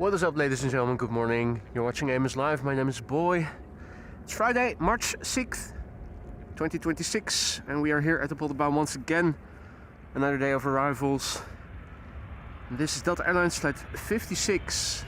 What is up, ladies and gentlemen? Good morning. You're watching AMS Live. My name is Boy. It's Friday, March 6th, 2026, and we are here at the Polderbaan once again. Another day of arrivals. This is Delta Airlines flight 56.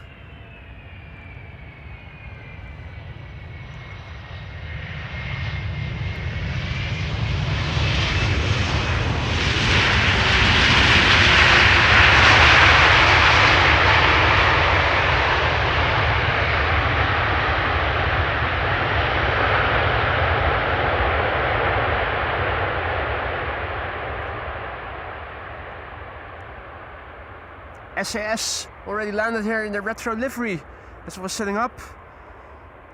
SAS already landed here in the retro livery as I was setting up.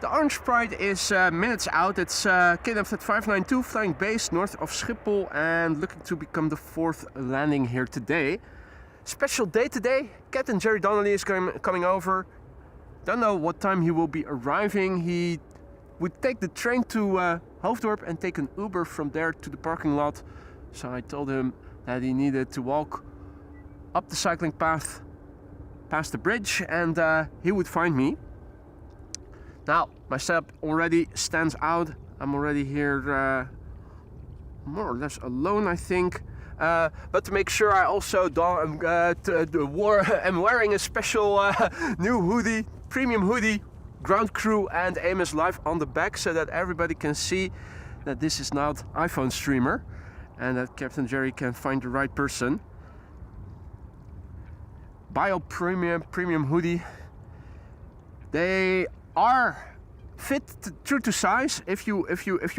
The Orange Pride is minutes out. It's KLM flight 592 flying base north of Schiphol and looking to become the 4th landing here today. Special day today. Captain Jerry Donnelly is coming over. Don't know what time he will be arriving. He would take the train to Hoofddorp and take an Uber from there to the parking lot. So I told him that he needed to walk up the cycling path past the bridge and he would find me. Now my setup already stands out. I'm already here more or less alone, I think, but to make sure I also am wearing a special new hoodie, premium hoodie, ground crew and AMS Live on the back, so that everybody can see that this is not iPhone streamer and that Captain Jerry can find the right person. Bio premium hoodie. They are fit true to size. If you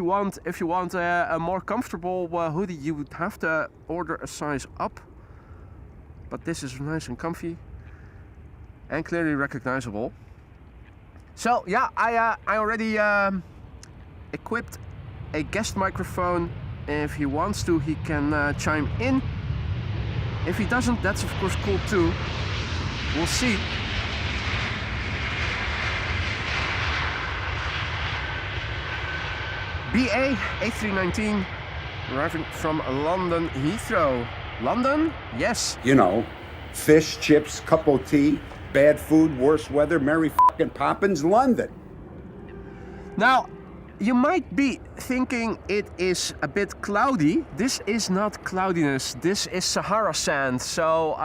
want a more comfortable hoodie, you would have to order a size up. But this is nice and comfy and clearly recognizable. So yeah, I already equipped a guest microphone. If he wants to, he can chime in. If he doesn't, that's of course cool too. We'll see. BA 8319 arriving from London Heathrow. London? Yes. You know, fish, chips, cup of tea, bad food, worse weather, Mary fucking Poppins, London. Now, you might be thinking it is a bit cloudy. This is not cloudiness, this is Sahara sand. So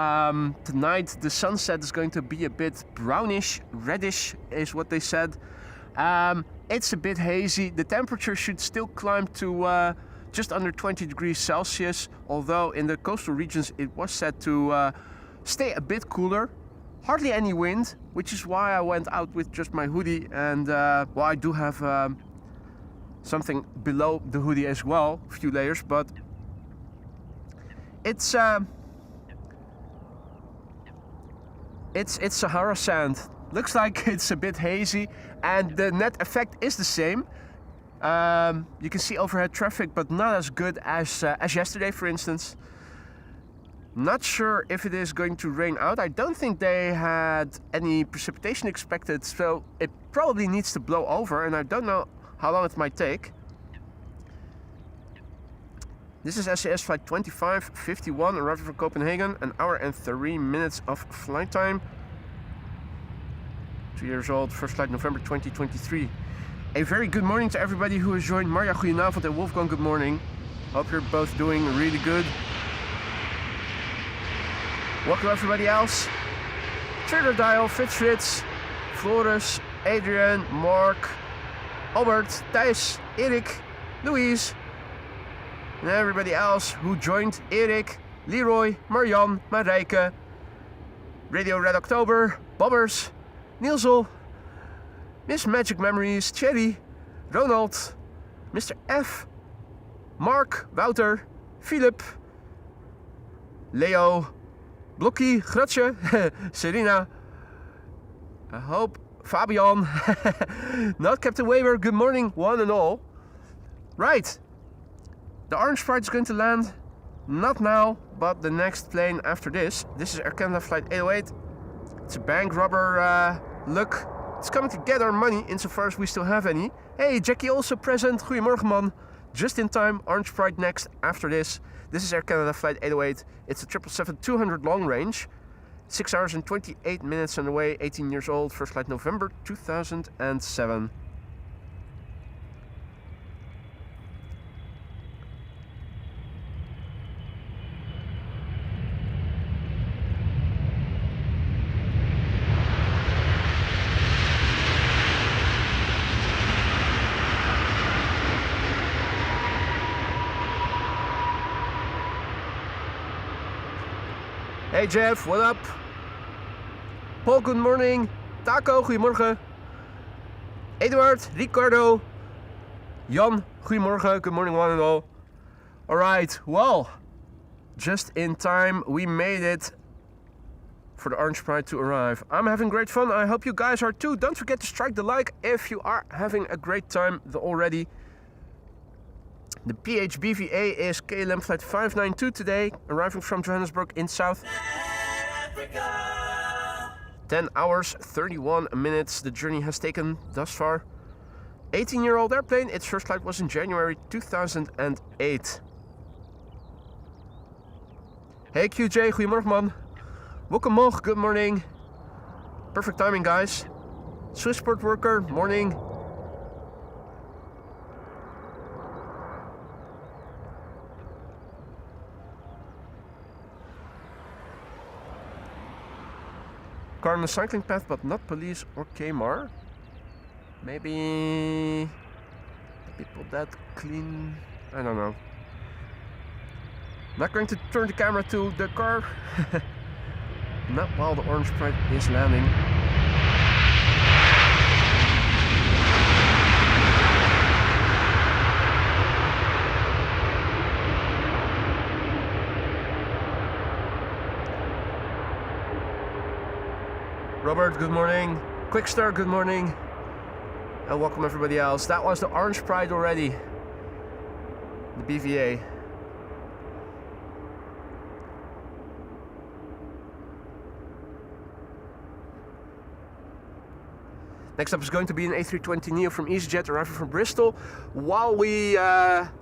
tonight the sunset is going to be a bit brownish, reddish is what they said. It's a bit hazy. The temperature should still climb to just under 20 degrees Celsius, although in the coastal regions it was said to stay a bit cooler. Hardly any wind, which is why I went out with just my hoodie and well, I do have something below the hoodie as well, a few layers, but it's Sahara sand. Looks like it's a bit hazy, and the net effect is the same. You can see overhead traffic, but not as good as yesterday, for instance. Not sure if it is going to rain out. I don't think they had any precipitation expected, so it probably needs to blow over, and I don't know how long it might take. This is SAS flight 2551 arriving from Copenhagen, an hour and 3 minutes of flight time. 2 years old, first flight November 2023. A very good morning to everybody who has joined. Marja, goedenavond, and Wolfgang, good morning. Hope you're both doing really good. Welcome everybody else. Trader Dial, Fritz, Floris, Adrian, Mark, Albert, Thijs, Erik, Louise, and everybody else who joined. Erik, Leroy, Marjan, Marijke, Radio Red October, Bobbers, Nielsel, Miss Magic Memories, Cherry, Ronald, Mr. F, Mark, Wouter, Philip, Leo, Blokkie, Gratje, Serena, I hope Fabian, not Captain Weber, good morning, one and all. Right, the Orange Pride is going to land, not now, but the next plane after this. This is Air Canada flight 808. It's a bank robber look. It's coming to get our money, insofar as we still have any. Hey, Jackie also present, goedemorgen man. Just in time, Orange Pride next after this. This is Air Canada flight 808. It's a 777-200 long range. 6 hours and 28 minutes on the way, 18 years old, first flight November 2007. Hey Jeff, what up? Paul, good morning. Taco, goedemorgen. Eduard, Ricardo, Jan, goedemorgen. Good morning one and all. Alright, well, just in time we made it for the Orange Pride to arrive. I'm having great fun, I hope you guys are too. Don't forget to strike the like if you are having a great time already. The PHBVA is KLM flight 592 today, arriving from Johannesburg in South Africa. 10 hours, 31 minutes the journey has taken thus far. 18-year-old airplane, its first flight was in January 2008. Hey QJ, goedemorgen man. Welcome, good morning. Perfect timing guys. Swissport worker, morning. Car on the cycling path, but not police or KMAR. Maybe people that clean. I don't know. Not going to turn the camera to the car. Not while the Orange Pride is landing. Robert, good morning. Quickstar, good morning. And welcome everybody else. That was the Orange Pride already. The BVA. Next up is going to be an A320neo from EasyJet arriving from Bristol. While we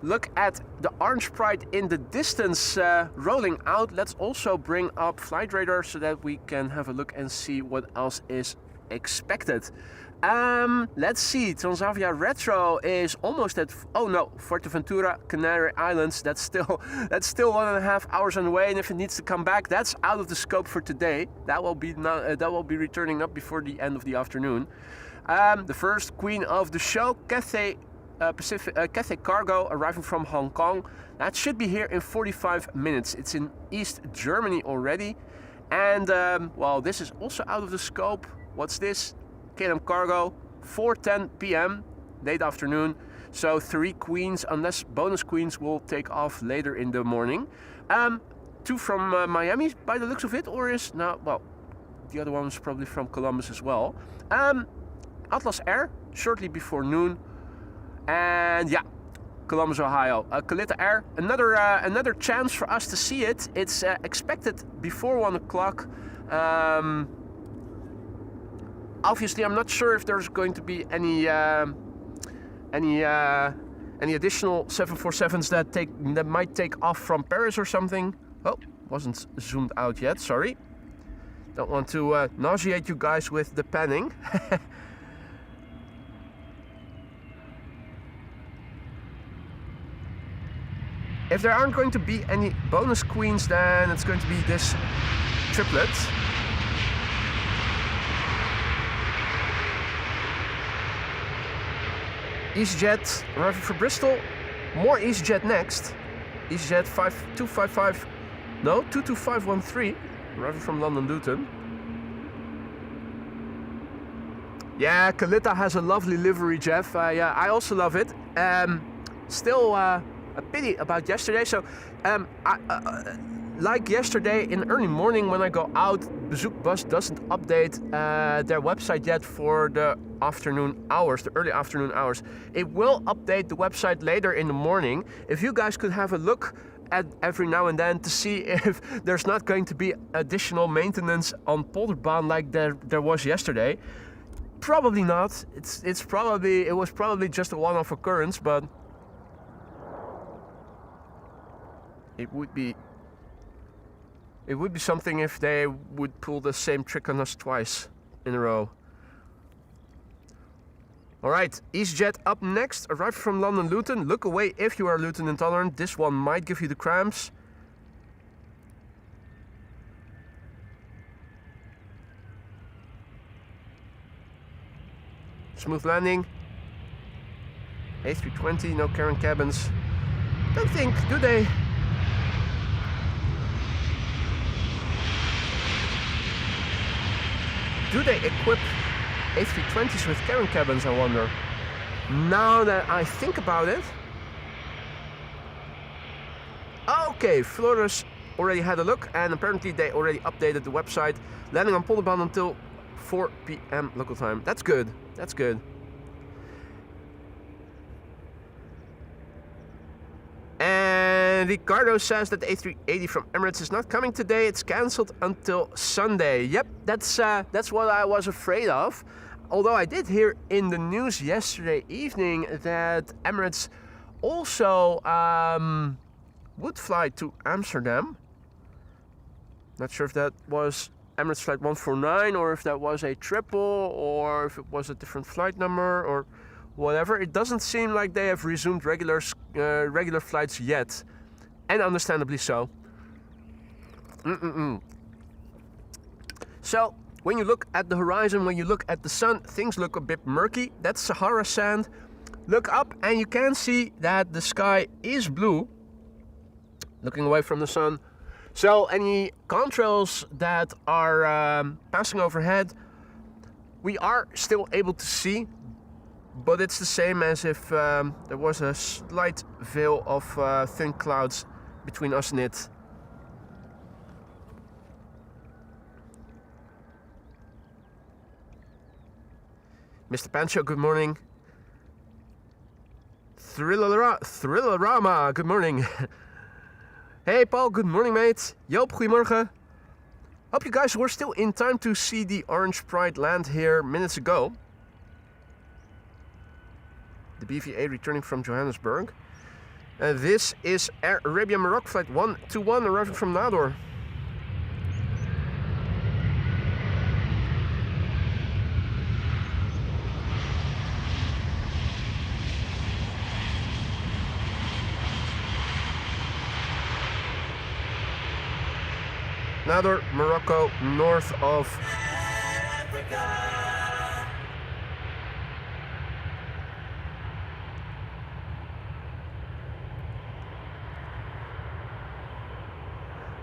look at the Orange Pride in the distance rolling out, let's also bring up Flight Radar so that we can have a look and see what else is expected. Let's see, Transavia Retro is almost at, oh no, Fuerteventura, Canary Islands. That's still 1.5 hours on the way, and if it needs to come back, that's out of the scope for today. That will be returning up before the end of the afternoon. The first queen of the show, Cathay Cargo, arriving from Hong Kong. That should be here in 45 minutes. It's in East Germany already, and well, this is also out of the scope. What's this? KLM Cargo, 4:10 p.m. late afternoon. So 3 queens, unless bonus queens will take off later in the morning. 2 from Miami by the looks of it, or is no? Well, the other one was probably from Columbus as well. Atlas Air shortly before noon, and yeah, Columbus, Ohio. Kalita Air, another chance for us to see it. It's expected before 1 o'clock. Obviously, I'm not sure if there's going to be any additional 747s that might take off from Paris or something. Oh, wasn't zoomed out yet. Sorry. Don't want to nauseate you guys with the panning. If there aren't going to be any bonus queens, then it's going to be this triplet. EasyJet arriving for Bristol. More EasyJet next. EasyJet 22513 arriving from London Luton. Yeah, Kalita has a lovely livery, Jeff. Yeah, I also love it. Still a pity about yesterday. So, like yesterday in early morning when I go out, Bezoekbus doesn't update their website yet for the afternoon hours, the early afternoon hours. It will update the website later in the morning. If you guys could have a look at every now and then to see if there's not going to be additional maintenance on Polderbaan like there was yesterday. Probably not. It was probably just a one-off occurrence, but it would be It would be something if they would pull the same trick on us twice in a row. Alright, EasyJet up next. Arrived from London Luton. Look away if you are Luton intolerant. This one might give you the cramps. Smooth landing. A320, no carrying cabins. Don't think, do they? Do they equip A320s with carrying cabins, I wonder? Now that I think about it. Okay, Flores already had a look, and apparently they already updated the website. Landing on Polderbaan until 4 p.m. local time. That's good. That's good. And Ricardo says that the A380 from Emirates is not coming today. It's cancelled until Sunday. Yep, that's what I was afraid of. Although I did hear in the news yesterday evening that Emirates also would fly to Amsterdam. Not sure if that was Emirates flight 149 or if that was a triple or if it was a different flight number or whatever. It doesn't seem like they have resumed regular flights yet, and understandably so. So when you look at the horizon, when you look at the sun, things look a bit murky. That's Sahara sand. Look up and you can see that the sky is blue, looking away from the sun. So any contrails that are passing overhead, we are still able to see, but it's the same as if there was a slight veil of thin clouds between us and it. Mr. Pancho, good morning. Thrillerama, good morning. Hey Paul, good morning mate. Joop, goedemorgen. Hope you guys were still in time to see the Orange Pride land here minutes ago. The BVA returning from Johannesburg. This is Air Arabia Morocco flight 121 arriving from Nador. Nador, Morocco, north of Africa.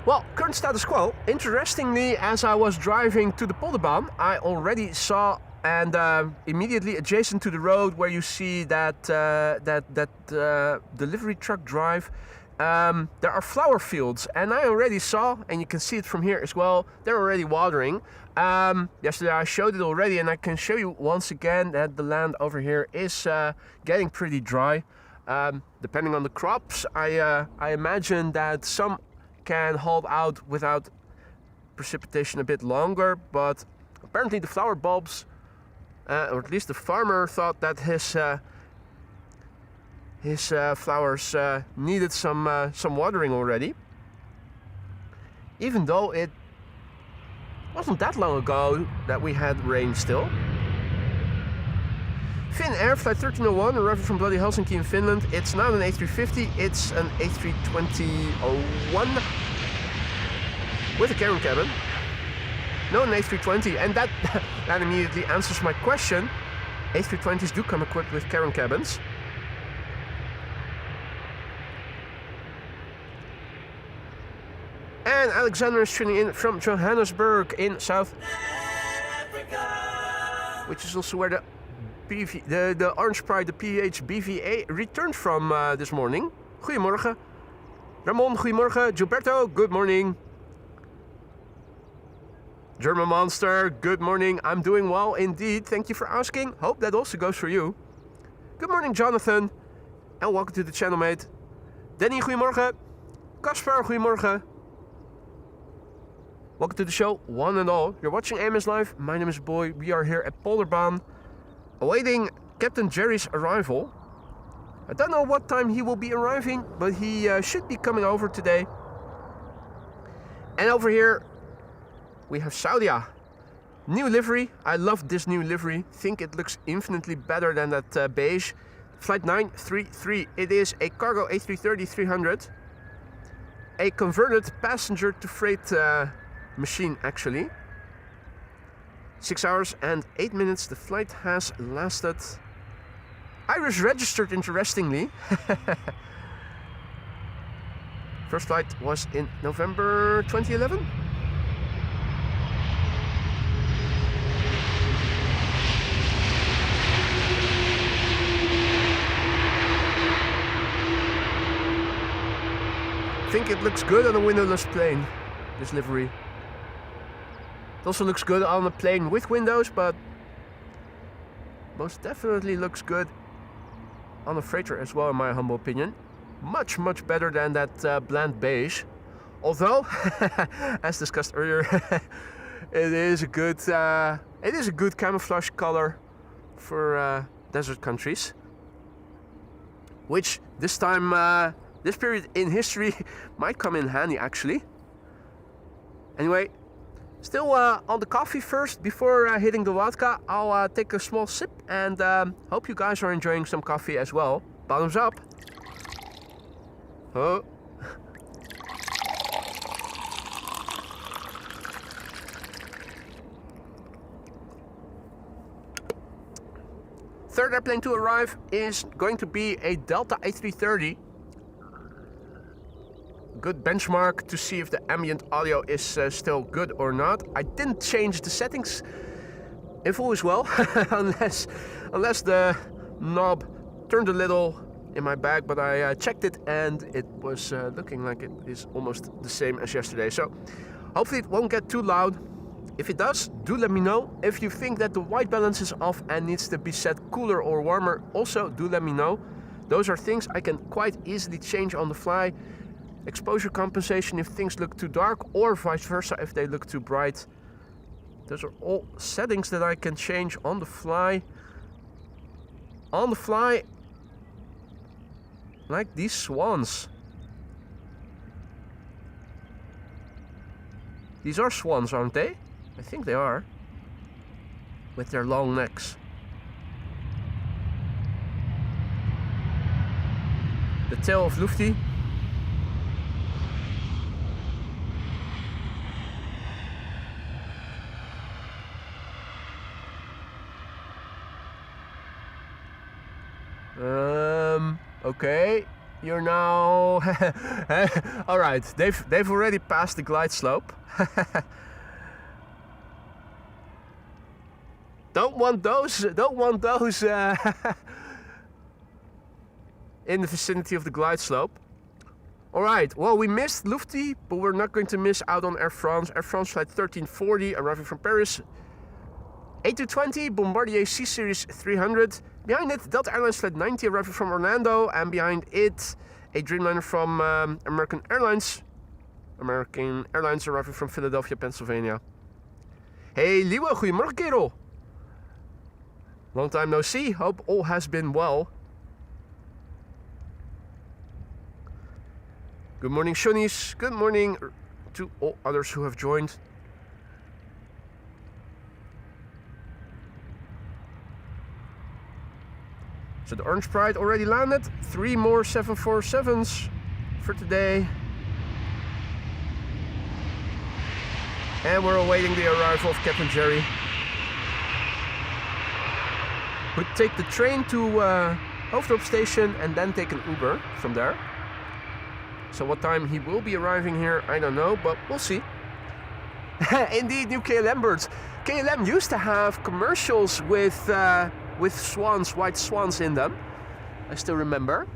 Well, current status quo. Interestingly, as I was driving to the Polderbaan, I already saw, and immediately adjacent to the road where you see that delivery truck drive, there are flower fields, and I already saw, and you can see it from here as well, they're already watering. Yesterday I showed it already, and I can show you once again that the land over here is getting pretty dry. Depending on the crops, I imagine that some can hold out without precipitation a bit longer, but apparently the flower bulbs, or at least the farmer thought that his flowers needed some watering already, even though it wasn't that long ago that we had rain still. Finnair flight 1301 arriving from bloody Helsinki in Finland. It's not an A350, it's an A320-01 with a carrying cabin. No, an A320, and that immediately answers my question. A320s do come equipped with carrying cabins. And Alexander is tuning in from Johannesburg in South Africa, which is also where the Orange Pride, the PH BVA, returned from this morning. Goedemorgen. Ramon, goedemorgen. Gilberto, good morning. German Monster, good morning. I'm doing well indeed. Thank you for asking. Hope that also goes for you. Good morning, Jonathan. And welcome to the channel, mate. Danny, goedemorgen. Kasper, goedemorgen. Welcome to the show, one and all. You're watching AMS Live. My name is Boy. We are here at Polderbaan, awaiting Captain Jerry's arrival. I don't know what time he will be arriving, but he should be coming over today. And over here we have Saudia. New livery. I love this new livery. Think it looks infinitely better than that beige. Flight 933. It is a cargo A330-300. A converted passenger to freight machine actually. 6 hours and 8 minutes the flight has lasted. Irish registered, interestingly. First flight was in November 2011. I think it looks good on a windowless plane, this livery. It also looks good on a plane with windows, but most definitely looks good on a freighter as well, in my humble opinion. Much, much better than that bland beige. Although, as discussed earlier, it is a good camouflage color for desert countries. Which this time, this period in history might come in handy actually. Anyway, still on the coffee first before hitting the vodka. I'll take a small sip and hope you guys are enjoying some coffee as well. Bottoms up. Oh. Third airplane to arrive is going to be a Delta A330. Good benchmark to see if the ambient audio is still good or not. I didn't change the settings in full as well, unless the knob turned a little in my bag, but I checked it and it was looking like it is almost the same as yesterday. So hopefully it won't get too loud. If it does, do let me know. If you think that the white balance is off and needs to be set cooler or warmer, also do let me know. Those are things I can quite easily change on the fly. Exposure compensation if things look too dark, or vice versa if they look too bright. Those are all settings that I can change on the fly. On the fly, like these swans. These are swans, aren't they? I think they are. With their long necks. The tail of Lufty. Okay, you're now... Alright, they've already passed the glide slope. Don't want those in the vicinity of the glide slope. Alright, well, we missed Lufty, but we're not going to miss out on Air France. Air France flight 1340 arriving from Paris. A220 Bombardier C-Series 300. Behind it, Delta Airlines flight 90 arriving from Orlando, and behind it, a Dreamliner from American Airlines. American Airlines arriving from Philadelphia, Pennsylvania. Hey, Liewe, goedemorgen kerel. Long time no see, hope all has been well. Good morning, Shonies. Good morning to all others who have joined. So the Orange Pride already landed. 3 more 747s for today. And we're awaiting the arrival of Captain Jerry. Would take the train to Hoofddorp station and then take an Uber from there. So what time he will be arriving here, I don't know, but we'll see. Indeed, new KLM birds. KLM used to have commercials with swans, white swans in them. I still remember.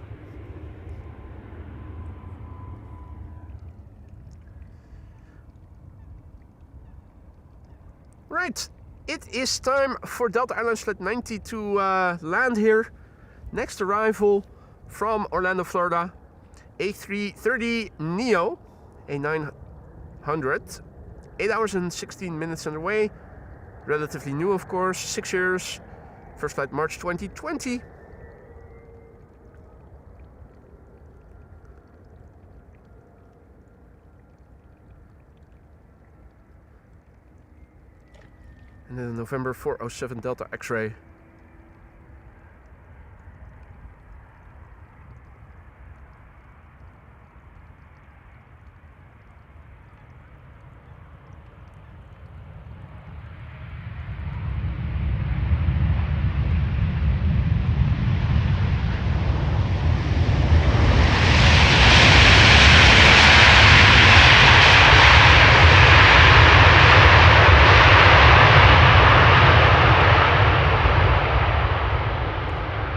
Right, it is time for Delta Airlines flight 90 to land here. Next arrival from Orlando, Florida. A330 Neo, a 900. 8 hours and 16 minutes underway. Relatively new, of course, 6 years. First flight March 2020. And then November 407 Delta X-ray.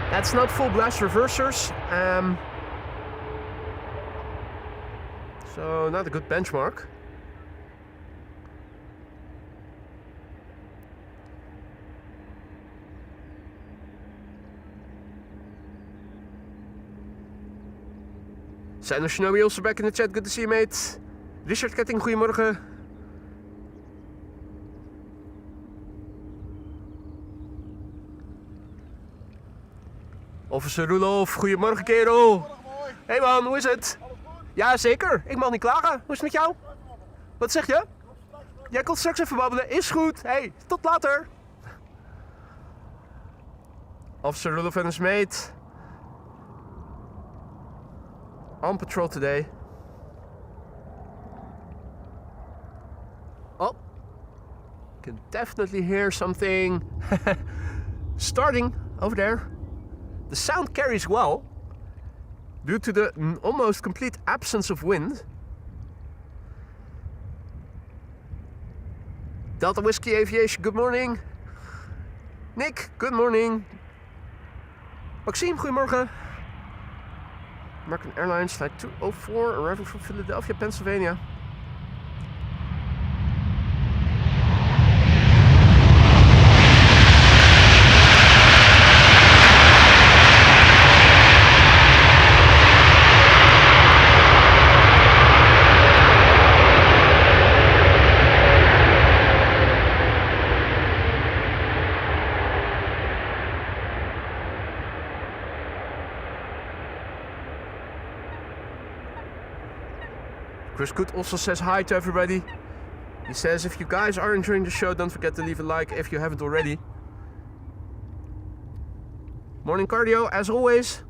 That's not full blast reversers, so not a good benchmark. Sander Shinobi also back in the chat, good to see you, mate. Richard Ketting, goedemorgen. Officer Roelof, goedemorgen kerel. Hey man, hoe is het? Ja zeker, ik mag niet klagen. Hoe is het met jou? Wat zeg je? Jij komt straks even babbelen, is goed. Hey, tot later. Officer Roelof and his mate. On patrol today. Oh, can definitely hear something starting over there. The sound carries well due to the almost complete absence of wind. Delta Whiskey Aviation, good morning. Nick, good morning. Maxime, goedemorgen. American Airlines Flight 204, arriving from Philadelphia, Pennsylvania. Chris Good also says hi to everybody. He says if you guys are enjoying the show, don't forget to leave a like if you haven't already. Morning cardio as always.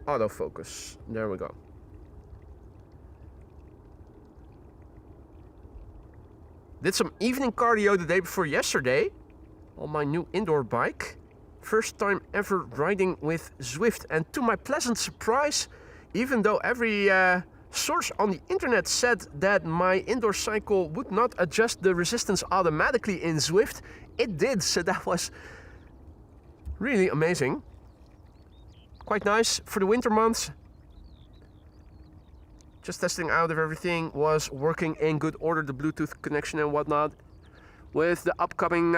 Autofocus. There we go. Did some evening cardio the day before yesterday on my new indoor bike. First time ever riding with Zwift, and to my pleasant surprise, even though every source on the internet said that my indoor cycle would not adjust the resistance automatically in Zwift, it did, so that was really amazing. Quite nice for the winter months. Just testing out if everything was working in good order, the Bluetooth connection and whatnot. With the upcoming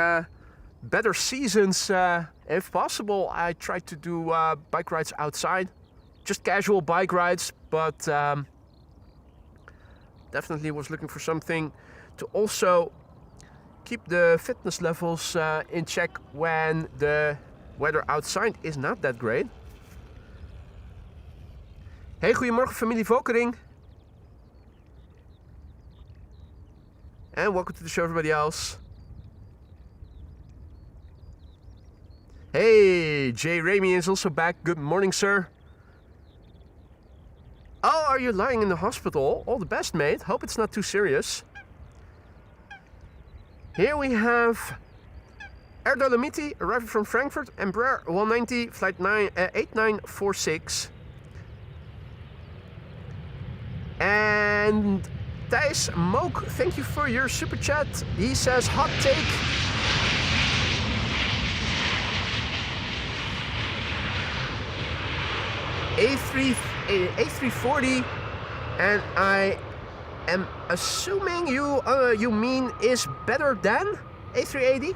better seasons, if possible, I try to do bike rides outside. Just casual bike rides, but definitely was looking for something to also keep the fitness levels in check when the weather outside is not that great. Hey, goedemorgen familie Volkering. And welcome to the show everybody else. Hey, Jay Ramey is also back. Good morning, sir. Oh, are you lying in the hospital? All the best, mate. Hope it's not too serious. Here we have Air Dolomiti arriving from Frankfurt, Embraer 190, flight 8946. And Thijs Mook, thank you for your super chat. He says hot take. A340, and I am assuming you mean is better than A380,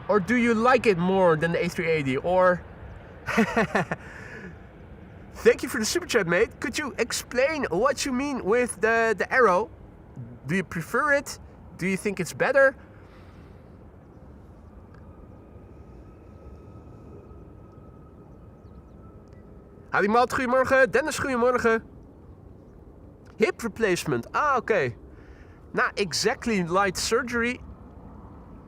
or do you like it more than the A380? Or thank you for the super chat, mate. Could you explain what you mean with the arrow? Do you prefer it? Do you think it's better? Howdy Maat, goedemorgen. Dennis, goedemorgen. Hip replacement. Ah, oké. Not exactly light surgery,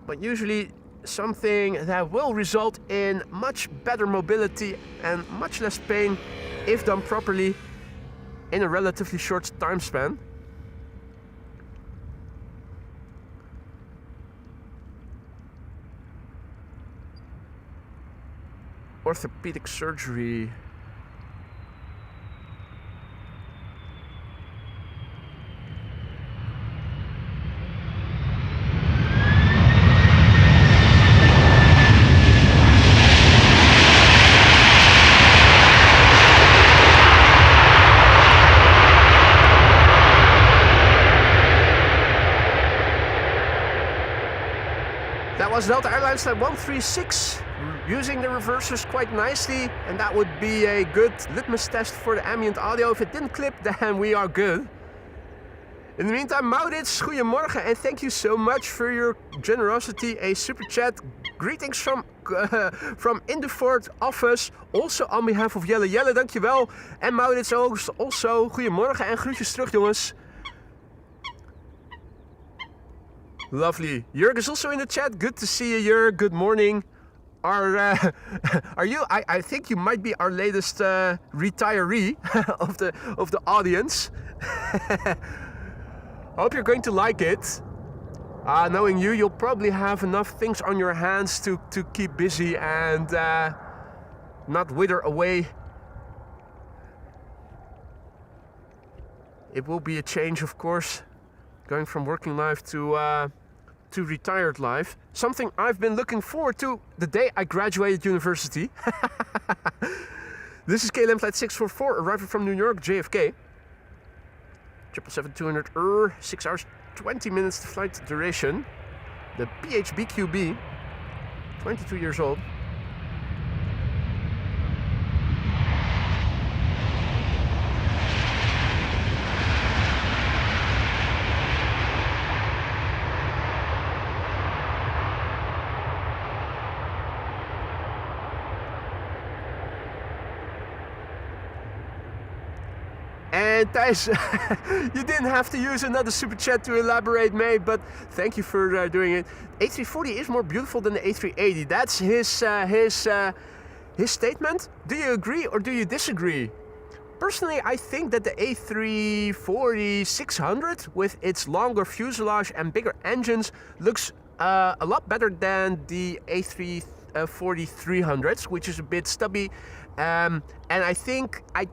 but usually something that will result in much better mobility and much less pain if done properly in a relatively short time span. Orthopedic surgery. That was Delta Airlines Flight 136, using the reversers quite nicely, and that would be a good litmus test for the ambient audio. If it didn't clip, then we are good. In the meantime, Maurits, goedemorgen, and thank you so much for your generosity. A super chat. Greetings from in the Fort office, also on behalf of Jelle. Jelle, dankjewel. En Maurits also, goedemorgen en groetjes terug, jongens. Lovely. Jurg is also in the chat. Good to see you, Jurg. Good morning. Are you? I think you might be our latest retiree of the audience. Hope you're going to like it. Knowing you, you'll probably have enough things on your hands to keep busy and not wither away. It will be a change, of course, going from working life to retired life. Something I've been looking forward to the day I graduated university. This is KLM flight 644, arriving from New York, JFK. 777-200, 6 hours, 20 minutes to flight duration. The PHBQB, 22 years old. And Thijs, you didn't have to use another super chat to elaborate, mate, but thank you for doing it. A340 is more beautiful than the A380. That's his statement. Do you agree or do you disagree? Personally, I think that the A340-600 with its longer fuselage and bigger engines looks a lot better than the A340-300s, which is a bit stubby. And I think I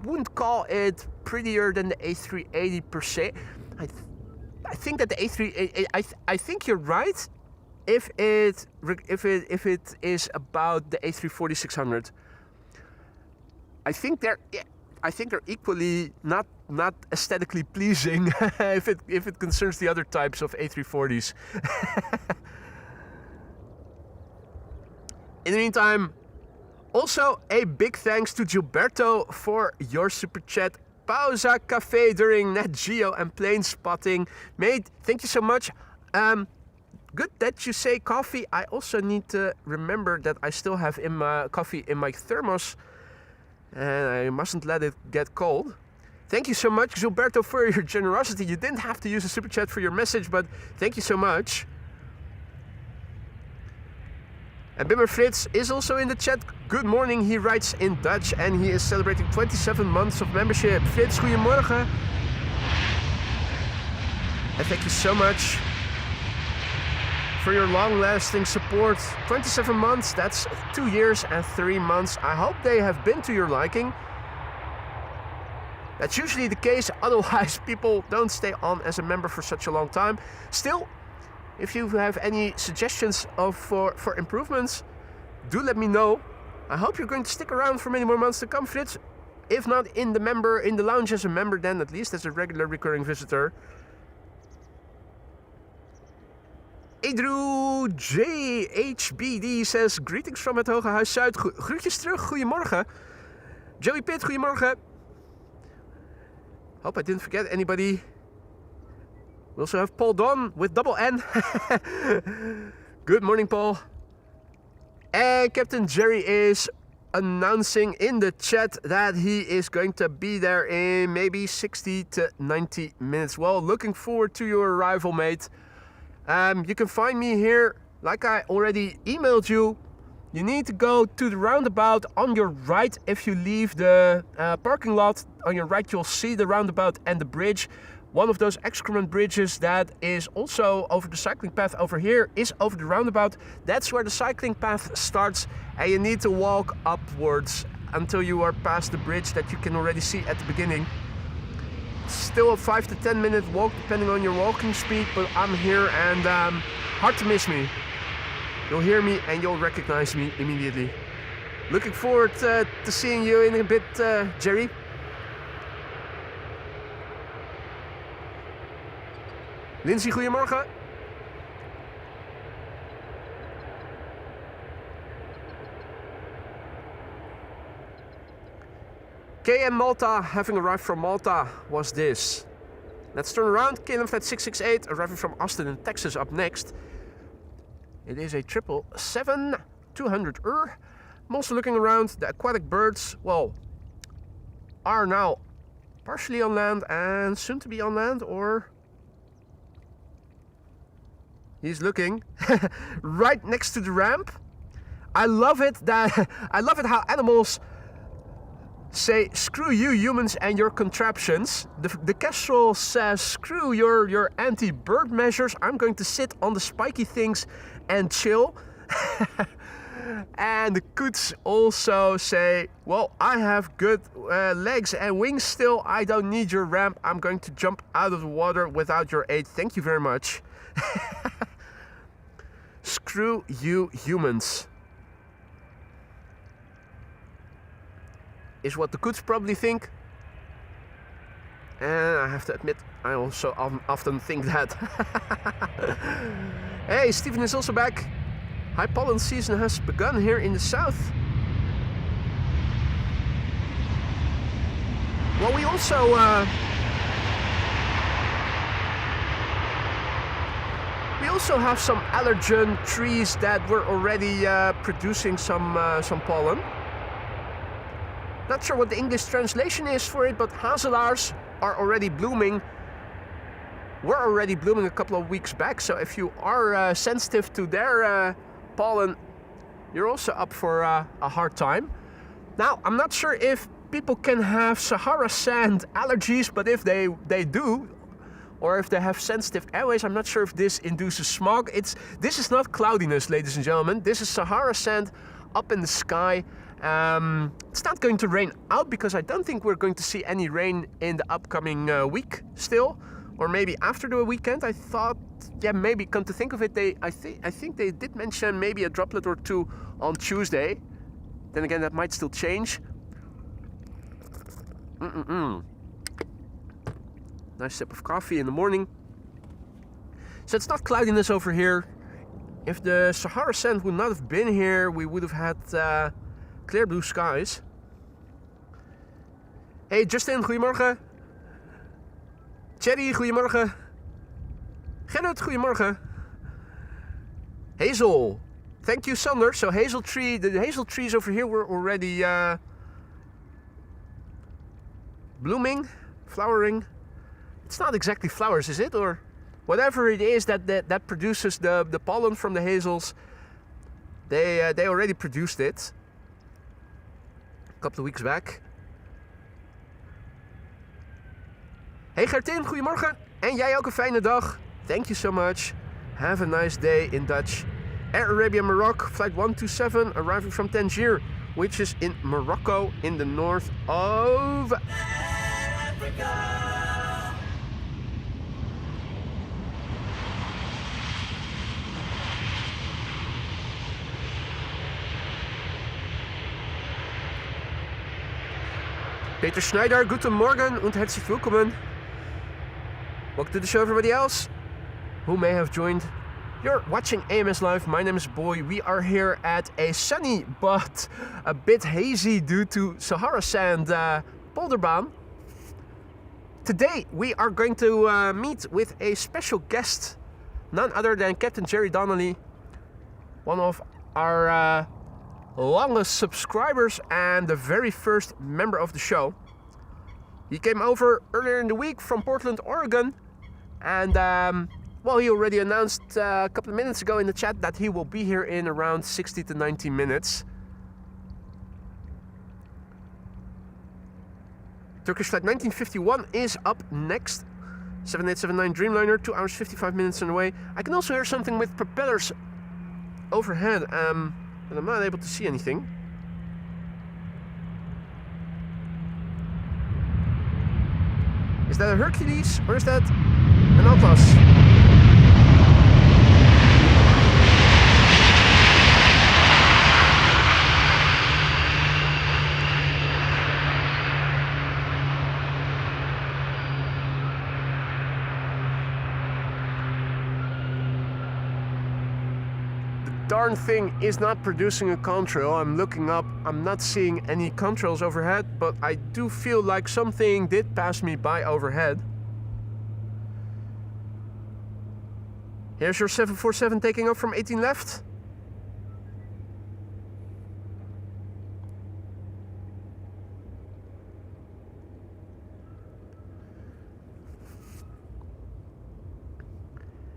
wouldn't call it prettier than the A380 per se. I think that the A380, I think you're right if it is about the A340-600. I think they're equally not aesthetically pleasing if it concerns the other types of A340s. In the meantime, also a big thanks to Gilberto for your super chat. Pausa Cafe during Net Geo and plane spotting. Mate, thank you so much. Good that you say coffee. I also need to remember that I still have coffee in my thermos. And I mustn't let it get cold. Thank you so much, Gilberto, for your generosity. You didn't have to use a super chat for your message, but thank you so much. And Bimmer Frits is also in the chat. Good morning, he writes in Dutch and he is celebrating 27 months of membership. Frits, goedemorgen. And thank you so much for your long-lasting support. 27 months, that's 2 years and 3 months. I hope they have been to your liking. That's usually the case, otherwise people don't stay on as a member for such a long time. Still, if you have any suggestions for improvements, do let me know. I hope you're going to stick around for many more months to come, Frits. If not in the lounge as a member, then at least as a regular recurring visitor. Edru JHBD says, greetings from het Hoge Huis Zuid. Groetjes terug, goedemorgen. Joey Pitt, goedemorgen. Hope I didn't forget anybody. We also have Paul Don with double N. Good morning, Paul. And Captain Jerry is announcing in the chat that he is going to be there in maybe 60 to 90 minutes. Well, looking forward to your arrival, mate. You can find me here, like I already emailed you. You need to go to the roundabout on your right. If you leave the parking lot, on your right you'll see the roundabout and the bridge. One of those excrement bridges that is also over the cycling path over here is over the roundabout. That's where the cycling path starts, and you need to walk upwards until you are past the bridge that you can already see at the beginning. It's still a 5 to 10 minute walk depending on your walking speed, but I'm here and hard to miss me. You'll hear me and you'll recognize me immediately. Looking forward to seeing you in a bit, Jerry. Lindsay, goedemorgen. KM Malta, having arrived from Malta, was this. Let's turn around. KLM Flight 668, arriving from Austin in Texas up next. It is a 777-200 I'm also looking around. The aquatic birds, well, are now partially on land and soon to be on land, or... He's looking right next to the ramp. I love it how animals say screw you humans and your contraptions. The Kestrel says screw your anti-bird measures. I'm going to sit on the spiky things and chill. And the Coots also say, well, I have good legs and wings still. I don't need your ramp. I'm going to jump out of the water without your aid. Thank you very much. Screw you humans is what the Coots probably think, and I have to admit I also often think that. Hey, Stephen is also back. High pollen season has begun here in the south. Well, we also have some allergen trees that were already producing some pollen. Not sure what the English translation is for it, but hazelaars are already blooming. Were already blooming a couple of weeks back, so if you are sensitive to their pollen, you're also up for a hard time. Now, I'm not sure if people can have Sahara sand allergies, but if they do, or if they have sensitive airways, I'm not sure if this induces smog. This is not cloudiness, ladies and gentlemen. This is Sahara sand up in the sky. It's not going to rain out because I don't think we're going to see any rain in the upcoming week still, or maybe after the weekend. I thought, yeah, maybe come to think of it, I think they did mention maybe a droplet or two on Tuesday. Then again, that might still change. Nice sip of coffee in the morning. So it's not cloudiness over here. If the Sahara sand would not have been here, we would have had clear blue skies. Hey Justin, goedemorgen. Cherry, goedemorgen. Gerrit, goedemorgen. Hazel, thank you Sander. So the hazel trees over here were already blooming, flowering. It's not exactly flowers, is it? Or whatever it is that produces the pollen from the hazels. They already produced it a couple of weeks back. Hey Gertin, goedemorgen. En jij ook een fijne dag. Thank you so much. Have a nice day in Dutch. Air Arabia Morocco, flight 127, arriving from Tangier, which is in Morocco in the north of Africa. Peter Schneider, guten Morgen und herzlich willkommen. Welcome to the show, everybody else who may have joined. You're watching AMS Live. My name is Boy. We are here at a sunny but a bit hazy due to Sahara sand Polderbaan. Today we are going to meet with a special guest, none other than Captain Jerry Donnelly, one of our longest subscribers and the very first member of the show. He came over earlier in the week from Portland, Oregon, and well, he already announced a couple of minutes ago in the chat that he will be here in around 60 to 90 minutes. Turkish flight 1951 is up next. 7879 Dreamliner, 2 hours 55 minutes on the way. I can also hear something with propellers overhead, but I'm not able to see anything. Is that a Hercules or is that an Atlas? Darn thing is not producing a contrail. I'm looking up, I'm not seeing any contrails overhead, but I do feel like something did pass me by overhead. Here's your 747 taking off from 18 left.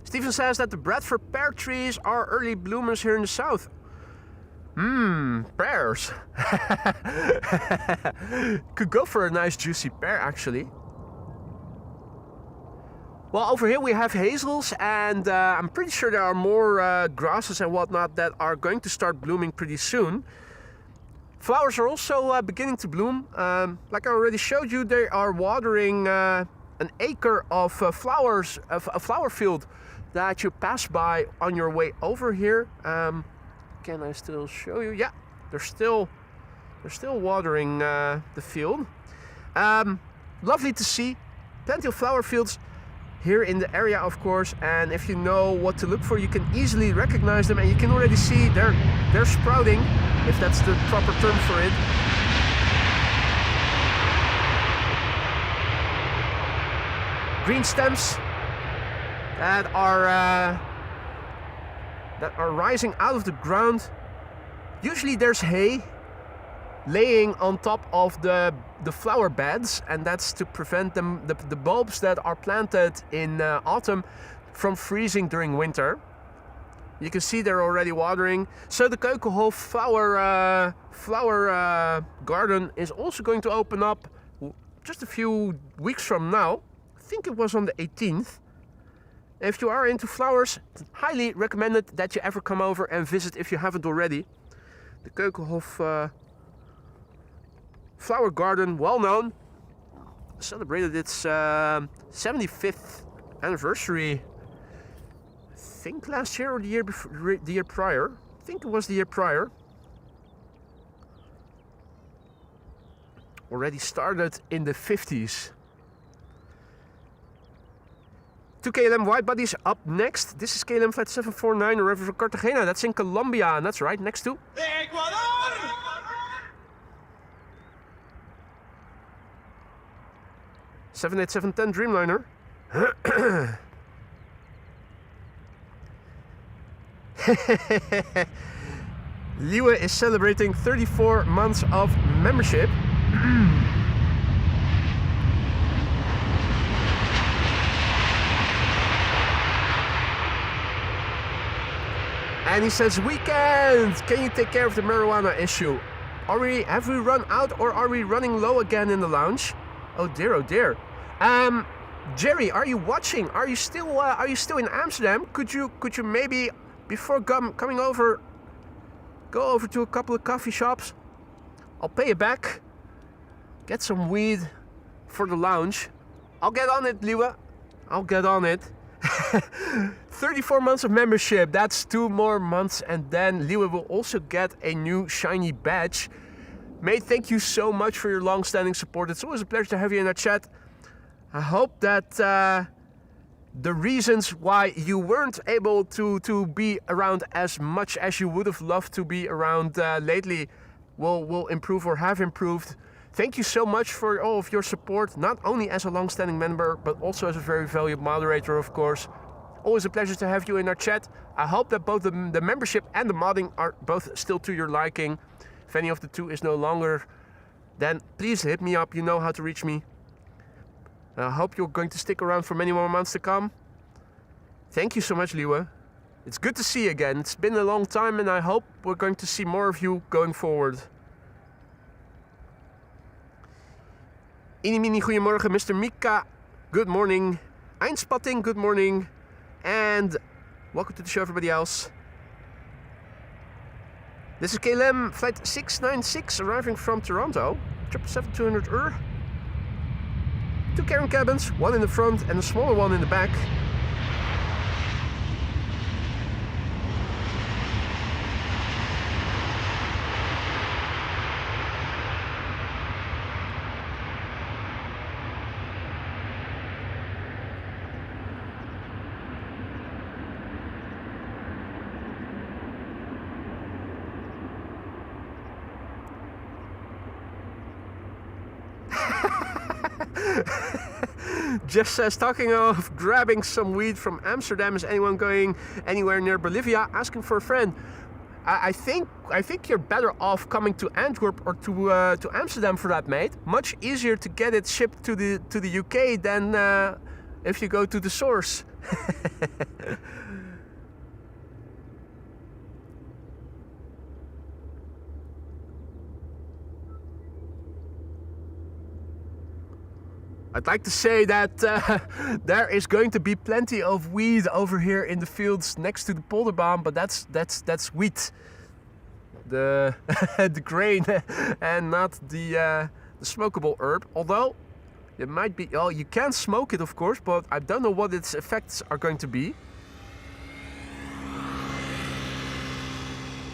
Stephen says that the Bradford pear trees are early bloomers here in the south. Pears. Could go for a nice juicy pear actually. Well, over here we have hazels, and I'm pretty sure there are more grasses and whatnot that are going to start blooming pretty soon. Flowers are also beginning to bloom. Like I already showed you, they are watering an acre of flowers, a flower field that you pass by on your way over here. Can I still show you? Yeah, they're still watering the field. Lovely to see. Plenty of flower fields here in the area, of course. And if you know what to look for, you can easily recognize them. And you can already see they're sprouting, if that's the proper term for it. Green stems that are rising out of the ground. Usually there's hay laying on top of the flower beds, and that's to prevent them, the bulbs that are planted in autumn, from freezing during winter. You can see they're already watering. So the Keukenhof flower garden is also going to open up just a few weeks from now. I think it was on the 18th. If you are into flowers, highly recommended that you ever come over and visit if you haven't already. The Keukenhof flower garden, well known, celebrated its 75th anniversary. I think last year or the year before, the year prior. I think it was the year prior. Already started in the 50s. 2 KLM wide bodies up next. This is KLM flight 749 arriving from Cartagena. That's in Colombia, and that's right next to Ecuador. 787-10 Dreamliner. Liwe is celebrating 34 months of membership. And he says, weekend! Can you take care of the marijuana issue? Have we run out, or are we running low again in the lounge? Oh dear, oh dear. Jerry, are you watching? Are you still in Amsterdam? Could you maybe, before coming over, go over to a couple of coffee shops? I'll pay you back. Get some weed for the lounge. I'll get on it, Liwa. I'll get on it. 34 months of membership, that's 2 more months, and then Liwe will also get a new shiny badge. Mate, thank you so much for your long-standing support. It's always a pleasure to have you in our chat. I hope that the reasons why you weren't able to be around as much as you would have loved to be around lately will improve or have improved. Thank you so much for all of your support, not only as a long-standing member, but also as a very valued moderator, of course. Always a pleasure to have you in our chat. I hope that both the membership and the modding are both still to your liking. If any of the two is no longer, then please hit me up. You know how to reach me. I hope you're going to stick around for many more months to come. Thank you so much, Liwe. It's good to see you again. It's been a long time and I hope we're going to see more of you going forward. Inimini, goedemorgen. Mr. Mika, good morning. Eindspatting, good morning. And welcome to the show, everybody else. This is KLM flight 696 arriving from Toronto. 777-200 Two cabin cabins, one in the front and a smaller one in the back. Just says, talking of grabbing some weed from Amsterdam, is anyone going anywhere near Bolivia? Asking for a friend. I think you're better off coming to Antwerp or to Amsterdam for that, mate. Much easier to get it shipped to the UK than if you go to the source. I'd like to say that there is going to be plenty of weed over here in the fields next to the Polderbaan, but that's wheat, the the grain, and not the smokable herb. Although it might be, oh, you can smoke it, of course, but I don't know what its effects are going to be.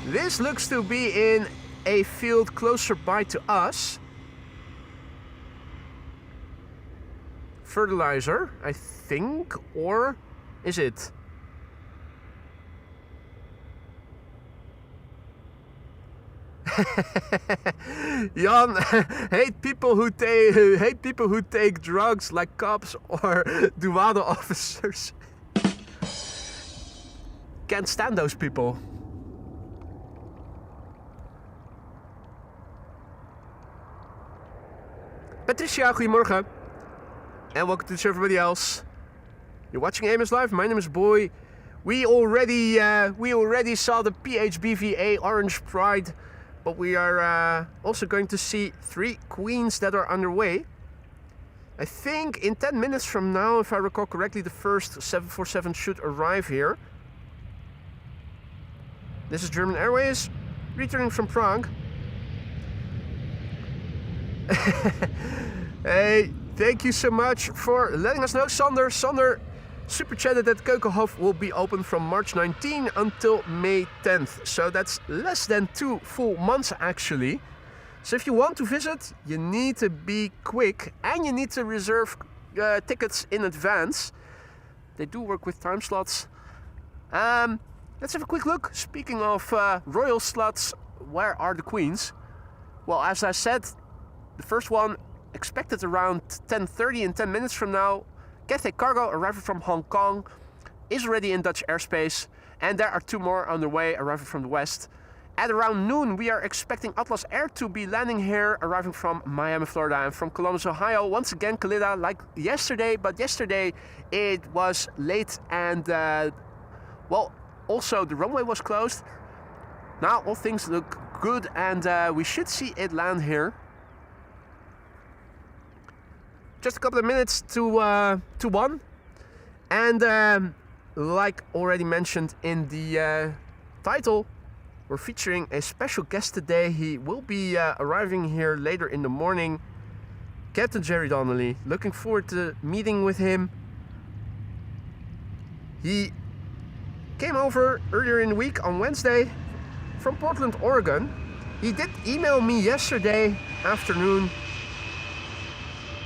This looks to be in a field closer by to us. Fertilizer, I think, or is it? Jan, hate people who take drugs like cops or douane officers. Can't stand those people. Patricia, goedemorgen. And welcome to the show, everybody else. You're watching AMS Live. My name is Boy. We already saw the PHBVA Orange Pride, but we are also going to see 3 Queens that are underway. I think in 10 minutes from now, if I recall correctly, the first 747 should arrive here. This is German Airways, returning from Prague. Hey. Thank you so much for letting us know, Sander. Sander super chatted that Keukenhof will be open from March 19 until May 10th. So that's less than 2 full months actually. So if you want to visit, you need to be quick and you need to reserve tickets in advance. They do work with time slots. Let's have a quick look. Speaking of royal slots, where are the Queens? Well, as I said, the first one expected around 10:30 in 10 minutes from now. Cathay Cargo, arriving from Hong Kong, is already in Dutch airspace, and there are 2 more on the way, arriving from the west. At around noon, we are expecting Atlas Air to be landing here, arriving from Miami, Florida, and from Columbus, Ohio. Once again, Kalita, like yesterday, but yesterday it was late and, well, also the runway was closed. Now all things look good, and we should see it land here. Just a couple of minutes to 1, and like already mentioned in the title, we're featuring a special guest today. He will be arriving here later in the morning, Captain Jerry Donnelly. Looking forward to meeting with him. He came over earlier in the week on Wednesday from Portland, Oregon. He did email me yesterday afternoon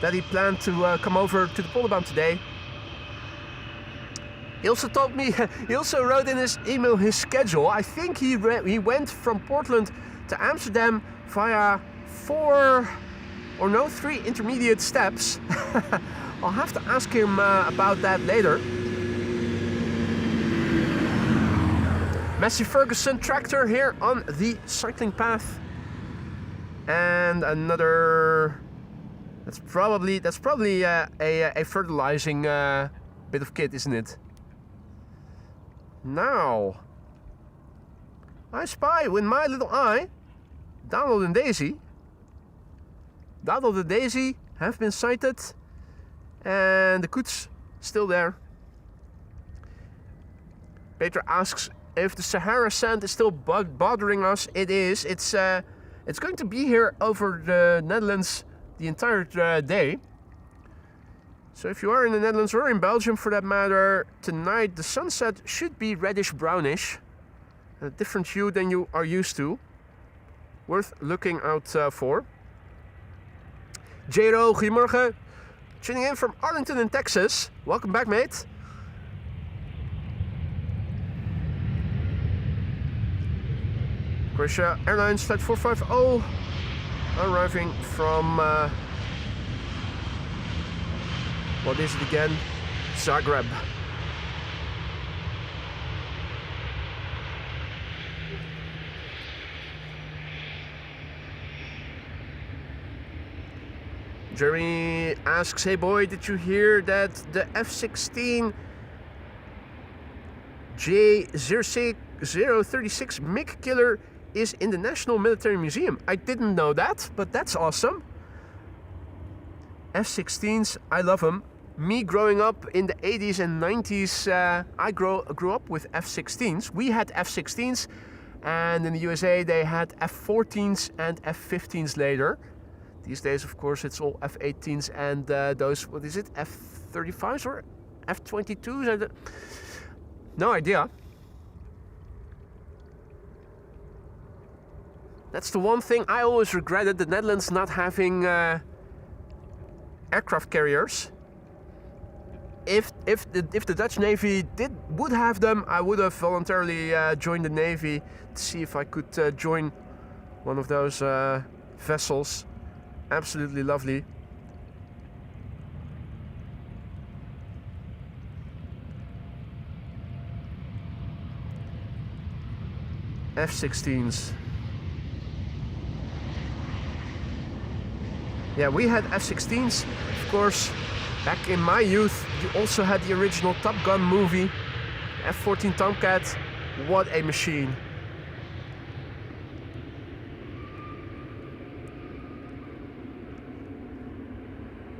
that he planned to come over to the Polderbaan today. He also told me, he also wrote in his email his schedule. I think he went from Portland to Amsterdam via 3 intermediate steps. I'll have to ask him about that later. Massey Ferguson tractor here on the cycling path. And another... That's probably a fertilizing bit of kit, isn't it? Now, I spy with my little eye Donald and Daisy. Donald and Daisy have been sighted, and the koets still there. Peter asks if the Sahara sand is still bothering us. It is. It's going to be here over the Netherlands the entire day. So if you are in the Netherlands or in Belgium for that matter, tonight the sunset should be reddish brownish. A different hue than you are used to. Worth looking out for. Jero, goedemorgen. Tuning in from Arlington in Texas. Welcome back, mate. Croatia Airlines Flight 450 arriving from what is it again? Zagreb. Jeremy asks, hey boy, did you hear that the F-16 J036 MiG killer is in the National Military Museum? I didn't know that, but that's awesome. F-16s, I love them. Me growing up in the 80s and 90s, I grew up with F-16s. We had F-16s, and in the USA they had F-14s and F-15s later. These days, of course, it's all F-18s and those, what is it, F-35s or F-22s? No idea. That's the one thing I always regretted, the Netherlands not having aircraft carriers. If the Dutch Navy would have them, I would have voluntarily joined the Navy to see if I could join one of those vessels. Absolutely lovely. F-16s. Yeah, we had F-16s, of course. Back in my youth, you also had the original Top Gun movie, F-14 Tomcat. What a machine.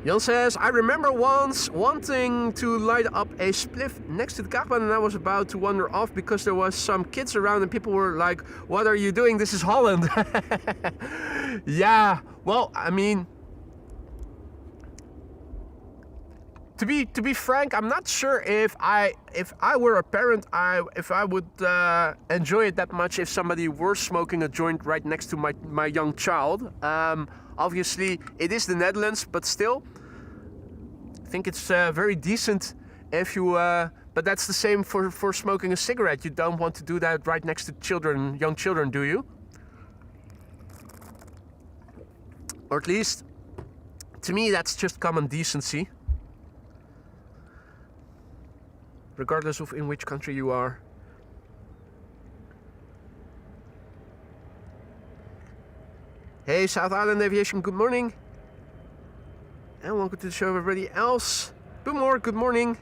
Jan says, I remember once wanting to light up a spliff next to the Kagbaan, and I was about to wander off because there was some kids around and people were like, what are you doing? This is Holland. Yeah, well, I mean, to be frank, I'm not sure if I were a parent, if I would enjoy it that much if somebody were smoking a joint right next to my young child. Obviously, it is the Netherlands, but still, I think it's very decent if you. But that's the same for smoking a cigarette. You don't want to do that right next to children, young children, do you? Or at least, to me, that's just common decency. Regardless of in which country you are. Hey, South Island Aviation, good morning. And welcome to the show, everybody else. Good morning.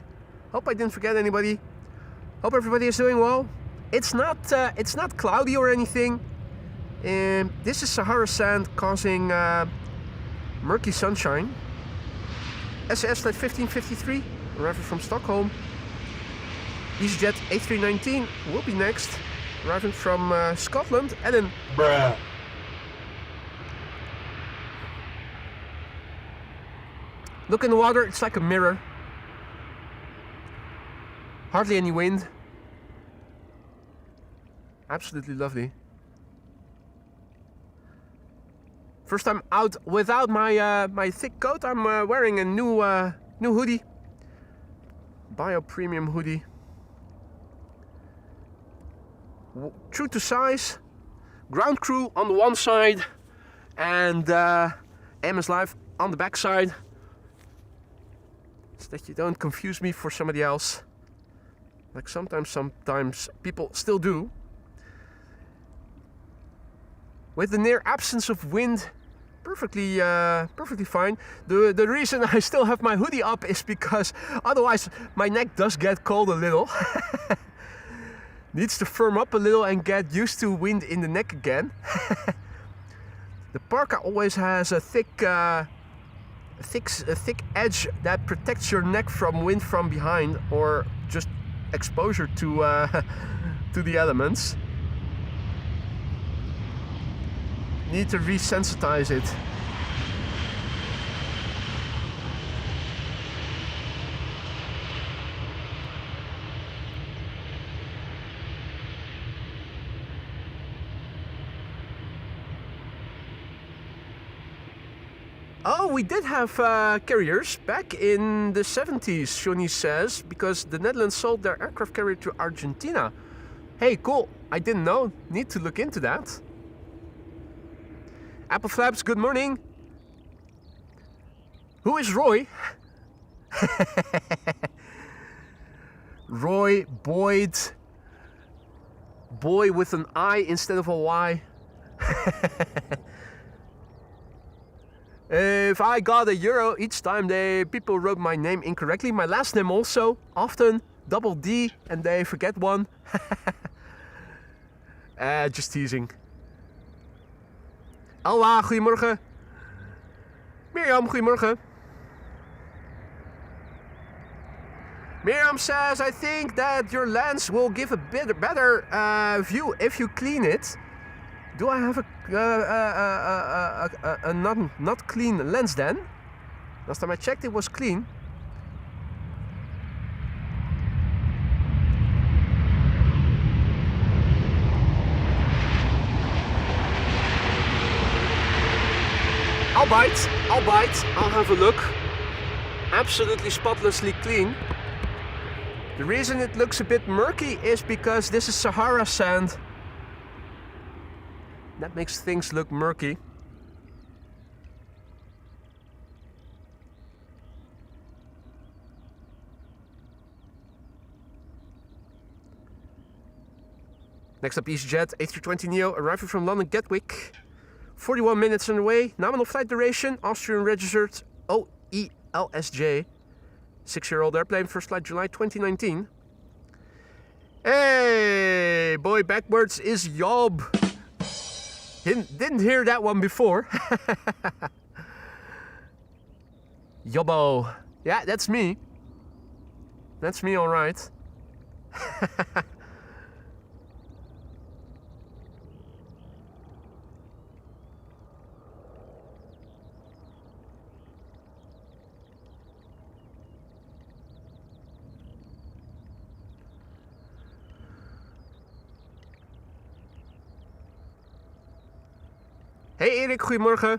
Hope I didn't forget anybody. Hope everybody is doing well. It's not cloudy or anything. This is Sahara sand causing murky sunshine. SAS flight 1553, arriving from Stockholm. EasyJet A319 will be next, arriving from Scotland. Ellen. Bruh. Look in the water, it's like a mirror. Hardly any wind. Absolutely lovely. First time out without my thick coat. I'm wearing a new hoodie. Bio premium hoodie. True to size. Ground crew on the one side and MS Live on the back side. So that you don't confuse me for somebody else. Like sometimes people still do. with the near absence of wind, perfectly fine. The reason I still have my hoodie up is because otherwise my neck does get cold a little. Needs to firm up a little and get used to wind in the neck again. The parka always has a thick edge that protects your neck from wind from behind or just exposure to to the elements. Need to resensitize it. Oh, we did have carriers back in the 70s, Shoni says, because the Netherlands sold their aircraft carrier to Argentina. Hey, cool. I didn't know. Need to look into that. Apple Flaps, good morning. Who is Roy? Roy Boyd. Boy with an I instead of a Y. If I got €1 each time people wrote my name incorrectly, my last name also, often double D, and they forget one. Just teasing. Alwa, goedemorgen. Mirjam, goedemorgen. Miriam says, I think that your lens will give a bit better view if you clean it. Do I have a not clean lens then? Last time I checked it was clean. I'll bite, I'll have a look. Absolutely spotlessly clean. The reason it looks a bit murky is because this is Sahara sand. That makes things look murky. Next up, EasyJet A320neo arriving from London Gatwick. 41 minutes on the way. Nominal flight duration, Austrian registered OELSJ. 6-year-old airplane, first flight July 2019. Hey, boy backwards is Job. Didn't hear that one before. Jobbo. Yeah, that's me. That's me, all right. Hey Erik, goedemorgen.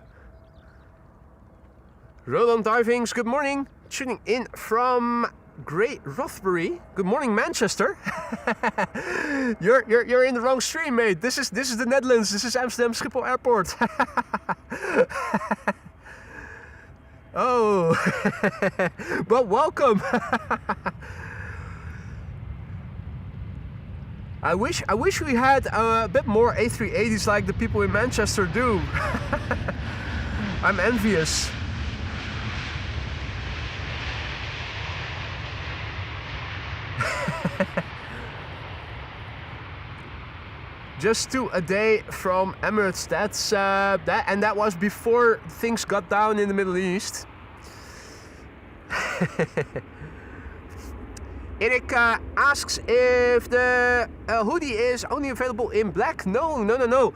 Roland Divings, good morning. Tuning in from Grey Rothbury. Good morning, Manchester. You're in the wrong stream, mate. This is the Netherlands. This is Amsterdam Schiphol Airport. Oh, well, welcome. I wish we had a bit more A380s like the people in Manchester do. I'm envious. Just 2 a day from Emirates. That's that was before things got down in the Middle East. Erik asks if the hoodie is only available in black. No.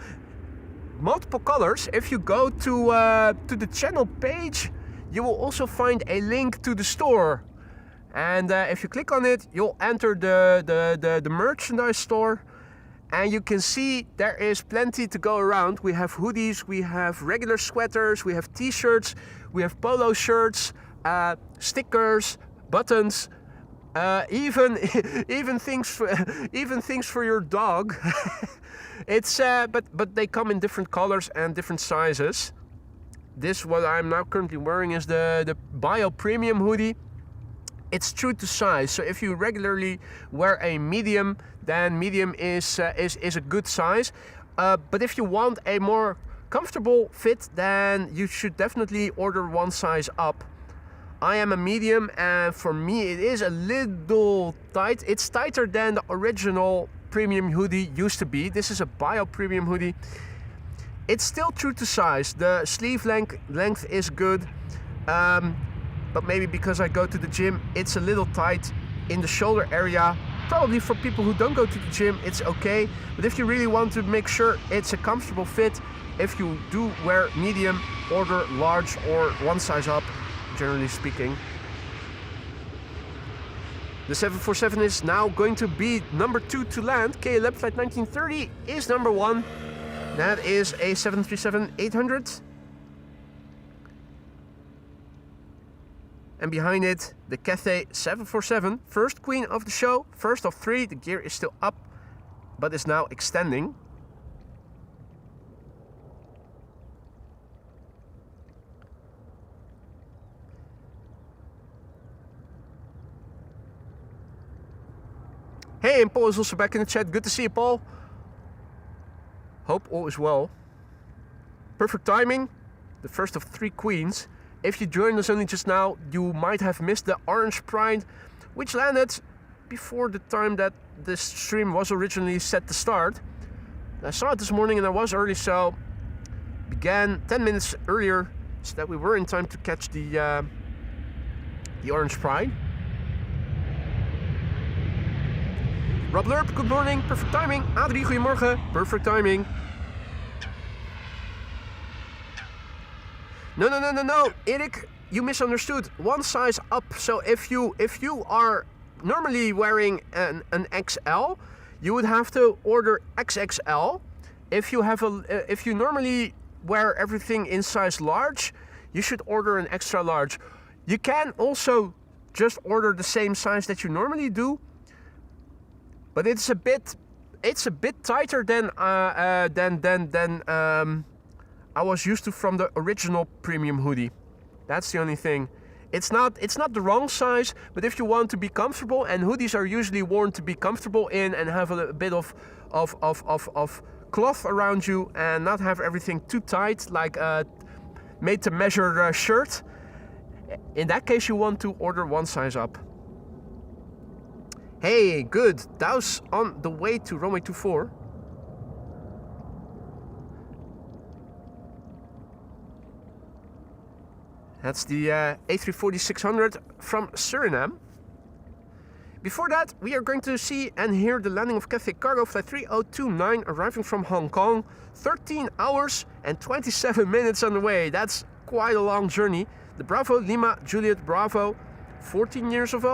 Multiple colors. If you go to the channel page, you will also find a link to the store. And if you click on it, you'll enter the merchandise store. And you can see there is plenty to go around. We have hoodies, we have regular sweaters, we have t-shirts, we have polo shirts, stickers, buttons. Even things for your dog. It's but they come in different colors and different sizes. This what I'm now currently wearing is the Bio Premium hoodie. It's true to size. So if you regularly wear a medium, then medium is a good size. But if you want a more comfortable fit, then you should definitely order one size up. I am a medium, and for me it is a little tight. It's tighter than the original premium hoodie used to be. This is a bio premium hoodie. It's still true to size. The sleeve length is good, but maybe because I go to the gym, it's a little tight in the shoulder area. Probably for people who don't go to the gym, it's okay. But if you really want to make sure it's a comfortable fit, if you do wear medium, order large or one size up, generally speaking. The 747 is now going to be number 2 to land. KLM flight 1930 is number 1. That is a 737-800. And behind it, the Cathay 747, first queen of the show, first of 3. The gear is still up, but is now extending. Hey, and Paul is also back in the chat. Good to see you, Paul. Hope all is well. Perfect timing, the first of 3 queens. If you joined us only just now, you might have missed the Orange Pride, which landed before the time that this stream was originally set to start. I saw it this morning and I was early, so began 10 minutes earlier so that we were in time to catch the Orange Pride. Rob Lerp, good morning, perfect timing. Adrie, goedemorgen, perfect timing. No, Erik, you misunderstood. One size up. So if you are normally wearing an XL, you would have to order XXL. If you normally wear everything in size large, you should order an extra large. You can also just order the same size that you normally do, but it's a bit tighter than I was used to from the original premium hoodie. That's the only thing. It's not the wrong size, but if you want to be comfortable, and hoodies are usually worn to be comfortable in and have a bit of cloth around you and not have everything too tight, like a made to measure shirt. In that case, you want to order one size up. Hey, good. Dow's on the way to runway 24. That's the A340-600 from Suriname. Before that, we are going to see and hear the landing of Cathay Cargo flight 3029 arriving from Hong Kong. 13 hours and 27 minutes on the way. That's quite a long journey. The Bravo Lima Juliet Bravo, 14 years of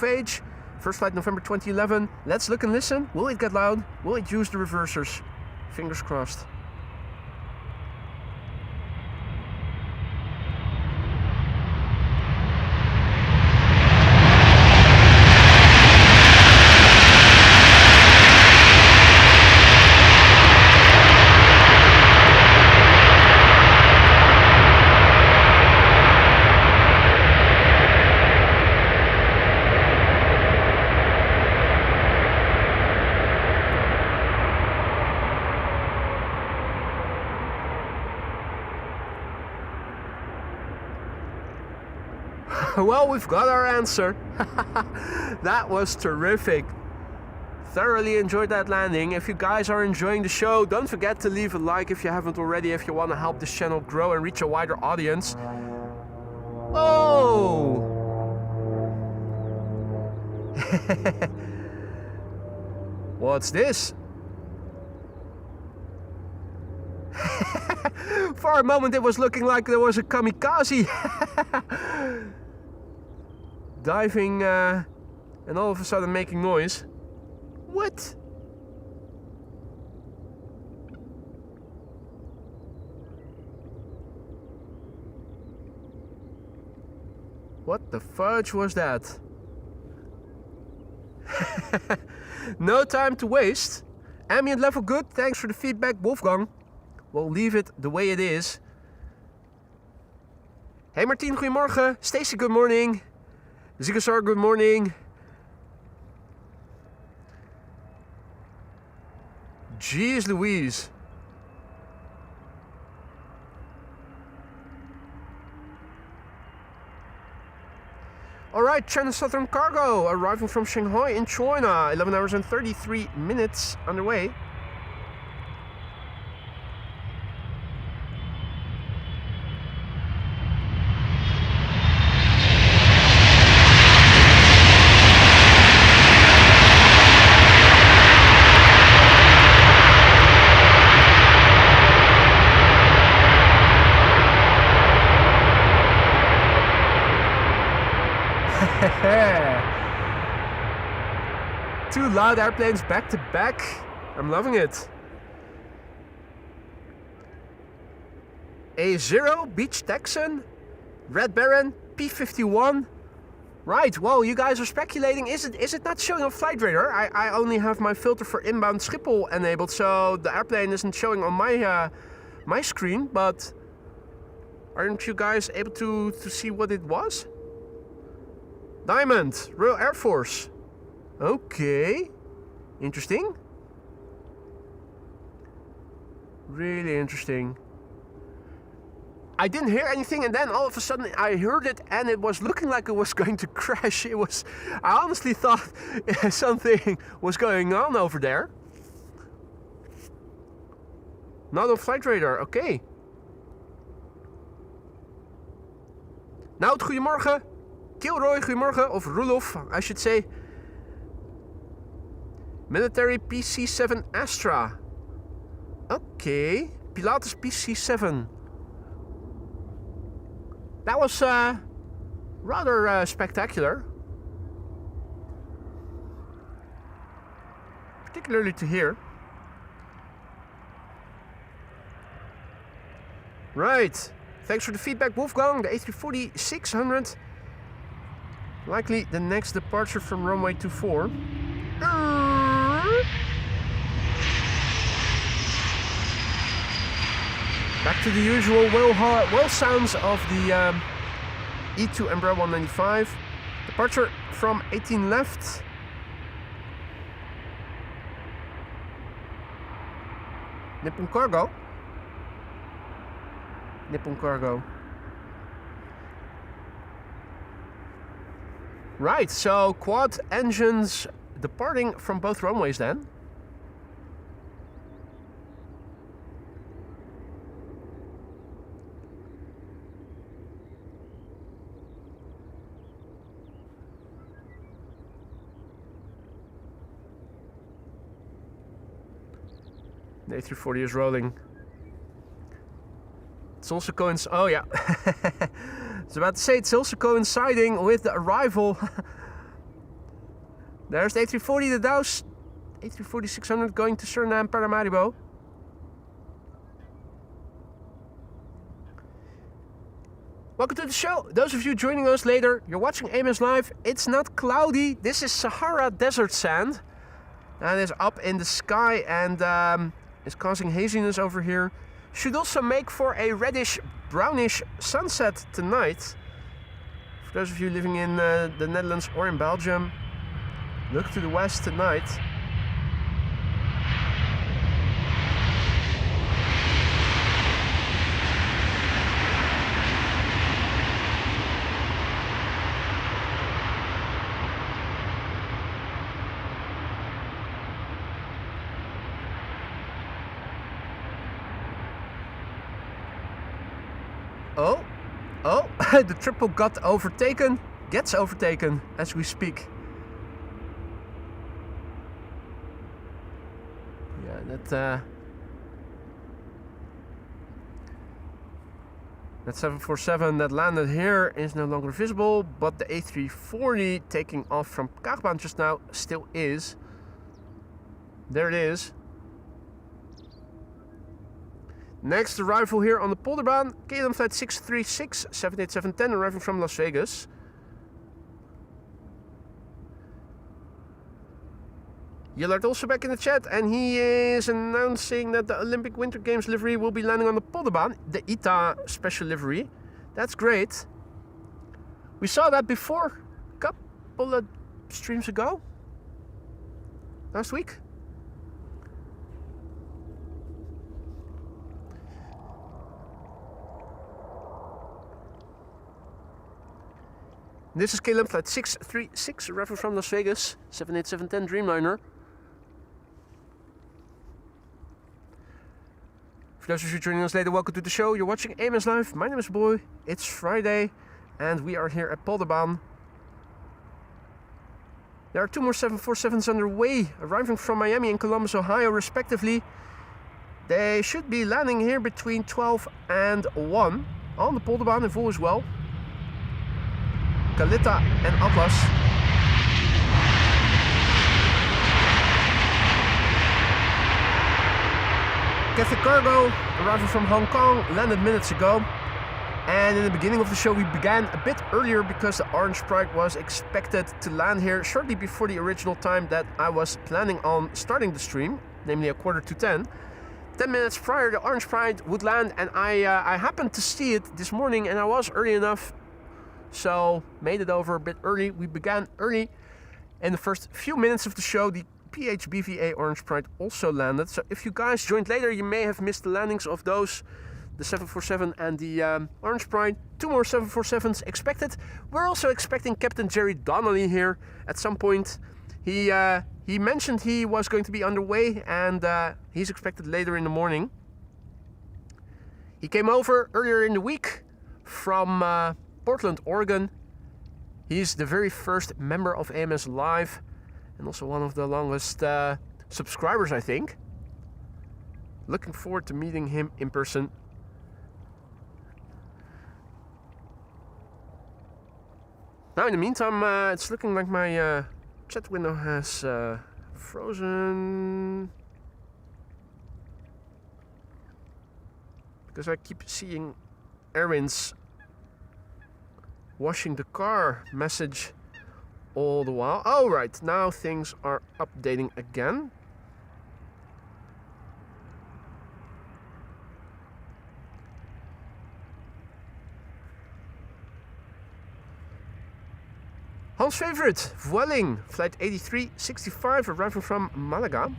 age. First flight November 2011. Let's look and listen. Will it get loud? Will it use the reversers? Fingers crossed. Well, we've got our answer. That was terrific. Thoroughly enjoyed that landing. If you guys are enjoying the show, don't forget to leave a like if you haven't already, if you want to help this channel grow and reach a wider audience. Oh! What's this? For a moment it was looking like there was a kamikaze. Diving and all of a sudden making noise. What? What the fudge was that? No time to waste. Ambient level good, thanks for the feedback, Wolfgang. We'll leave it the way it is. Hey Martien, goedemorgen. Stacy, good morning. Zigasar, good morning. Jeez Louise. Right, China Southern Cargo arriving from Shanghai in China. 11 hours and 33 minutes underway. Two loud airplanes back to back. I'm loving it. A0, Beach Texan, Red Baron, P51. Right, well, you guys are speculating, is it not showing on Flight Radar? I only have my filter for inbound Schiphol enabled, so the airplane isn't showing on my my screen, but aren't you guys able to see what it was? Diamond, Royal Air Force. Okay, interesting. Really interesting. I didn't hear anything, and then all of a sudden I heard it, and it was looking like it was going to crash. I honestly thought something was going on over there. Not on Flight Radar, okay. Nou, goedemorgen. Kilroy, goedemorgen. Of Roelof, I should say. Military PC-7 Astra. Okay. Pilatus PC-7. That was rather spectacular. Particularly to hear. Right. Thanks for the feedback, Wolfgang. The A340-600. Likely the next departure from runway 24. Back to the usual well sounds of the E2 Embraer 195. Departure from 18 left. Nippon Cargo. Nippon Cargo. Right, so quad engines departing from both runways then. The A340 is rolling. It's also oh yeah. I was about to say, it's also coinciding with the arrival. There's the A340, the Dows. A340-600 going to Suriname, Paramaribo. Welcome to the show. Those of you joining us later, you're watching AMS Live. It's not cloudy. This is Sahara Desert sand. That is up in the sky and is causing haziness over here. Should also make for a reddish brownish sunset tonight. For those of you living in the Netherlands or in Belgium, look to the west tonight. Oh, the triple gets overtaken as we speak. Yeah, that 747 that landed here is no longer visible, but the A340 taking off from Polderbaan just now still is. There it is. Next arrival here on the Polderbaan, KLM flight 636, 78710 arriving from Las Vegas. Yellard also back in the chat, and he is announcing that the Olympic Winter Games livery will be landing on the Polderbaan, the ITA special livery. That's great. We saw that before, a couple of streams ago, last week. This is KLM flight 636, arriving from Las Vegas, 78710 Dreamliner. For those of you joining us later, welcome to the show. You're watching AMS Live. My name is Boy. It's Friday, and we are here at Polderbaan. There are 2 more 747s underway, arriving from Miami and Columbus, Ohio, respectively. They should be landing here between 12 and 1 on the Polderbaan if all is well. Kalita and Atlas. Cathay Cargo, arriving from Hong Kong, landed minutes ago. And in the beginning of the show we began a bit earlier because the Orange Pride was expected to land here shortly before the original time that I was planning on starting the stream, namely 9:45. 10 minutes prior the Orange Pride would land, and I happened to see it this morning, and I was early enough, so made it over a bit early. We began early. In the first few minutes of the show the PHBVA Orange Pride also landed, so if you guys joined later you may have missed the landings of those, the 747 and the Orange Pride. 2 more 747s expected. We're also expecting Captain Jerry Donnelly here at some point. He mentioned he was going to be underway, and he's expected later in the morning. He came over earlier in the week from Portland, Oregon. He's the very first member of AMS Live and also one of the longest subscribers, I think. Looking forward to meeting him in person. Now in the meantime, it's looking like my chat window has frozen. Because I keep seeing Erwin's washing the car message all the while. Oh right, now things are updating again. Hans' favorite, Vueling, flight 8365, arriving from Malaga.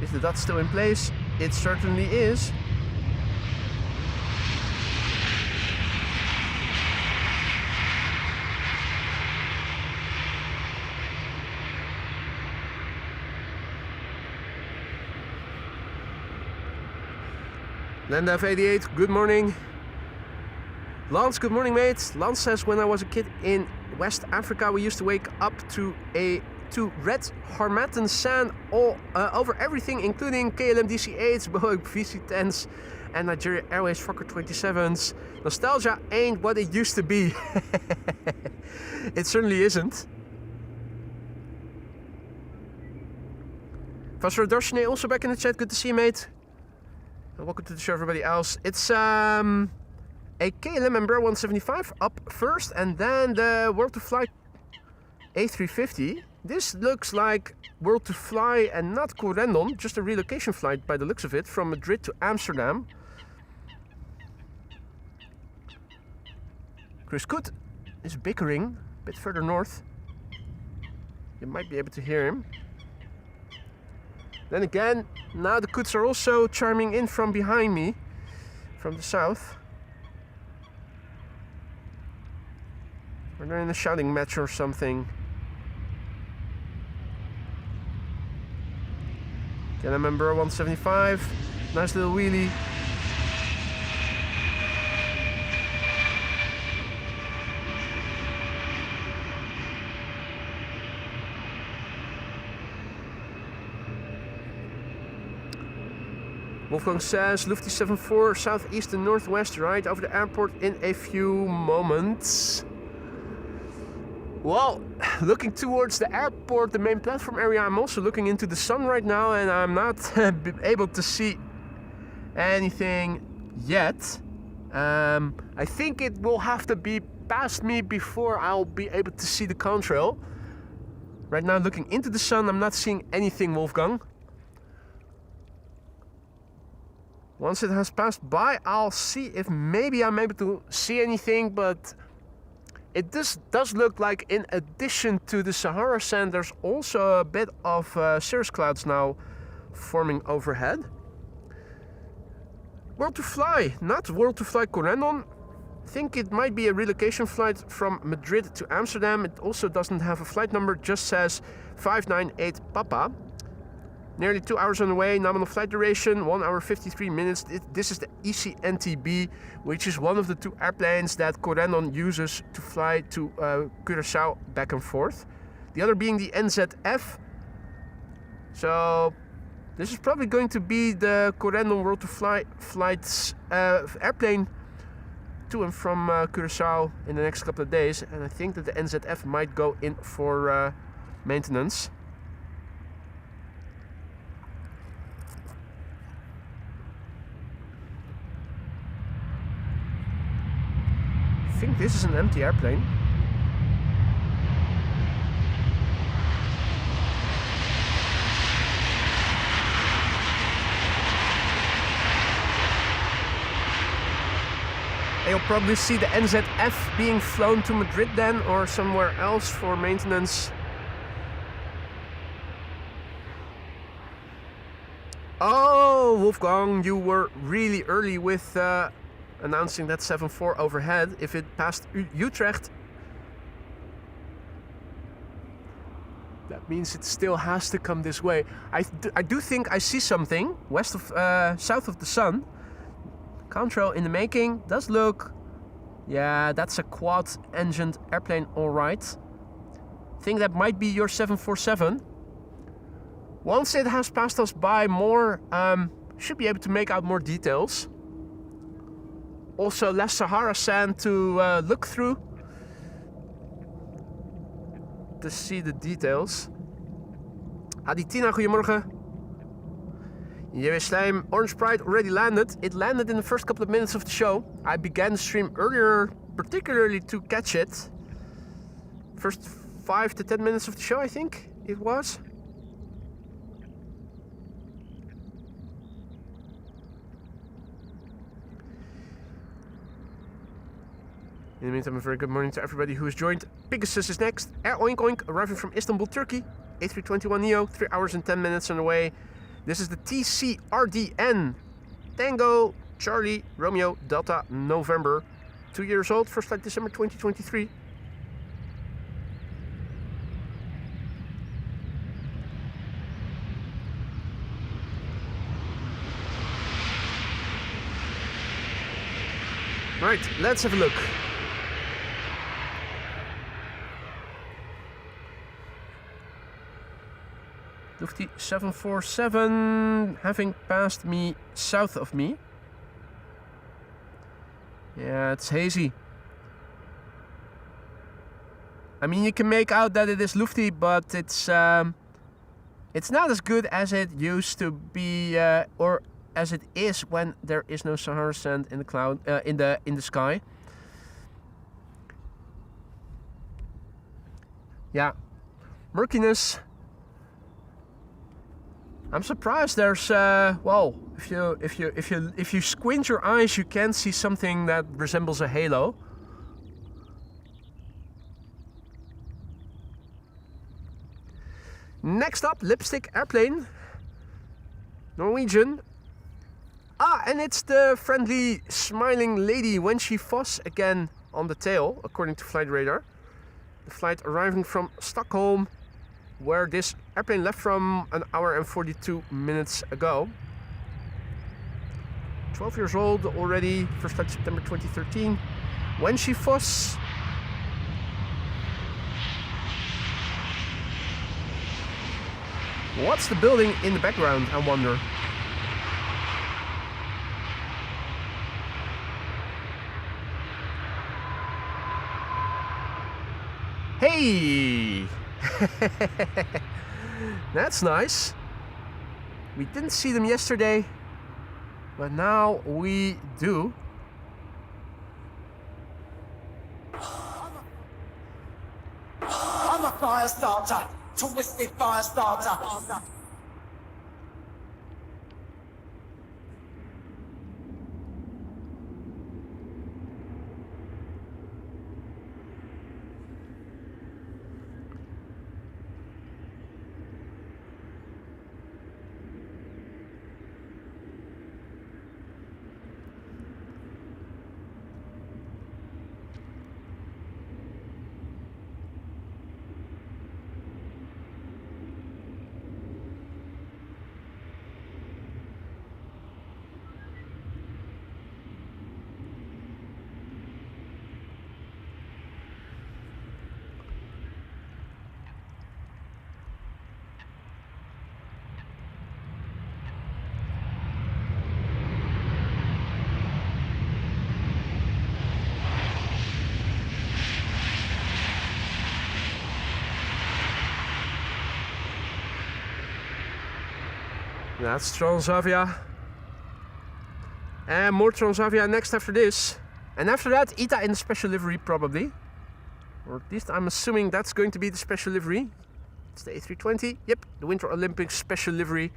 Is the dot still in place? It certainly is. Landaf 88, good morning. Lance, good morning, mate. Lance says, when I was a kid in West Africa, we used to wake up to red Harmattan sand all over everything, including KLM DC-8s, Boeing VC-10s, and Nigeria Airways Fokker 27s. Nostalgia ain't what it used to be. It certainly isn't. Vasra Darshane also back in the chat. Good to see you, mate. And welcome to the show, everybody else. It's a KLM Embraer 175 up first, and then the World to Fly A350. This looks like World to Fly and not Corendon, just a relocation flight by the looks of it, from Madrid to Amsterdam. Chris Coot is bickering a bit further north. You might be able to hear him. Then again, now the Coots are also chiming in from behind me, from the south. Or they're in a shouting match or something. Can I remember 175? Nice little wheelie. Wolfgang says, Lufty 74, southeast and northwest, right over the airport in a few moments. Well, looking towards the airport, the main platform area, I'm also looking into the sun right now, and I'm not able to see anything yet. I think it will have to be past me before I'll be able to see the contrail. Right now, looking into the sun, I'm not seeing anything, Wolfgang. Once it has passed by, I'll see if maybe I'm able to see anything, but it does look like, in addition to the Sahara sand, there's also a bit of cirrus clouds now forming overhead. World to Fly, not World to Fly Corendon. I think it might be a relocation flight from Madrid to Amsterdam. It also doesn't have a flight number, just says 598 Papa. Nearly 2 hours on the way, nominal flight duration 1 hour 53 minutes. This is the ECNTB, which is one of the 2 airplanes that Corendon uses to fly to Curaçao back and forth. The other being the NZF. So this is probably going to be the Corendon World to Fly flights airplane to and from Curaçao in the next couple of days, and I think that the NZF might go in for maintenance. I think this is an empty airplane. You'll probably see the NZF being flown to Madrid then, or somewhere else for maintenance. Oh, Wolfgang, you were really early with announcing that 7-4 overhead. If it passed Utrecht, that means it still has to come this way. I do think I see something west of, south of the sun. Control in the making, does look, yeah, that's a quad-engined airplane, all right. Think that might be your 747. Once it has passed us by more, should be able to make out more details. Also less Sahara sand to look through to see the details. Aditina, goedemorgen. Slijm, Orange Pride already landed. It landed in the first couple of minutes of the show. I began the stream earlier, particularly to catch it. First 5 to 10 minutes of the show, I think it was. In the meantime, a very good morning to everybody who has joined. Pegasus is next. Air Oink Oink, arriving from Istanbul, Turkey. A321neo, 3 hours and 10 minutes on the way. This is the TCRDN. Tango, Charlie, Romeo, Delta, November. 2 years old, first flight December 2023. Right, let's have a look. Lufthansa 747 having passed me south of me. Yeah, it's hazy. I mean, you can make out that it is Lufthansa, but it's not as good as it used to be, or as it is when there is no Sahara sand in the cloud, in the sky. Yeah, murkiness. I'm surprised there's well, if you squint your eyes, you can see something that resembles a halo. Next up, lipstick airplane, Norwegian. Ah, and it's the friendly smiling lady Wenxi Voss again on the tail, according to flight radar. The flight arriving from Stockholm, where this airplane left from 1 hour and 42 minutes ago. 12 years old already, first flight September 2013. Wenxi Voss. What's the building in the background, I wonder? Hey! That's nice. We didn't see them yesterday, but now we do. I'm a fire starter, twisted fire starter. That's Transavia. And more Transavia next after this. And after that, ETA in the special livery probably. Or at least I'm assuming that's going to be the special livery. It's the A320. Yep, the Winter Olympics special livery.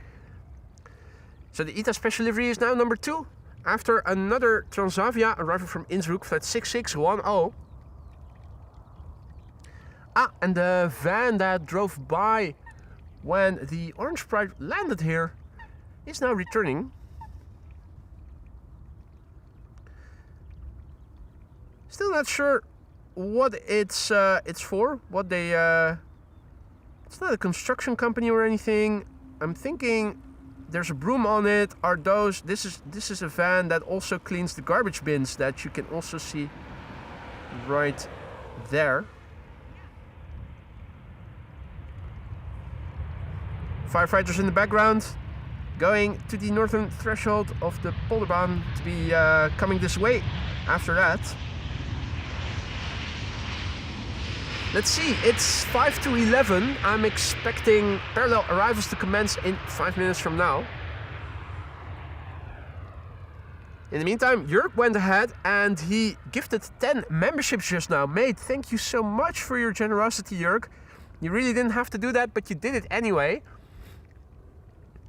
So the ETA special livery is now number 2. After another Transavia arriving from Innsbruck, flight 6610. Ah, and the van that drove by when the Orange Pride landed here is now returning. Still not sure what it's for. What they it's not a construction company or anything. I'm thinking there's a broom on it. Are those? This is a van that also cleans the garbage bins that you can also see right there. Firefighters in the background, going to the northern threshold of the Polderbaan to be coming this way after that. Let's see, it's 5 to 11. I'm expecting parallel arrivals to commence in 5 minutes from now. In the meantime, Jörg went ahead and he gifted 10 memberships just now. Mate, thank you so much for your generosity, Jörg. You really didn't have to do that, but you did it anyway.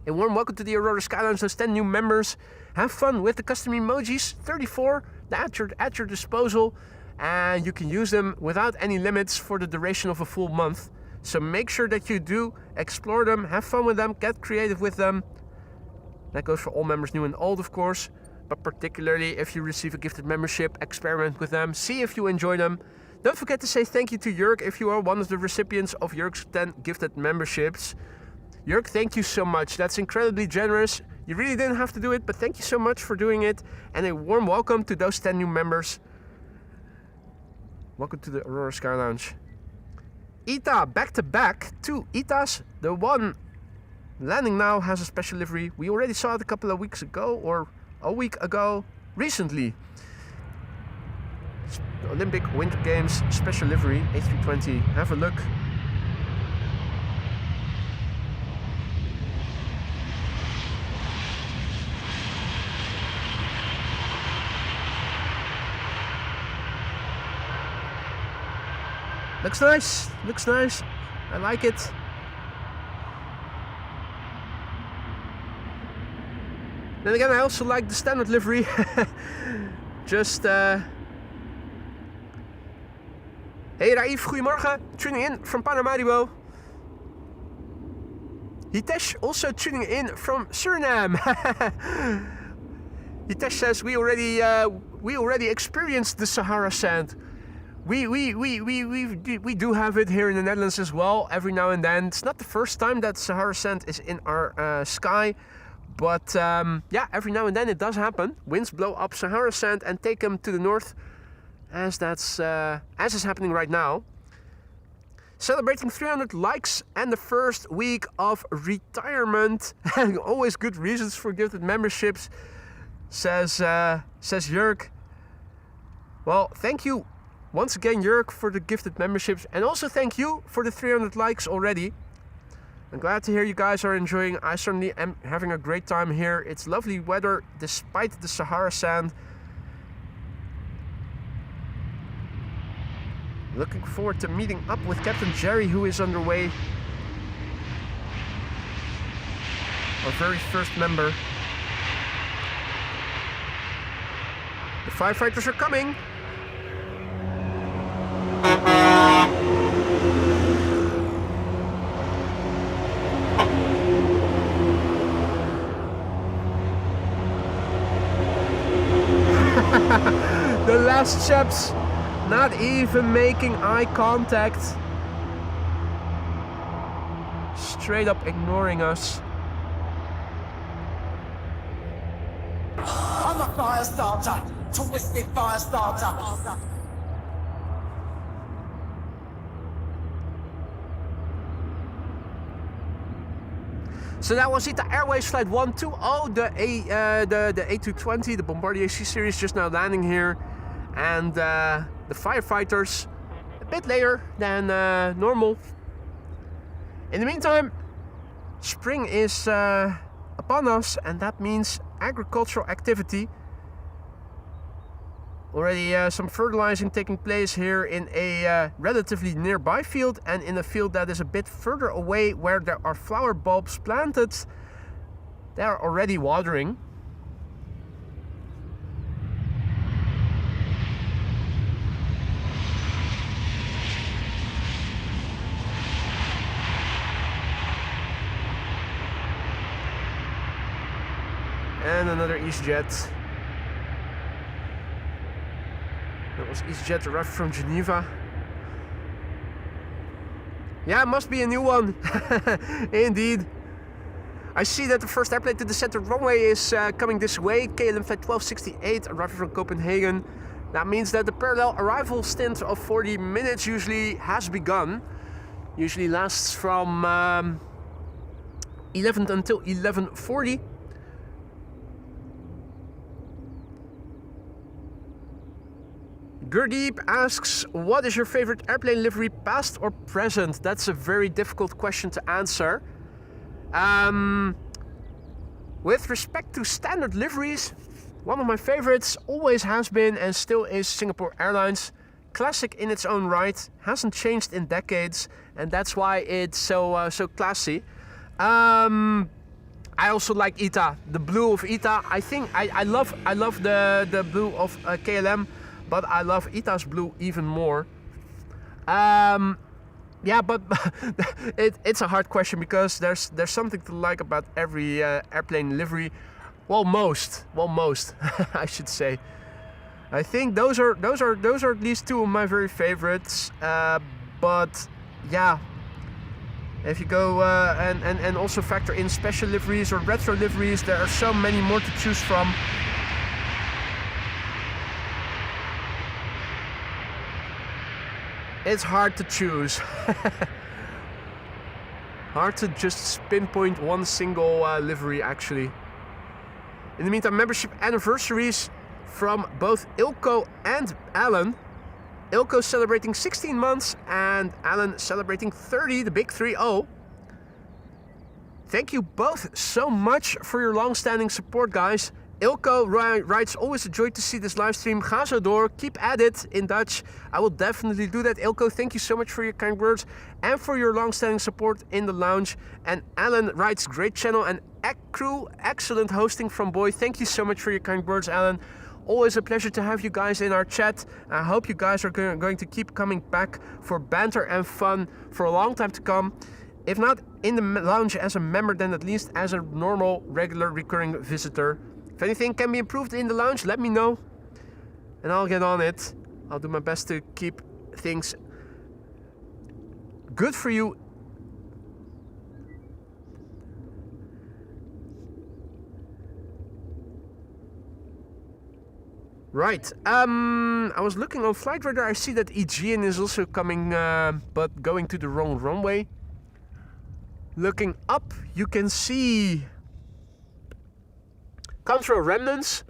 A warm welcome to the Aurora Sky Lounge, those 10 new members. Have fun with the custom emojis, 34 at your disposal. And you can use them without any limits for the duration of a full month. So make sure that you do explore them, have fun with them, get creative with them. That goes for all members, new and old, of course. But particularly if you receive a gifted membership, experiment with them, see if you enjoy them. Don't forget to say thank you to Jörg if you are one of the recipients of Jörg's 10 gifted memberships. Jörg, thank you so much. That's incredibly generous. You really didn't have to do it, but thank you so much for doing it. And a warm welcome to those 10 new members. Welcome to the Aurora Sky Lounge. ETA, back to back, 2 ETAs. The one landing now has a special livery. We already saw it a couple of weeks ago, or a week ago, recently. Olympic Winter Games special livery, A320. Have a look. Looks nice, looks nice. I like it. Then again, I also like the standard livery. Just, Hey Raif, goedemorgen. Tuning in from Paramaribo. Hitesh also tuning in from Suriname. Hitesh says we already experienced the Sahara sand. We do have it here in the Netherlands as well, every now and then. It's not the first time that Sahara sand is in our sky, but yeah, every now and then it does happen. Winds blow up Sahara sand and take them to the north, as is happening right now. Celebrating 300 likes and the first week of retirement. Always good reasons for gifted memberships, says Jörg. Well, thank you once again, Jörg, for the gifted memberships, and also thank you for the 300 likes already. I'm glad to hear you guys are enjoying. I certainly am having a great time here. It's lovely weather despite the Sahara sand. Looking forward to meeting up with Captain Jerry, who is underway. Our very first member. The firefighters are coming. The last chaps not even making eye contact. Straight up ignoring us. I'm a fire starter, twisted fire starter. So that was ETA Airways Flight 120, the A220, the Bombardier C-Series just now landing here. And the firefighters a bit later than normal. In the meantime, spring is upon us, and that means agricultural activity. Already some fertilizing taking place here in a relatively nearby field, and in a field that is a bit further away where there are flower bulbs planted. They are already watering. And another EasyJet. That was EasyJet arrived from Geneva. Yeah, it must be a new one. Indeed. I see that the first airplane to the center runway is coming this way. KLM Flight 1268 arriving from Copenhagen. That means that the parallel arrival stint of 40 minutes usually has begun. Usually lasts from 11 until 11:40. Gurdeep asks, what is your favorite airplane livery, past or present? That's a very difficult question to answer. With respect to standard liveries, one of my favorites always has been and still is Singapore Airlines. Classic in its own right, hasn't changed in decades, and that's why it's so classy. I also like ITA, the blue of ITA. I think I love the blue of KLM. But I love ITA's blue even more. Yeah, but it's a hard question because there's something to like about every airplane livery. Well, most I should say. I think those are at least two of my very favorites. But yeah, if you go and also factor in special liveries or retro liveries, there are so many more to choose from. It's hard to choose. Hard to just pinpoint one single livery, actually. In the meantime, membership anniversaries from both Ilko and Alan. Ilko celebrating 16 months and Alan celebrating 30, the big 3-0. Thank you both so much for your long-standing support, guys. Ilko writes, always a joy to see this live stream. Ga zo door, keep at it in Dutch. I will definitely do that. Ilko, thank you so much for your kind words and for your long-standing support in the lounge. And Alan writes, great channel and crew, excellent hosting from Boy. Thank you so much for your kind words, Alan. Always a pleasure to have you guys in our chat. I hope you guys are going to keep coming back for banter and fun for a long time to come. If not in the lounge as a member, then at least as a normal, regular, recurring visitor. If anything can be improved in the lounge, let me know. And I'll get on it. I'll do my best to keep things good for you. Right. I was looking on Flight Radar. I see that Aegean is also coming, but going to the wrong runway. Looking up, you can see contrail remnants.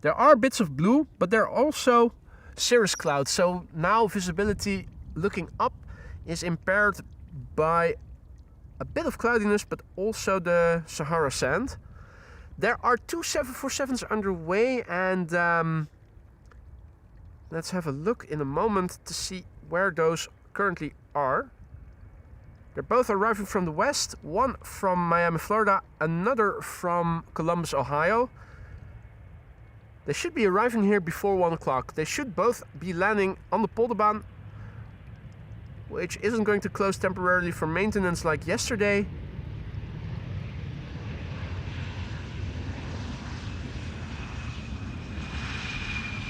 There are bits of blue, but there are also cirrus clouds. So now visibility looking up is impaired by a bit of cloudiness, but also the Sahara sand. There are two 747s underway, and let's have a look in a moment to see where those currently are. They're both arriving from the west, one from Miami, Florida, another from Columbus, Ohio. They should be arriving here before 1 o'clock. They should both be landing on the Polderbaan, which isn't going to close temporarily for maintenance like yesterday.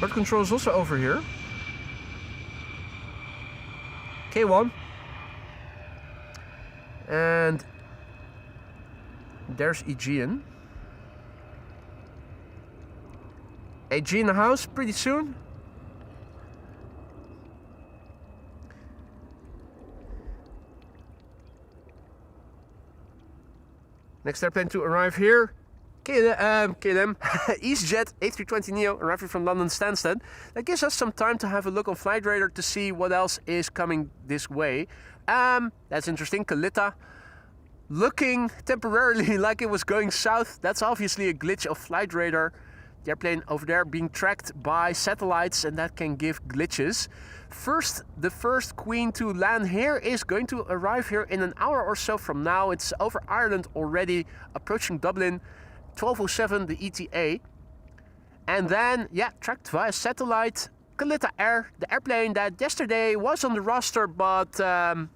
Bird control is also over here. K1. And there's Aegean. Aegean in the house pretty soon. Next airplane to arrive here. KLM, EasyJet A320neo arriving from London Stansted. That gives us some time to have a look on Flight Radar to see what else is coming this way. That's interesting. Kalita looking temporarily like it was going south. That's obviously a glitch of flight radar. The airplane over there being tracked by satellites, and that can give glitches. The first Queen to land here is going to arrive here in an hour or so from now. It's over Ireland already, approaching Dublin, 12:07 the ETA. And then, yeah, tracked via satellite, Kalita Air, the airplane that yesterday was on the roster, but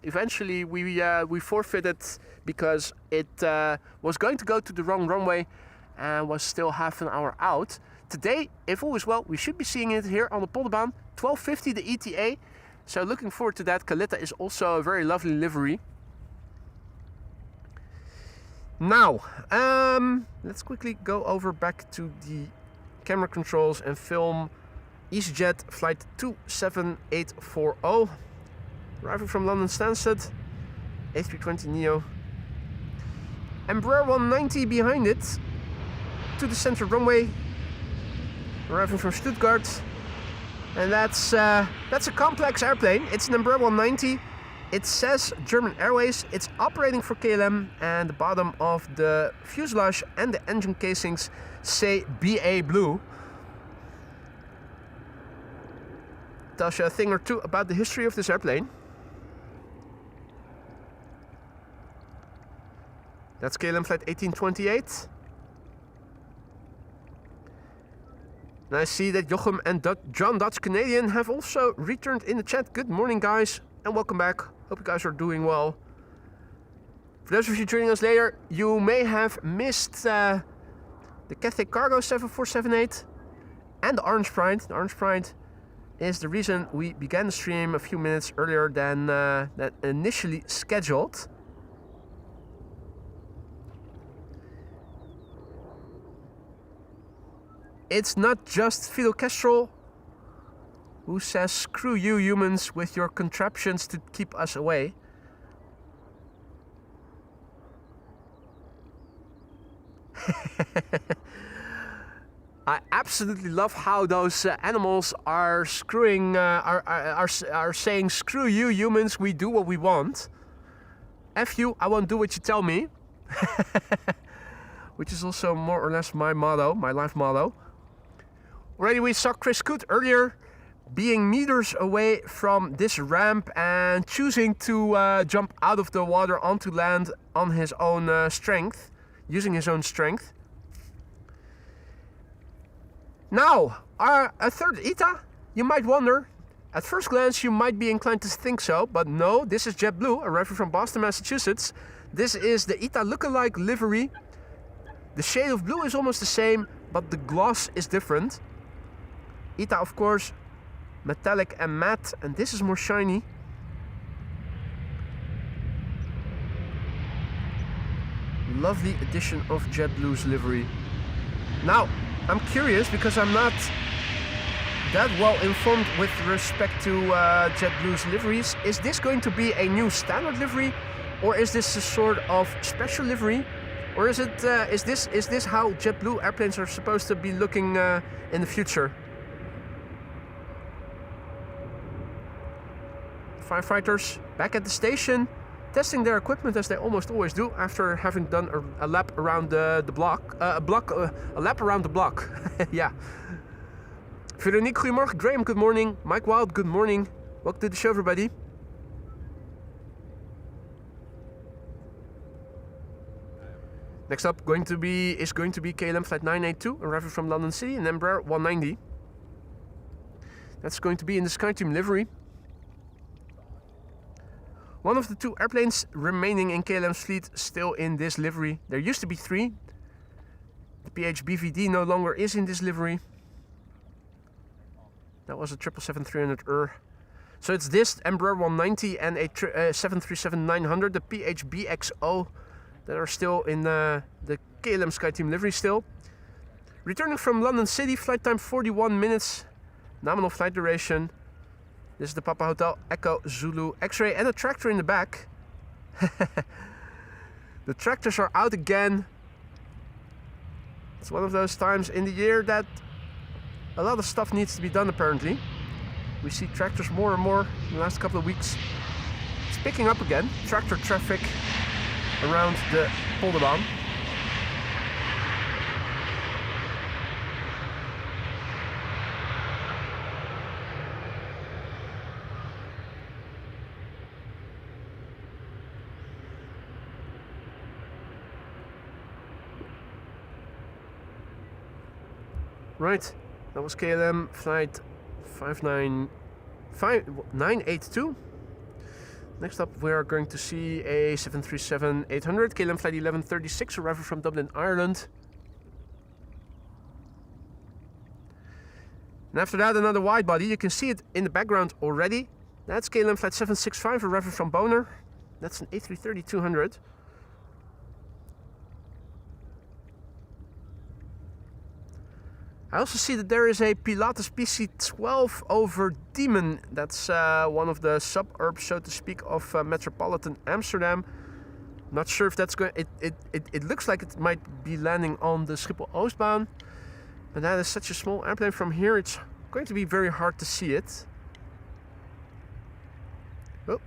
eventually we forfeited because it was going to go to the wrong runway and was still half an hour out. Today, if all is well, we should be seeing it here on the Polderbaan, 12:50 the ETA. So looking forward to that. Kalita is also a very lovely livery. Now, let's quickly go over back to the camera controls and film EasyJet flight 27840, arriving from London Stansted, A320neo. Embraer 190 behind it, to the center runway, arriving from Stuttgart. And that's a complex airplane. It's an Embraer 190. It says German Airways. It's operating for KLM, and the bottom of the fuselage and the engine casings say BA Blue. Tells you a thing or two about the history of this airplane. That's KLM flight 1828. And I see that Jochem and John Dutch Canadian have also returned in the chat. Good morning, guys, and welcome back. Hope you guys are doing well. For those of you joining us later, you may have missed the Cathay Cargo 7478 and the Orange Pride. The Orange Pride is the reason we began the stream a few minutes earlier than initially scheduled. It's not just Fidel Castro who says screw you humans with your contraptions to keep us away. I absolutely love how those animals are screwing, are saying screw you humans, we do what we want. F you, I won't do what you tell me. Which is also more or less my motto, my life motto. Already we saw Chris Coot earlier being meters away from this ramp and choosing to jump out of the water onto land on his own strength, using his own strength. Now, a third ETA, you might wonder. At first glance, you might be inclined to think so, but no, this is JetBlue, arriving from Boston, Massachusetts. This is the ETA lookalike livery. The shade of blue is almost the same, but the gloss is different. ETA, of course, metallic and matte, and this is more shiny. Lovely addition of JetBlue's livery. Now, I'm curious because I'm not that well informed with respect to JetBlue's liveries. Is this going to be a new standard livery, or is this a sort of special livery, or is it is this how JetBlue airplanes are supposed to be looking in the future? Firefighters back at the station, testing their equipment as they almost always do after having done a lap around the block. A lap around the block. Yeah. Veronique, goedemorgen. Graham, good morning. Mike Wild, good morning. Welcome to the show, everybody. Next up is going to be KLM flight 982, arriving from London City, and Embraer 190. That's going to be in the SkyTeam livery. One of the two airplanes remaining in KLM's fleet still in this livery. There used to be three. The PHBVD no longer is in this livery. That was a 777-300ER. So it's this Embraer 190 and a 737-900, the PHBXO, that are still in the KLM SkyTeam livery still. Returning from London City, flight time 41 minutes, nominal flight duration. This is the Papa Hotel Echo Zulu X-ray and a tractor in the back. The tractors are out again. It's one of those times in the year that a lot of stuff needs to be done apparently. We see tractors more and more in the last couple of weeks. It's picking up again, tractor traffic. around the Polderbaan. Right, that was KLM flight 982. Next up we are going to see a 737-800 KLM flight 1136 arriving from Dublin, Ireland. And after that another wide body, you can see it in the background already. That's KLM flight 765 arriving from Bonaire. That's an A330-200. I also see that there is a Pilatus PC-12 over Diemen. That's one of the suburbs, so to speak, of metropolitan Amsterdam. Not sure if that's going. It looks like it might be landing on the Schiphol Oostbaan, but that is such a small airplane. From here, it's going to be very hard to see it. Oh.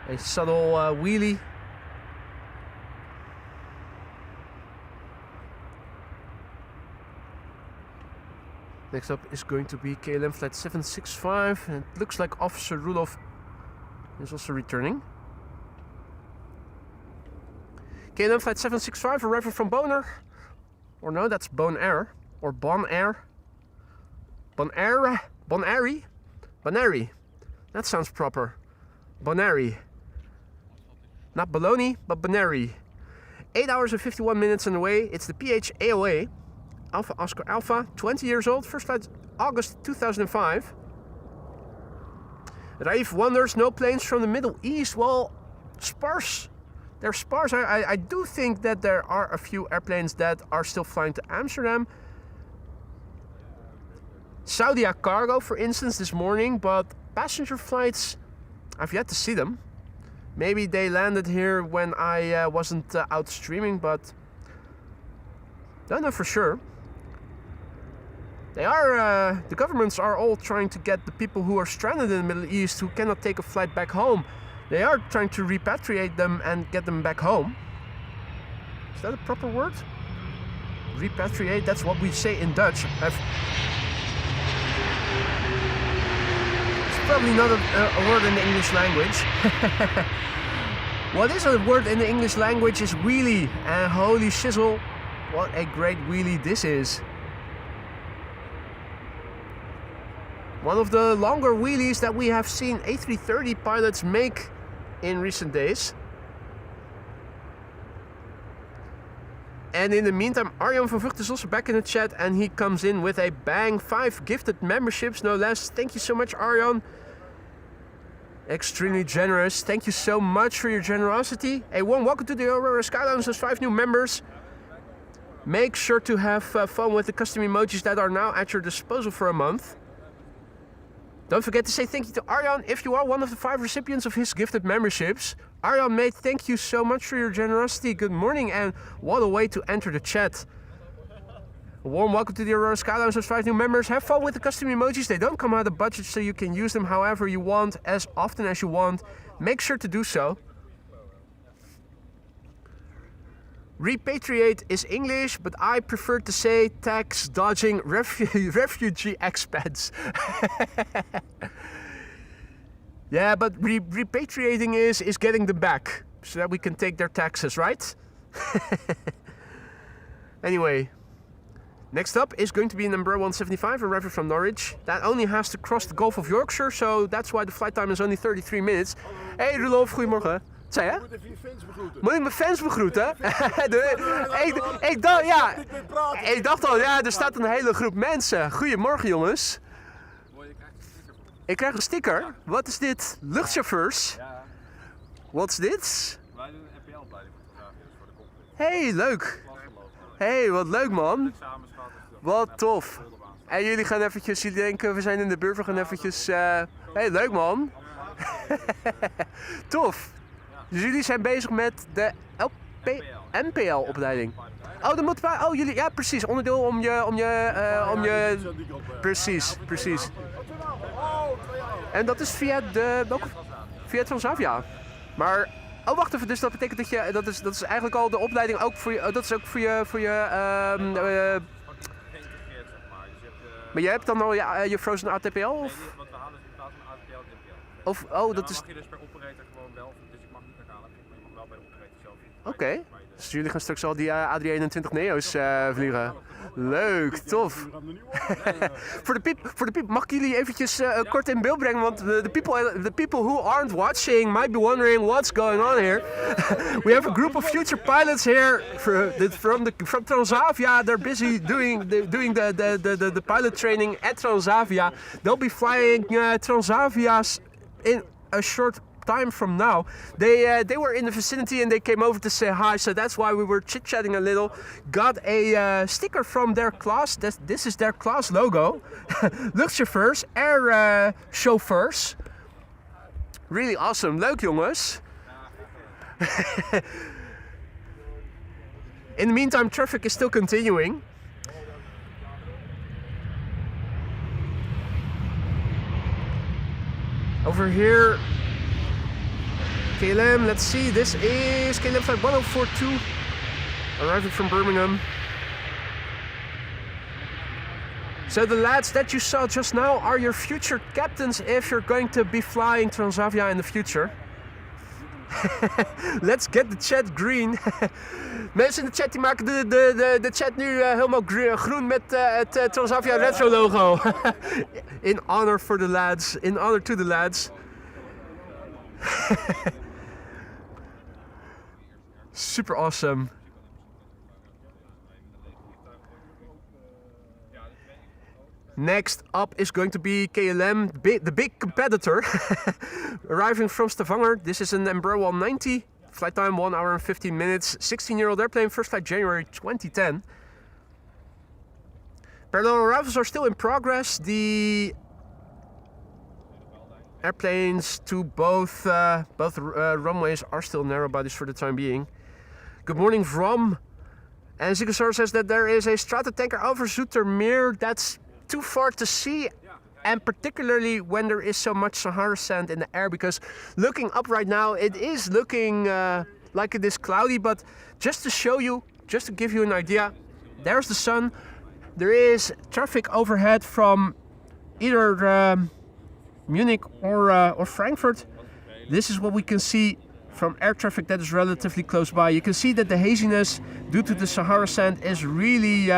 A subtle wheelie. Next up is going to be KLM flight 765, and it looks like Officer Rudolph is also returning. KLM flight 765 arriving from Bonaire, or no, that's Bonaire, or Bonaire. Bonaire. That sounds proper. Bonaire. Not Bologna, but Bonaire. 8 hours and 51 minutes on the way. It's the PH AOA. Alpha Oscar Alpha, 20 years old. First flight August 2005. Raif wonders, no planes from the Middle East. Well, sparse. They're sparse. I do think that there are a few airplanes that are still flying to Amsterdam. Saudia Cargo, for instance, this morning, but passenger flights, I've yet to see them. Maybe they landed here when I wasn't out streaming, but don't know for sure. They are, the governments are all trying to get the people who are stranded in the Middle East who cannot take a flight back home. They are trying to repatriate them and get them back home. Is that a proper word? Repatriate, that's what we say in Dutch. Probably not a word in the English language. What is a word in the English language is wheelie, and holy shizzle, what a great wheelie this is. One of the longer wheelies that we have seen A330 pilots make in recent days. And in the meantime, Arjan van Vught is also back in the chat, and he comes in with a bang. 5 gifted memberships, no less. Thank you so much, Arjan. Extremely generous. Thank you so much for your generosity. A warm welcome to the Aurora Sky Lounge. There's 5 new members. Make sure to have fun with the custom emojis that are now at your disposal for a month. Don't forget to say thank you to Arjan if you are one of the 5 recipients of his gifted memberships. Arjan, mate, thank you so much for your generosity. Good morning, and what a way to enter the chat. A warm welcome to the Aurora Sky Lounge. There's 5 new members. Have fun with the custom emojis. They don't come out of budget, so you can use them however you want, as often as you want. Make sure to do so. Repatriate is English, but I prefer to say tax dodging refugee expats. Yeah, but repatriating is getting them back, so that we can take their taxes, right? Anyway, next up is going to be number 175, arriving from Norwich. That only has to cross the Gulf of Yorkshire, so that's why the flight time is only 33 minutes. Hey Rudolf, goedemorgen. Wat zei je? Moet even je fans begroeten. Moet ik mijn fans begroeten? Ik dacht al, ja, er staat een hele groep mensen. Goedemorgen jongens. Ik krijg een sticker. Wat is dit? Luchtchauffeurs? Ja. Wat is dit? Wij doen een NPL-opleiding fotografië, dus voor de cockpit. Hey, leuk. Hey, wat leuk man. Wat tof. En jullie gaan eventjes, jullie denken we zijn in de buurt, we gaan eventjes... hey, leuk man. Tof. Dus jullie zijn bezig met de NPL-opleiding. Oh, dan moeten wij... Oh, jullie... Ja, precies. Onderdeel om je... Precies. En dat is via de... Via Transavia. Maar... Oh, wacht even. Dus dat betekent dat je... Dat is eigenlijk al de opleiding ook voor je... dat is ook voor je... maar jij hebt dan al je Frozen ATPL? Of? Nee, want we halen in plaats van ATPL en NPL. Of, dat is... mag je dus per operator gewoon wel, dus ik mag niet weghalen. Je mag wel bij de operator zelf. Oké. Dus jullie gaan straks al die A321 Neo's vliegen. Leuk, tof. Voor de people, mag ik jullie eventjes kort in beeld brengen, want the people who aren't watching might be wondering what's going on here. We have a group of future pilots here from Transavia. They're busy doing the pilot training at Transavia. They'll be flying Transavia's in a short time from now. They were in the vicinity and they came over to say hi, so that's why we were chit-chatting a little. Got a sticker from their class. This is their class logo. Luchtchauffeurs, air chauffeurs. Really awesome. Leuk jongens. In the meantime, traffic is still continuing. Over here, KLM, let's see, this is KLM flight 1042, arriving from Birmingham. So the lads that you saw just now are your future captains if you're going to be flying Transavia in the future. Let's get the chat green. Mensen in de chat die maken de chat nu helemaal groen met het Transavia retro logo. In honor for the lads, in honor to the lads. Super awesome. Next up is going to be KLM, the big competitor, arriving from Stavanger. This is an Embraer 190, flight time 1 hour and 15 minutes, 16-year-old airplane, first flight January 2010. Parallel arrivals are still in progress. The airplanes to both runways are still narrow bodies for the time being. Good morning from, and Zigazar says that there is a strata tanker over Zoetermeer that's too far to see, and particularly when there is so much Sahara sand in the air, because looking up right now it is looking like it is cloudy, but just to show you, just to give you an idea, there's the sun. There is traffic overhead from either Munich or Frankfurt. This is what we can see from air traffic that is relatively close by. You can see that the haziness due to the Sahara sand is really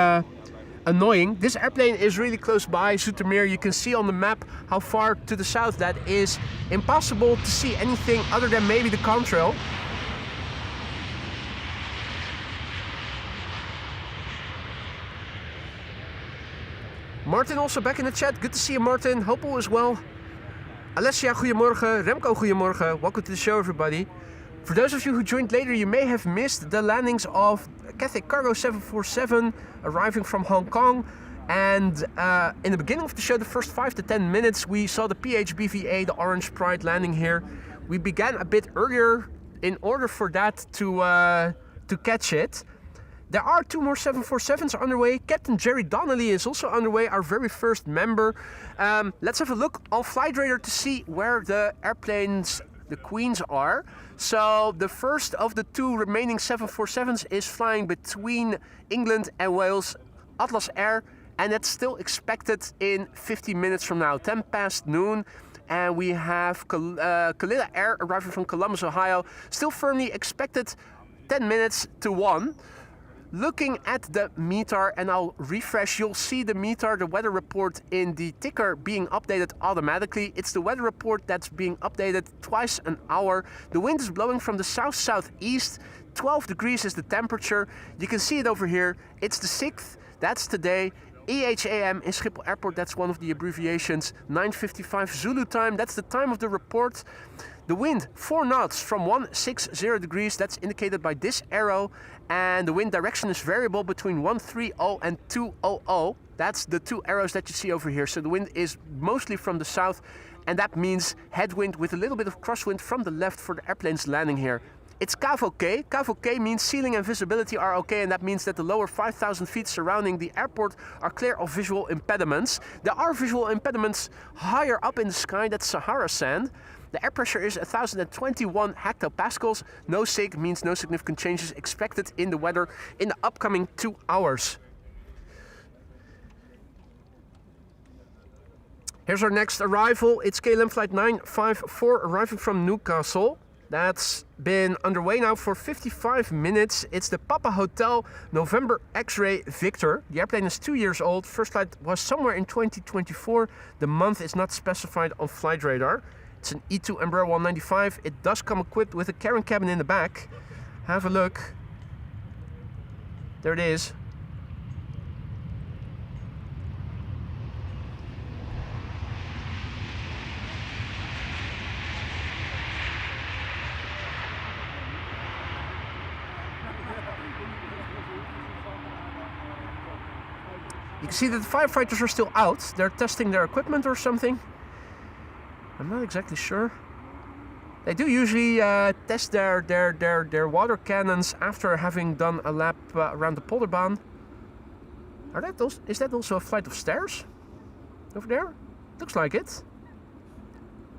annoying. This airplane is really close by Zoetermeer. You can see on the map how far to the south that is. Impossible to see anything other than maybe the contrail. Martin also back in the chat. Good to see you, Martin. Hope all is well. Alessia, goedemorgen. Remco, goedemorgen. Welcome to the show, everybody. For those of you who joined later, you may have missed the landings of Cathay Cargo 747 arriving from Hong Kong. And in the beginning of the show, the first 5 to 10 minutes, we saw the PHBVA, the Orange Pride, landing here. We began a bit earlier in order for that to catch it. There are 2 more 747s underway. Captain Jerry Donnelly is also underway, our very first member. Let's have a look on FlightRadar to see where the airplanes, the queens, are. So the first of the 2 remaining 747s is flying between England and Wales, Atlas Air, and that's still expected in 50 minutes from now, 10 past noon. And we have Kalita Air arriving from Columbus, Ohio, still firmly expected 10 minutes to 1. Looking at the METAR, and I'll refresh, you'll see the METAR, the weather report in the ticker being updated automatically. It's the weather report that's being updated twice an hour. The wind is blowing from the south-southeast. 12 degrees is the temperature. You can see it over here. It's the 6th, that's today. EHAM in Schiphol Airport, that's one of the abbreviations. 9:55 Zulu time, that's the time of the report. The wind 4 knots from 160 degrees, that's indicated by this arrow. And the wind direction is variable between 130 and 200. That's the two arrows that you see over here. So the wind is mostly from the south, and that means headwind with a little bit of crosswind from the left for the airplanes landing here. It's CAV OK. CAV OK means ceiling and visibility are okay, and that means that the lower 5,000 feet surrounding the airport are clear of visual impediments. There are visual impediments higher up in the sky, that's Sahara sand. The air pressure is 1,021 hectopascals. No SIG means no significant changes expected in the weather in the upcoming 2 hours. Here's our next arrival. It's KLM flight 954 arriving from Newcastle. That's been underway now for 55 minutes. It's the Papa Hotel November X-Ray Victor. The airplane is 2 years old. First flight was somewhere in 2024. The month is not specified on flight radar. It's an E2 Embraer 195. It does come equipped with a carrying cabin in the back. Have a look. There it is. You can see that the firefighters are still out. They're testing their equipment or something. I'm not exactly sure. They do usually test their water cannons after having done a lap around the Polderbaan. Is that also a flight of stairs? Over there? Looks like it.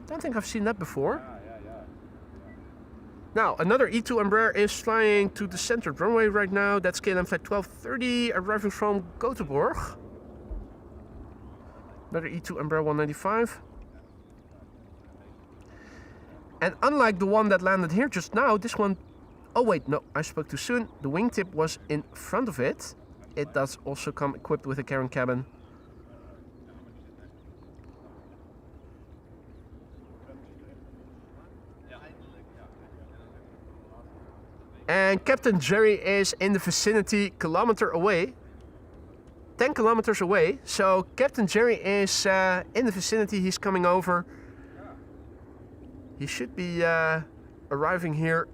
Don't think I've seen that before. Now, another E2 Embraer is flying to the centered runway right now. That's KLM flight 1230, arriving from Göteborg. Another E2 Embraer 195. And unlike the one that landed here just now, this one... Oh wait, no, I spoke too soon. The wingtip was in front of it. It does also come equipped with a carrying cabin. And Captain Jerry is in the vicinity, kilometer away. 10 kilometers away. So Captain Jerry is in the vicinity. He's coming over. He should be arriving here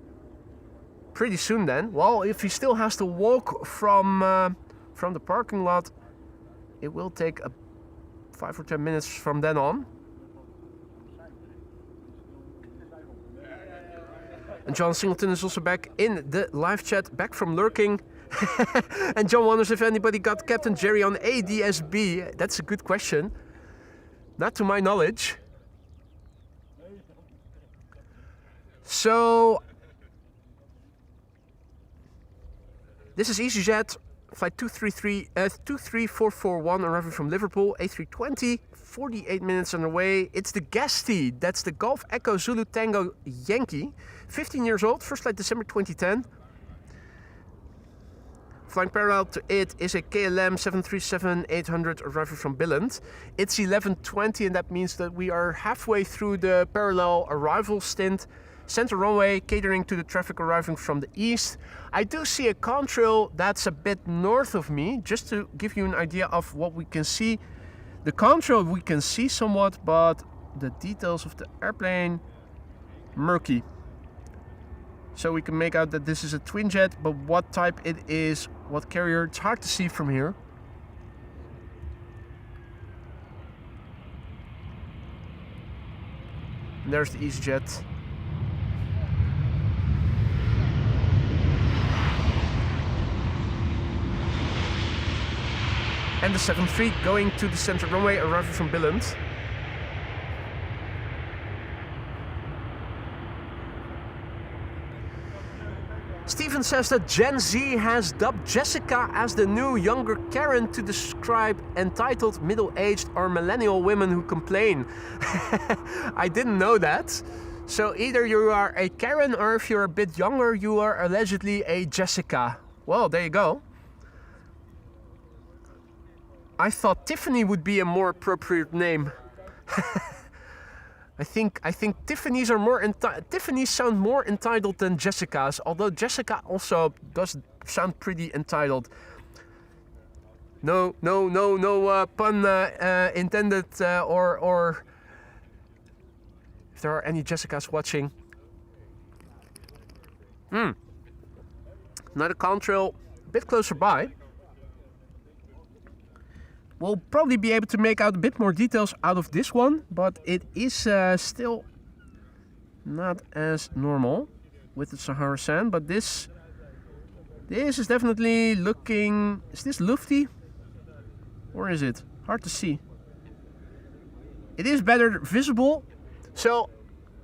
pretty soon then. Well, if he still has to walk from the parking lot, it will take 5 or 10 minutes from then on. And John Singleton is also back in the live chat, back from lurking. And John wonders if anybody got Captain Jerry on ADSB. That's a good question. Not to my knowledge. So, this is EasyJet, flight 23441, arriving from Liverpool, A320, 48 minutes underway. It's the Guesty, that's the Golf Echo Zulu Tango Yankee, 15 years old, first flight December 2010. Flying parallel to it is a KLM 737-800 arriving from Billund. It's 11:20, and that means that we are halfway through the parallel arrival stint. Center runway catering to the traffic arriving from the east. I do see a contrail that's a bit north of me, just to give you an idea of what we can see. The contrail we can see somewhat, but the details of the airplane, murky. So we can make out that this is a twin jet, but what type it is, what carrier, it's hard to see from here. And there's the EasyJet. And the 7-3 going to the center runway, arriving from Billund. Steven says that Gen Z has dubbed Jessica as the new younger Karen to describe entitled middle-aged or millennial women who complain. I didn't know that. So either you are a Karen, or if you're a bit younger, you are allegedly a Jessica. Well, there you go. I thought Tiffany would be a more appropriate name. I think Tiffany's are Tiffany's sound more entitled than Jessica's, although Jessica also does sound pretty entitled. No pun intended, or if there are any Jessicas watching. Another contrail a bit closer by. We'll probably be able to make out a bit more details out of this one, but it is still not as normal with the Sahara sand. But this is definitely looking... Is this lufty? Or is it? Hard to see. It is better visible. So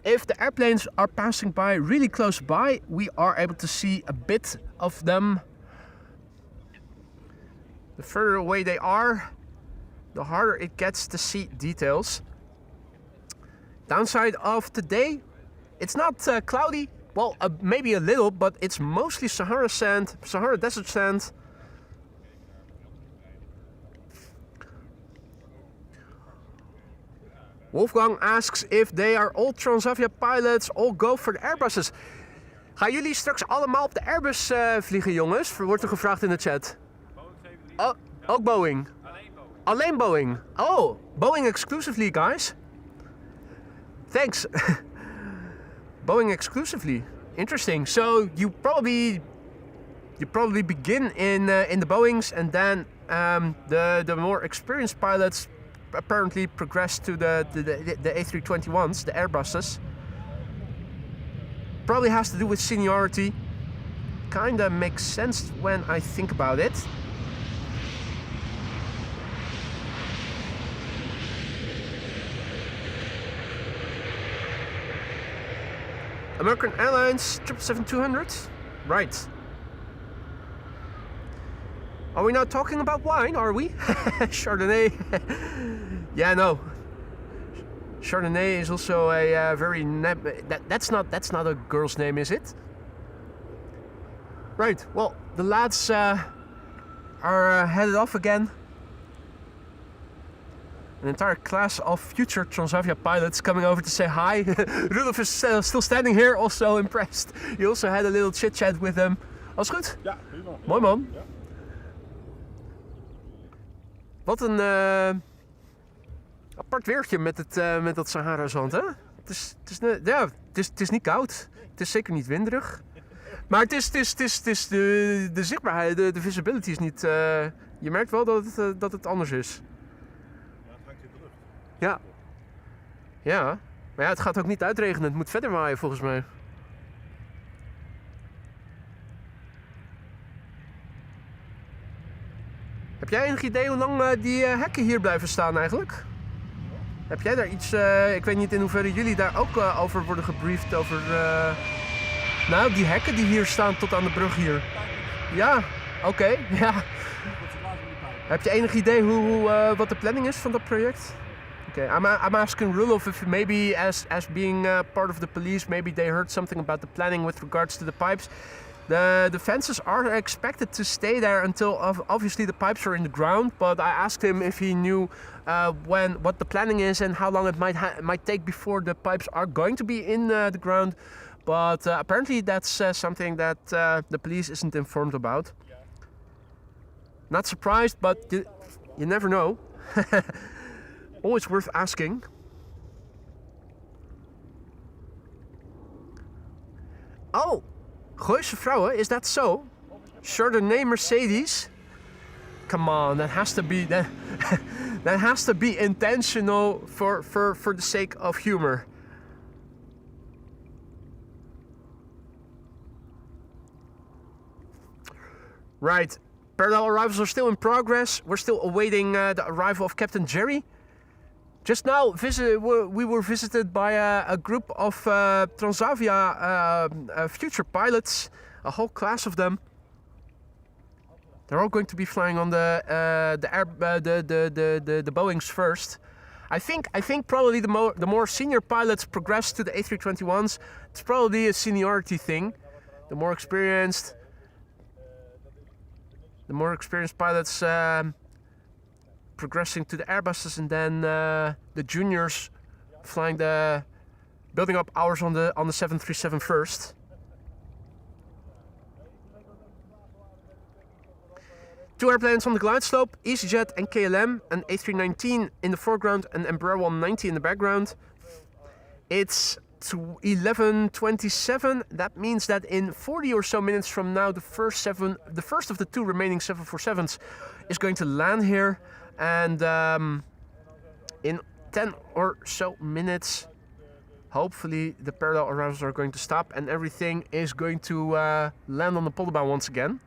if the airplanes are passing by really close by, we are able to see a bit of them. The further away they are, the harder it gets to see details. Downside of today, it's not cloudy. Well, maybe a little, but it's mostly Sahara sand, Sahara desert sand. Wolfgang asks if they are all Transavia pilots, all go for de Airbuses. Gaan jullie straks allemaal op de Airbus vliegen, jongens? Wordt er gevraagd in de chat. Oh, ook Boeing. Alleen Boeing. Oh, Boeing exclusively, guys. Thanks. Boeing exclusively. Interesting. So you probably begin in the Boeings, and then the more experienced pilots apparently progress to the A321s, the Airbuses. Probably has to do with seniority. Kinda makes sense when I think about it. American Airlines 777-200? Right. Are we not talking about wine, are we? Chardonnay. Yeah, no. Chardonnay is also a very... That's not a girl's name, is it? Right, well, the lads are headed off again. An entire class of future Transavia pilots coming over to say hi. Rudolf is still standing here, also impressed. You also had a little chit-chat with them. Alles goed? Ja, prima. Mooi man. Ja. Wat een apart weertje met dat Sahara-zand, hè? Het is niet koud. Het is zeker niet winderig. Maar het is de zichtbaarheid, de visibility is niet... je merkt wel dat het anders is. Ja. Ja. Maar ja, het gaat ook niet uitregenen. Het moet verder waaien volgens mij. Heb jij enig idee hoe lang die hekken hier blijven staan eigenlijk? Heb jij daar iets... ik weet niet in hoeverre jullie daar ook over worden gebriefd over... Nou, die hekken die hier staan tot aan de brug hier. Ja, oké. Ja. Heb je enig idee wat de planning is van dat project? Okay, I'm asking Rudolf if maybe as being part of the police, maybe they heard something about the planning with regards to the pipes. The fences are expected to stay there until obviously the pipes are in the ground. But I asked him if he knew what the planning is and how long it might take before the pipes are going to be in the ground. But apparently that's something that the police isn't informed about. Not surprised, but you never know. Always worth asking. Oh, Gooise vrouwen, is that so? Chardonnay Mercedes? Come on, that has to be that has to be intentional for the sake of humor. Right, parallel arrivals are still in progress. We're still awaiting the arrival of Captain Jerry. Just now, we were visited by a group of Transavia future pilots, a whole class of them. They're all going to be flying on the Boeings first. I think probably the more senior pilots progress to the A321s. It's probably a seniority thing. The more experienced pilots. Progressing to the Airbuses, and then the juniors building up hours on the 737 first. Two airplanes on the glide slope, EasyJet and KLM, an A319 in the foreground and Embraer 190 in the background. It's 11:27. That means that in 40 or so minutes from now, the first of the two remaining 747s is going to land here. And in 10 or so minutes, hopefully the parallel arrivals are going to stop and everything is going to land on the Polderbaan once again.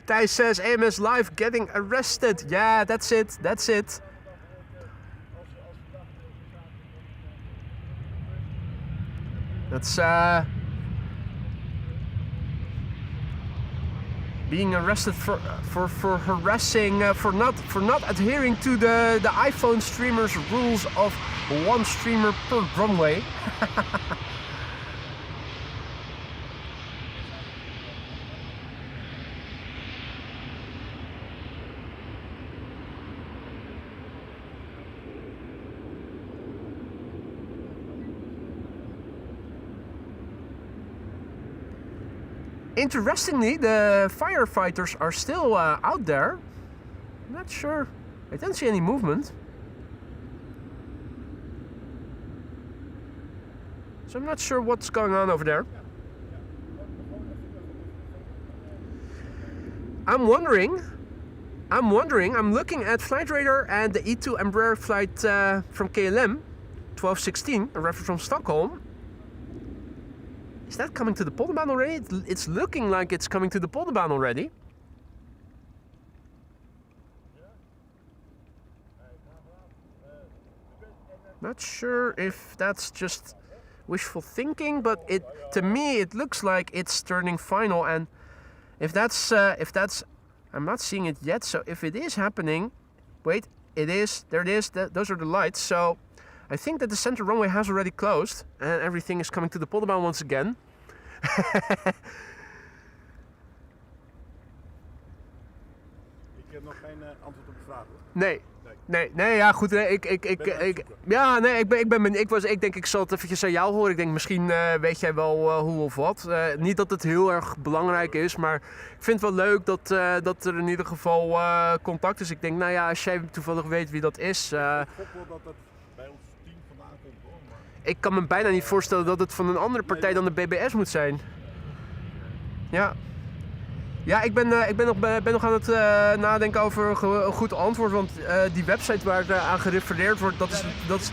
Thijs says AMS Live getting arrested. Yeah, that's it. That's it. That's being arrested for harassing, for not adhering to the iPhone streamers rules of one streamer per runway. Interestingly, the firefighters are still out there. I'm not sure. I don't see any movement. So I'm not sure what's going on over there. I'm wondering, I'm looking at Flight Radar and the E2 Embraer flight from KLM, 1216, arriving from Stockholm. Is that coming to the Polderbaan already? It's looking like it's coming to the Polderbaan already. Not sure if that's just wishful thinking, but to me it looks like it's turning final. And if that's, I'm not seeing it yet. So if it is happening, wait, it is. There it is. Those are the lights. So I think that the center runway has already closed and everything is coming to the Polderbaan once again. Ik heb nog geen antwoord op de vraag. Nee, ja goed. Ik zal het eventjes aan jou horen. Ik denk misschien weet jij wel hoe of wat. Niet dat het heel erg belangrijk is, maar ik vind het wel leuk dat er in ieder geval contact is. Ik denk, nou ja, als jij toevallig weet wie dat is. Ik hoop wel dat het bij ons team vandaan komt hoor. Maar... Ik kan me bijna niet voorstellen dat het van een andere partij dan de BBS moet zijn. Ja. Ja, ik ben nog aan het nadenken over een goed antwoord, want die website waar aan gerefereerd wordt, dat is...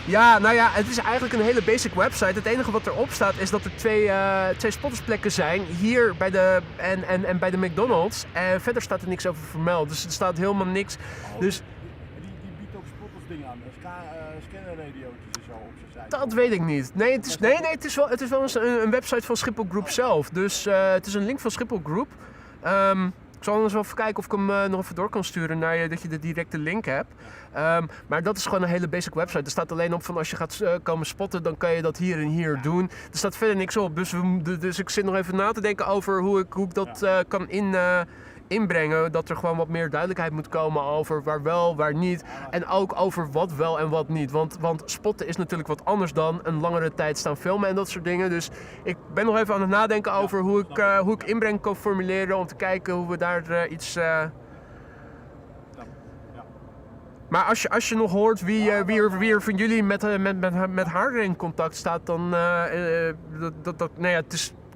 Ja, nou ja, het is eigenlijk een hele basic website. Het enige wat erop staat is dat er twee spottersplekken zijn, hier bij de, en bij de McDonald's. En verder staat er niks over vermeld, dus er staat helemaal niks. Dus... Die biedt ook spottersdingen aan, scannerradiootjes en zo op zijn site. Dat weet ik niet. Nee, het is wel een website van Schiphol Group zelf. Dus het is een link van Schiphol Group. Ik zal anders wel even kijken of ik hem nog even door kan sturen naar je, dat je de directe link hebt. Maar dat is gewoon een hele basic website. Er staat alleen op van als je gaat komen spotten, dan kan je dat hier en hier doen. Er staat verder niks op. Dus ik zit nog even na te denken over hoe ik dat kan inbrengen. Dat er gewoon wat meer duidelijkheid moet komen over waar wel, waar niet. En ook over wat wel en wat niet. Want spotten is natuurlijk wat anders dan een langere tijd staan filmen en dat soort dingen. Dus ik ben nog even aan het nadenken over hoe ik inbreng kan formuleren om te kijken hoe we daar iets... Maar als je nog hoort wie er van jullie met haar in contact staat, dan het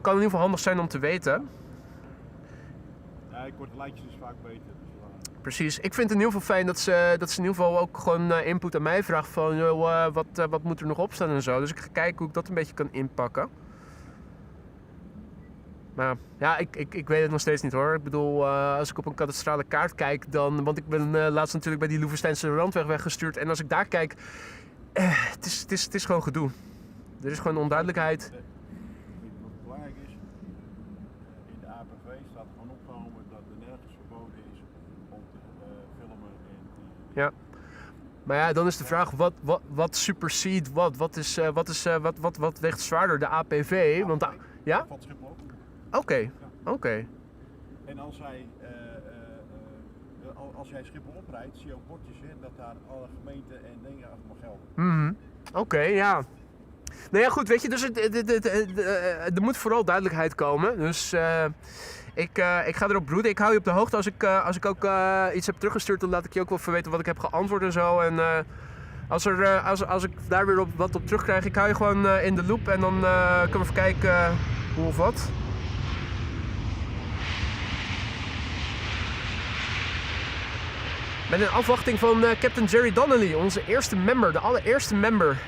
kan in ieder geval handig zijn om te weten. Ja, ik word lijntjes dus vaak beter. Dus, Precies. Ik vind het in ieder geval fijn dat ze in ieder geval ook gewoon input aan mij vraagt van wat moet er nog op staan en zo. Dus ik ga kijken hoe ik dat een beetje kan inpakken. Maar ja, ik weet het nog steeds niet hoor. Ik bedoel, als ik op een kadastrale kaart kijk dan... Want ik ben laatst natuurlijk bij die Loevesteinse Randweg weggestuurd. En als ik daar kijk, het is gewoon gedoe. Er is gewoon onduidelijkheid. wat belangrijk is, in de APV staat gewoon opgenomen dat er nergens verboden is om te filmen. Ja. Maar ja, dan is de vraag, wat supersede wat? Wat weegt zwaarder, de APV? Want ja? Van Schiphol ook. Oké. En als jij Schiphol oprijdt, zie je ook bordjes dat daar alle gemeenten en dingen achter mag gelden. Oké, ja. Nou ja, goed, weet je, dus er moet vooral duidelijkheid komen. Dus ik ga erop broeden. Ik hou je op de hoogte als ik ook iets heb teruggestuurd, dan laat ik je ook wel even weten wat ik heb geantwoord en zo. En als ik daar weer wat op terugkrijg, ik hou je gewoon in de loop en dan kunnen we even kijken hoe of wat. Met in afwachting van Captain Jerry Donnelly, onze eerste member, de allereerste member.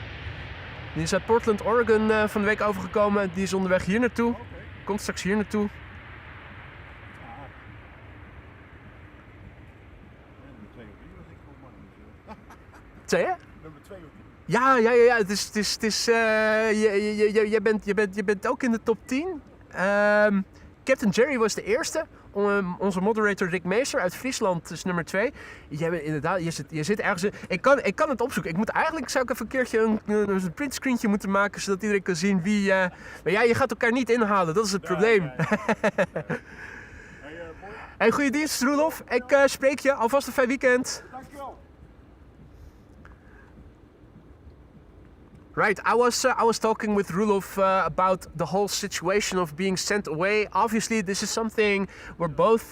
Die is uit Portland, Oregon van de week overgekomen. Die is onderweg hier naartoe. Komt straks hier naartoe. Zei je? Nummer 2 of 3. Ja. Het is je bent ook in de top 10. Captain Jerry was de eerste. Onze moderator Rick Meester uit Friesland is nummer 2. Jij bent inderdaad, je zit ergens in. Ik kan het opzoeken. Zou ik even een keertje een printscreentje moeten maken zodat iedereen kan zien wie. Maar ja, je gaat elkaar niet inhalen, dat is het probleem. Ja. Hey, goede dienst, Roelof. Ik spreek je. Alvast een fijn weekend. Dankjewel. Right, I was talking with Roelof about the whole situation of being sent away. Obviously, this is something we're both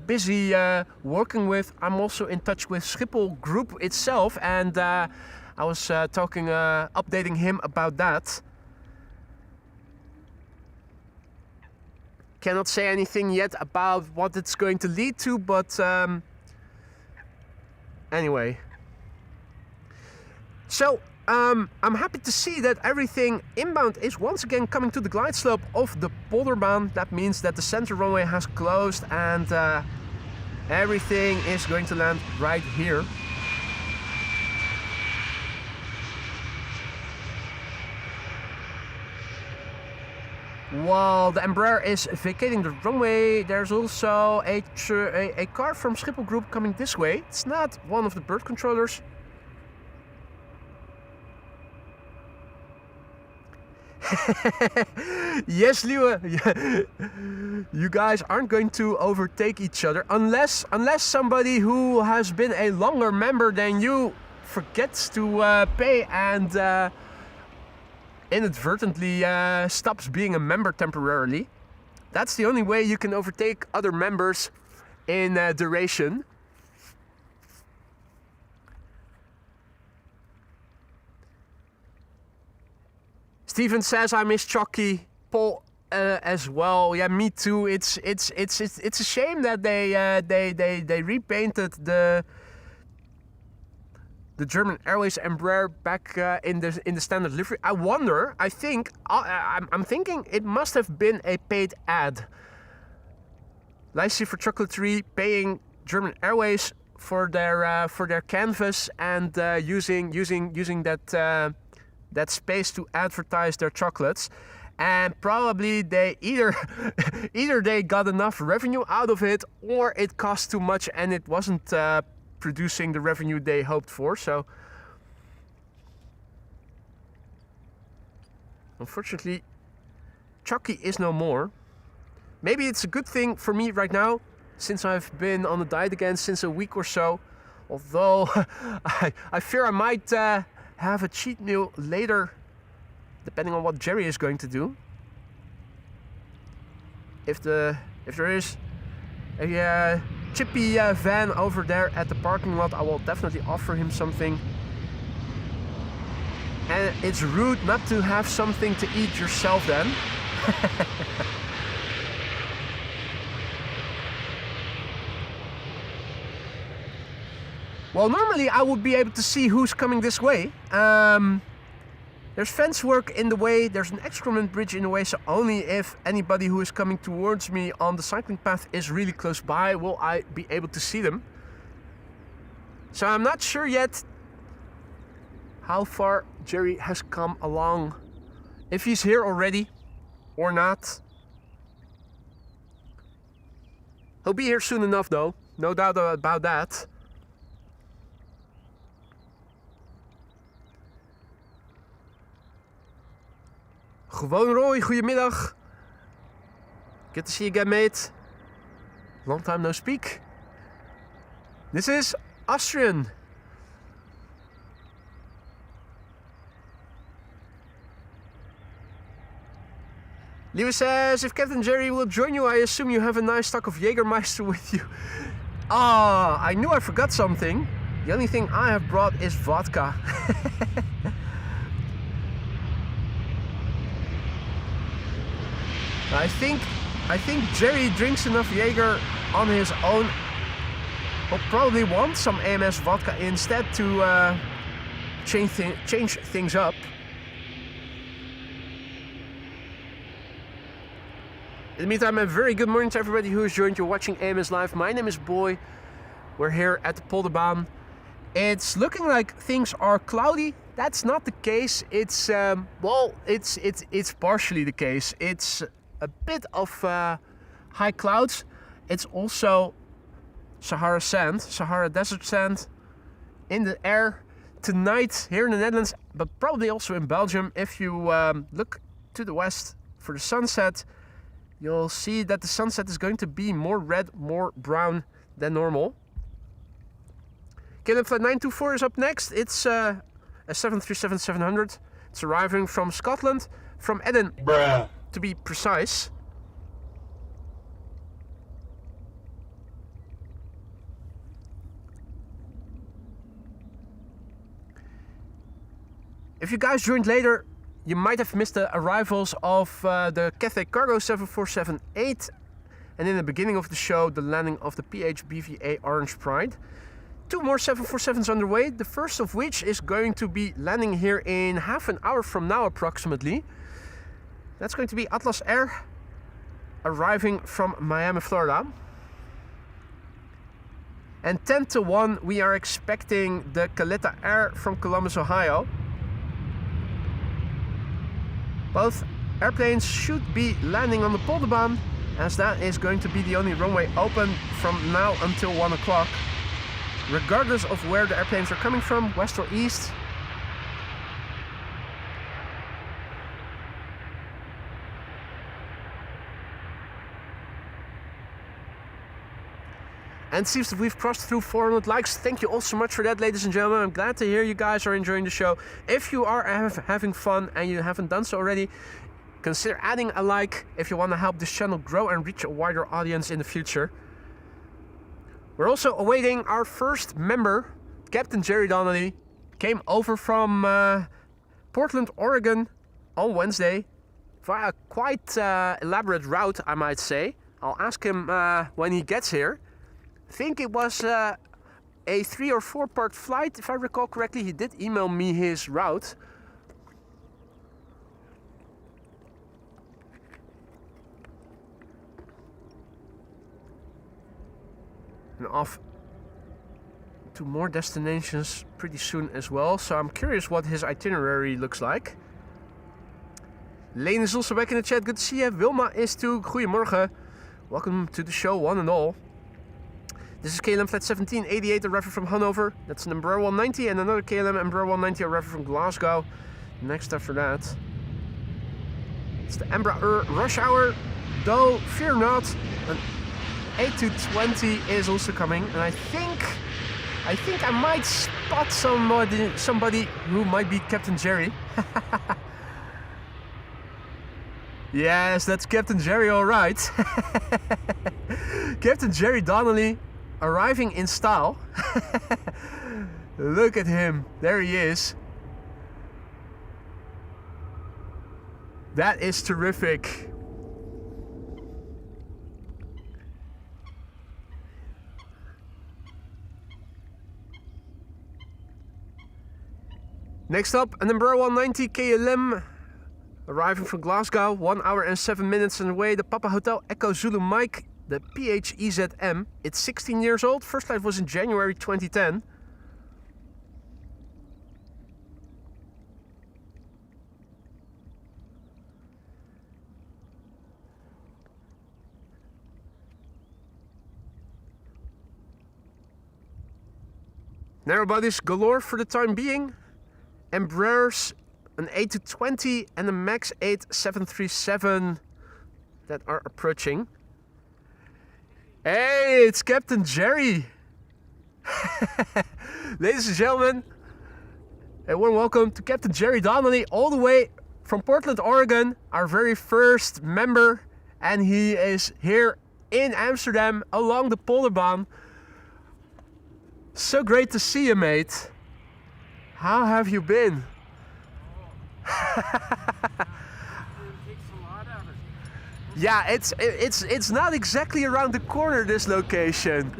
busy working with. I'm also in touch with Schiphol Group itself, and I was updating him about that. Cannot say anything yet about what it's going to lead to, but anyway. So. I'm happy to see that everything inbound is once again coming to the glide slope of the Polderbaan. That means that the center runway has closed and everything is going to land right here. While the Embraer is vacating the runway, there's also a car from Schiphol Group coming this way. It's not one of the bird controllers. Yes, Lieve, you guys aren't going to overtake each other unless somebody who has been a longer member than you forgets to pay and inadvertently stops being a member temporarily. That's the only way you can overtake other members in duration. Steven says I miss Chucky. Paul as well. Yeah, me too. It's a shame that they repainted the German Airways Embraer back in the standard livery. I'm thinking it must have been a paid ad. Licensee for Chocolaterie paying German Airways for their canvas and using that space to advertise their chocolates, and probably they either they got enough revenue out of it or it cost too much and it wasn't producing the revenue they hoped for. So unfortunately Chucky is no more. Maybe it's a good thing for me right now since I've been on a diet again since a week or so, although I fear I might have a cheat meal later, depending on what Jerry is going to do. If there is a chippy van over there at the parking lot, I will definitely offer him something. And it's rude not to have something to eat yourself then. Well, normally I would be able to see who's coming this way. There's fence work in the way, there's an excrement bridge in the way, so only if anybody who is coming towards me on the cycling path is really close by will I be able to see them. So I'm not sure yet how far Jerry has come along, if he's here already or not. He'll be here soon enough though, no doubt about that. Gewoon Roy, goedemiddag. Good to see you again, mate. Long time no speak. This is Austrian. Lewis says, if Captain Jerry will join you, I assume you have a nice stock of Jägermeister with you. Ah, I knew I forgot something. The only thing I have brought is vodka. I think Jerry drinks enough Jaeger on his own. We'll probably want some AMS vodka instead to change things up. In the meantime, a very good morning to everybody who has joined you watching AMS Live. My name is Boy. We're here at the Polderbaan. It's looking like things are cloudy. That's not the case. It's well, it's partially the case. It's a bit of high clouds. It's also Sahara sand, Sahara desert sand in the air tonight here in the Netherlands, but probably also in Belgium. If you look to the west for the sunset, you'll see that the sunset is going to be more red, more brown than normal. KLM flight 924 is up next. It's a 737-700. It's arriving from Scotland, from Edinburgh to be precise. If you guys joined later, you might have missed the arrivals of the Cathay Cargo 7478, and in the beginning of the show, the landing of the PHBVA Orange Pride. Two more 747s underway, the first of which is going to be landing here in half an hour from now approximately. That's going to be Atlas Air, arriving from Miami, Florida. And 10 to 1, we are expecting the Kalita Air from Columbus, Ohio. Both airplanes should be landing on the Polderbaan, as that is going to be the only runway open from now until 1 o'clock. Regardless of where the airplanes are coming from, west or east. And it seems that we've crossed through 400 likes. Thank you all so much for that, ladies and gentlemen. I'm glad to hear you guys are enjoying the show. If you are having fun and you haven't done so already, consider adding a like if you want to help this channel grow and reach a wider audience in the future. We're also awaiting our first member, Captain Jerry Donnelly. Came over from Portland, Oregon on Wednesday via a quite elaborate route, I might say. I'll ask him when he gets here. I think it was a 3 or 4 part flight, if I recall correctly. He did email me his route. And off to more destinations pretty soon as well. So I'm curious what his itinerary looks like. Lane is also back in the chat. Good to see you. Wilma is too. Goedemorgen. Welcome to the show, one and all. This is KLM flight 1788 arriving from Hanover. That's an Embraer 190 and another KLM Embraer 190 arriving from Glasgow. Next after that, it's the Embraer Rush Hour. Though, fear not, an A220 is also coming, and I think I might spot somebody who might be Captain Jerry. Yes, that's Captain Jerry, all right. Captain Jerry Donnelly arriving in style. Look at him, there he is. That is terrific. Next up, an Embraer 190 KLM arriving from Glasgow, 1 hour and 7 minutes on the way. The Papa Hotel Echo Zulu Mike, the PHEZM. It's 16 years old. First flight was in January 2010. Narrow bodies galore for the time being. Embraers, an A220 and a MAX 8 737 that are approaching. Hey, it's Captain Jerry. Ladies and gentlemen, a warm welcome to Captain Jerry Donnelly, all the way from Portland, Oregon, our very first member, and he is here in Amsterdam along the Polderbaan. So great to see you, mate. How have you been? Yeah, it's not exactly around the corner, this location.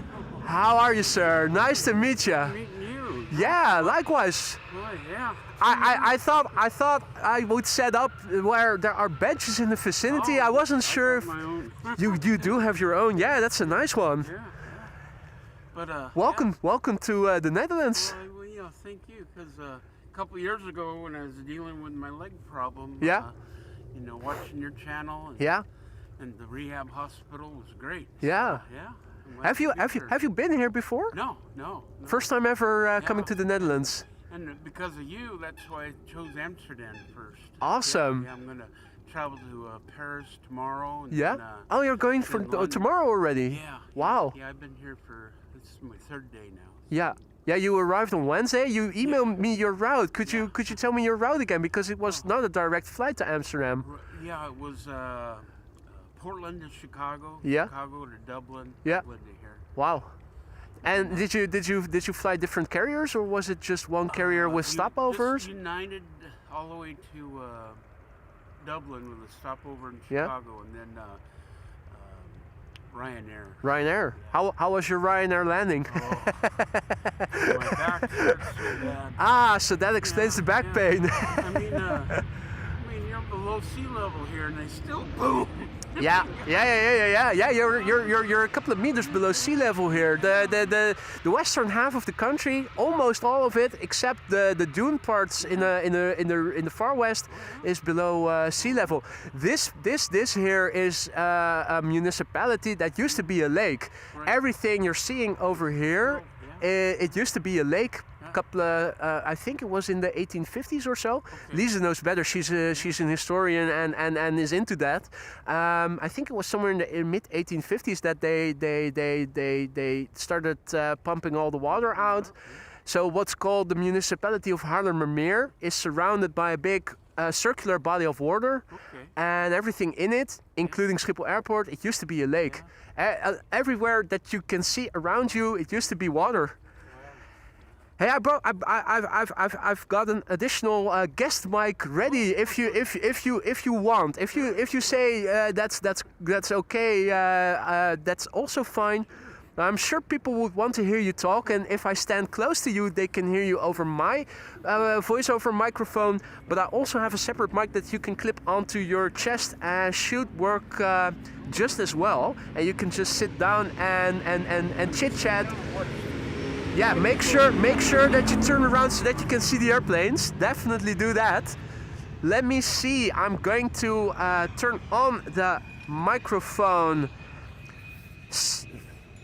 How are you, sir? Nice to meet you. Meeting you. Yeah, likewise. Boy, yeah. I thought I would set up where there are benches in the vicinity. I wasn't sure if My own. you do have your own. Yeah, that's a nice one. Yeah. But Welcome to the Netherlands. Well, yeah, thank you. Because a couple years ago, when I was dealing with my leg problem, Yeah. you know, watching your channel, Yeah, and the rehab hospital was great. yeah. So, yeah. I'm glad to be here. Have you been here before? No. First time ever coming Yeah. to the Netherlands. And because of you, that's why I chose Amsterdam first. Awesome. Yeah, I'm gonna travel to Paris tomorrow. And Yeah. Then, Oh, you're going for London. tomorrow already. Yeah. Wow. Yeah, I've been here for this is my third day now. Yeah. Yeah, you arrived on Wednesday. You emailed me your route. Could you tell me your route again, because it was not a direct flight to Amsterdam. Yeah, it was Portland to Chicago. Yeah. Chicago to Dublin. Yeah. Dublin to here. Wow. And did you fly different carriers, or was it just one carrier with stopovers? Just United all the way to Dublin with a stopover in Yeah. Chicago, and then Ryanair. Ryanair. How was your Ryanair landing? My back hurts so bad. Ah, so that explains the back pain. I mean, you're below sea level here, and they still boom. Yeah. You're a couple of meters below sea level here. The western half of the country, almost all of it, except the dune parts in the far west, is below sea level. This here is a municipality that used to be a lake. Right. Everything you're seeing over here, it used to be a lake. Couple of, I think it was in the 1850s or so. Lisa knows better. She's an historian and is into that. I think it was somewhere in the mid 1850s that they started pumping all the water out. So what's called the municipality of Haarlemmermeer is surrounded by a big circular body of water, and everything in it, including Schiphol Airport. It used to be a lake. Everywhere that you can see around you, it used to be water. Hey, I've got an additional guest mic ready if you want. If you say that's okay, that's also fine. I'm sure people would want to hear you talk, and if I stand close to you, they can hear you over my voiceover microphone. But I also have a separate mic that you can clip onto your chest and should work just as well. And you can just sit down and chit chat. Yeah, make sure that you turn around so that you can see the airplanes. Definitely do that. Let me see. I'm going to turn on the microphone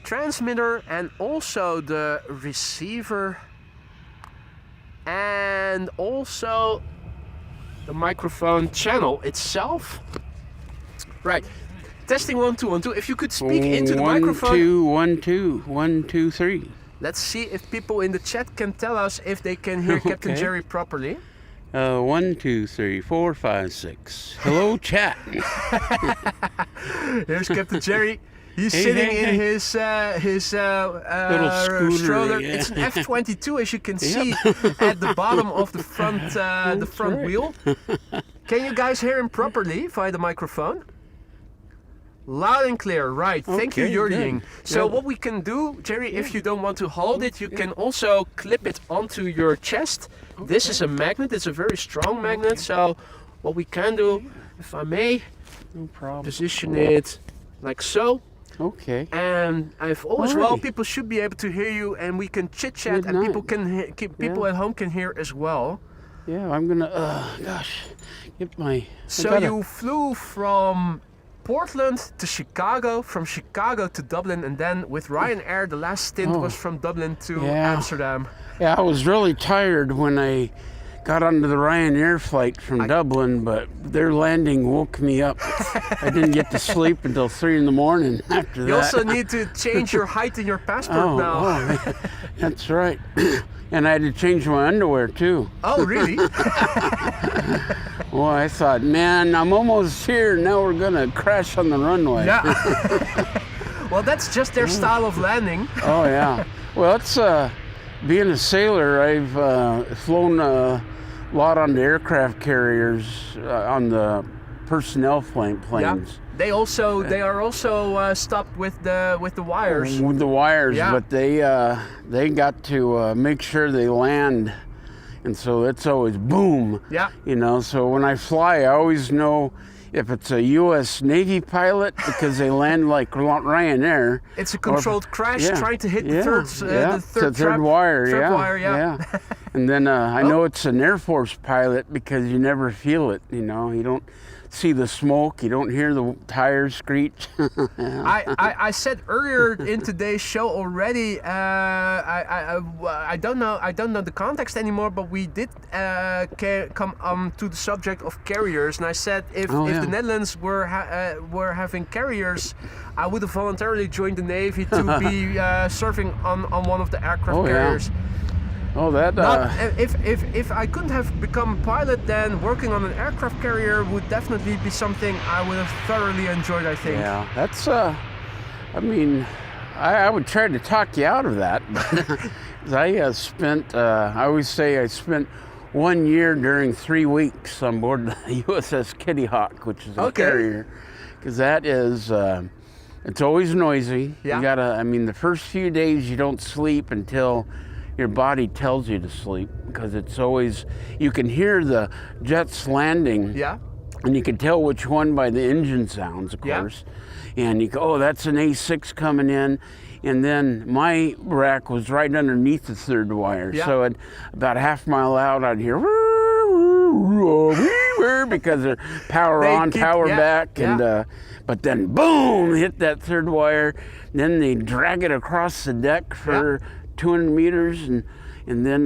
transmitter and also the receiver and also the microphone channel itself. Right. Testing 1 2 1 2. If you could speak into the microphone. 1 2 1 2 3. Let's see if people in the chat can tell us if they can hear Captain Jerry properly. 1 2 3 4 5 6. Hello, chat. Here's Captain Jerry. He's sitting in his little scooter, stroller. yeah. It's an F-22, as you can see at the bottom of the front wheel. Can you guys hear him properly via the microphone? Loud and clear, right. Thank you, Jordi. So what we can do, Jerry, if you don't want to hold it, you can also clip it onto your chest. This is a magnet. It's a very strong magnet. So what we can do, if I may, No problem. position it like so. Okay. And I've always, well, people should be able to hear you, and we can chit chat, Good and night. people can people at home can hear as well. Yeah, I'm gonna. Get my. So you flew from Portland to Chicago, from Chicago to Dublin, and then with Ryanair, the last stint was from Dublin to Amsterdam. Yeah, I was really tired when I got onto the Ryanair flight from Dublin, but their landing woke me up. I didn't get to sleep until 3 in the morning after that. You also need to change your height in your passport now. Oh, that's right. And I had to change my underwear too. Oh, really? Well, I thought, man, I'm almost here. Now we're gonna crash on the runway. Yeah. Well, that's just their style of landing. Oh yeah. Well, it's being a sailor. I've flown a lot on the aircraft carriers, on the personnel planes. They are also stopped with the wires. With the wires, Yeah. but they got to make sure they land, and so it's always boom. Yeah. You know, so when I fly, I always know if it's a U.S. Navy pilot because they land like Ryanair. It's a controlled crash yeah, trying to hit yeah, the it's third the third wire. trap Yeah, wire. Yeah. And then I know it's an Air Force pilot because you never feel it. You know, you don't see the smoke, you don't hear the tires screech. I said earlier in today's show already. I don't know the context anymore, but we did come to the subject of carriers, and I said if the Netherlands were having carriers, I would have voluntarily joined the Navy to be serving on one of the aircraft carriers. Oh, that. If I couldn't have become a pilot, then working on an aircraft carrier would definitely be something I would have thoroughly enjoyed, I think. Yeah, that's. I mean, I would try to talk you out of that, but I spent. I always say I spent 1 year during 3 weeks on board the USS Kitty Hawk, which is a carrier, because that is. It's always noisy. Yeah. You gotta. I mean, the first few days you don't sleep until your body tells you to sleep, because it's always, you can hear the jets landing. Yeah. And you can tell which one by the engine sounds, of course. And you go, oh, that's an A6 coming in. And then my rack was right underneath the third wire. Yeah. So at about a half mile out, I'd hear because they're power on, power back. And but then boom, hit that third wire. Then they drag it across the deck for 200 meters, and then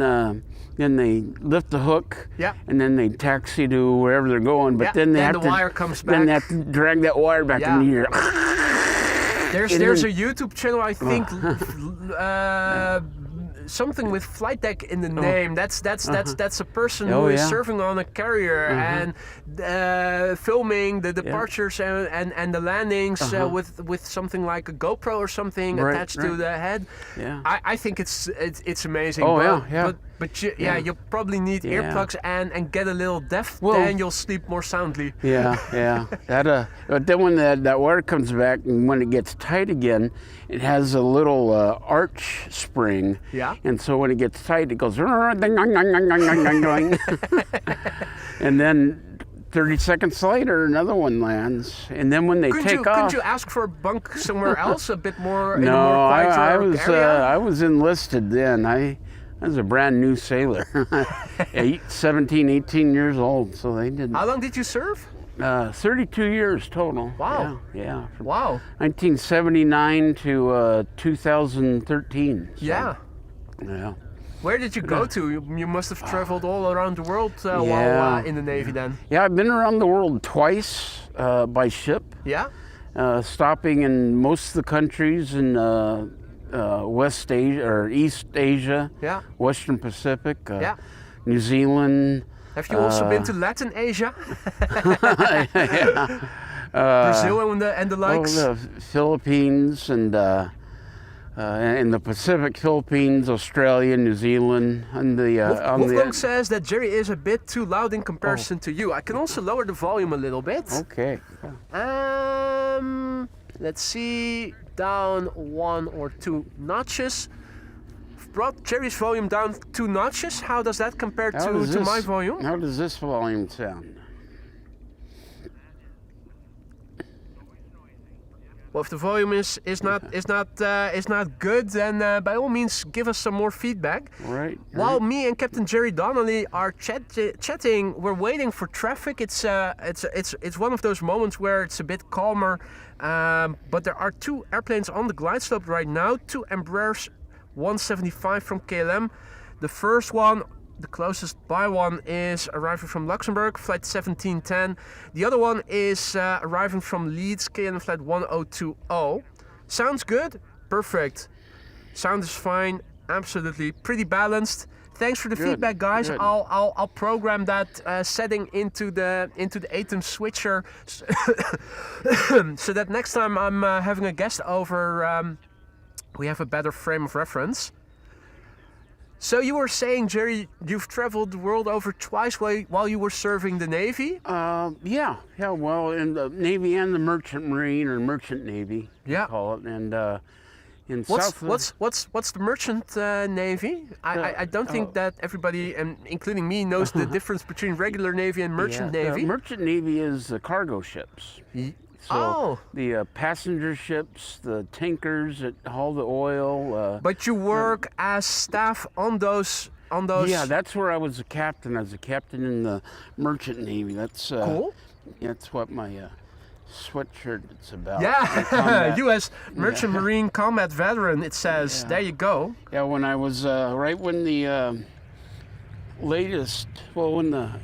they lift the hook, and then they taxi to wherever they're going. But then they have the to, wire comes back. then they have to drag that wire back in the air. There's a YouTube channel, I think, something with flight deck in the name. That's a person who is serving on a carrier and filming the departures and the landings with something like a GoPro or something attached to the head. Yeah. I think it's amazing. But you probably need earplugs and get a little deaf. Then you'll sleep more soundly. That but then when that wire comes back and when it gets tight again, it has a little arch spring. Yeah. And so when it gets tight, it goes and then 30 seconds later, another one lands. And then when they take off, couldn't you ask for a bunk somewhere else, a bit more? No, in a more I was area? I was enlisted then. I was a brand new sailor, 17, 18 years old. So they didn't. How long did you serve? 32 years total. Wow. Yeah. From Wow. 1979 to 2013. So, Yeah. Yeah. Where did you go to? You must have traveled all around the world while in the Navy then. Yeah, I've been around the world twice by ship. Yeah. Stopping in most of the countries in West Asia or East Asia. Yeah. Western Pacific. New Zealand. Have you also been to Latin Asia? Yeah. Brazil and the likes? Oh, the Philippines and in the Pacific, Philippines, Australia, New Zealand, and Wolfgang says that Jerry is a bit too loud in comparison to you. I can also lower the volume a little bit. Okay. Let's see, down 1 or 2 notches. Brought Jerry's volume down 2 notches. How does that compare to my volume? How does this volume sound? Well, if the volume is not good, then by all means give us some more feedback. Right. While me and Captain Jerry Donnelly are chatting, we're waiting for traffic. It's one of those moments where it's a bit calmer, but there are 2 airplanes on the glide slope right now. 2 Embraers 175 from KLM. The first one, the closest by one, is arriving from Luxembourg, flight 1710. The other one is arriving from Leeds, KLM flight 1020. Sounds good? Perfect. Sound is fine, absolutely. Pretty balanced. Thanks for the feedback, guys. Good. I'll program that setting into the ATEM switcher, so that next time I'm having a guest over, we have a better frame of reference. So you were saying, Jerry, you've traveled the world over twice while you were serving the Navy? Yeah. Well, in the Navy and the Merchant Marine or Merchant Navy, Yeah. we call it, and in What's the Merchant Navy? I don't think that everybody, and including me, knows the difference between regular Navy and Merchant Navy. The Merchant Navy is the cargo ships. So the passenger ships, the tankers that haul the oil. But you work as staff on those. Yeah, that's where I was a captain. I was a captain in the Merchant Navy. That's cool. That's what my sweatshirt is about. Yeah, U.S. Merchant Marine Combat Veteran. It says. There you go. Yeah, when I was right when the when the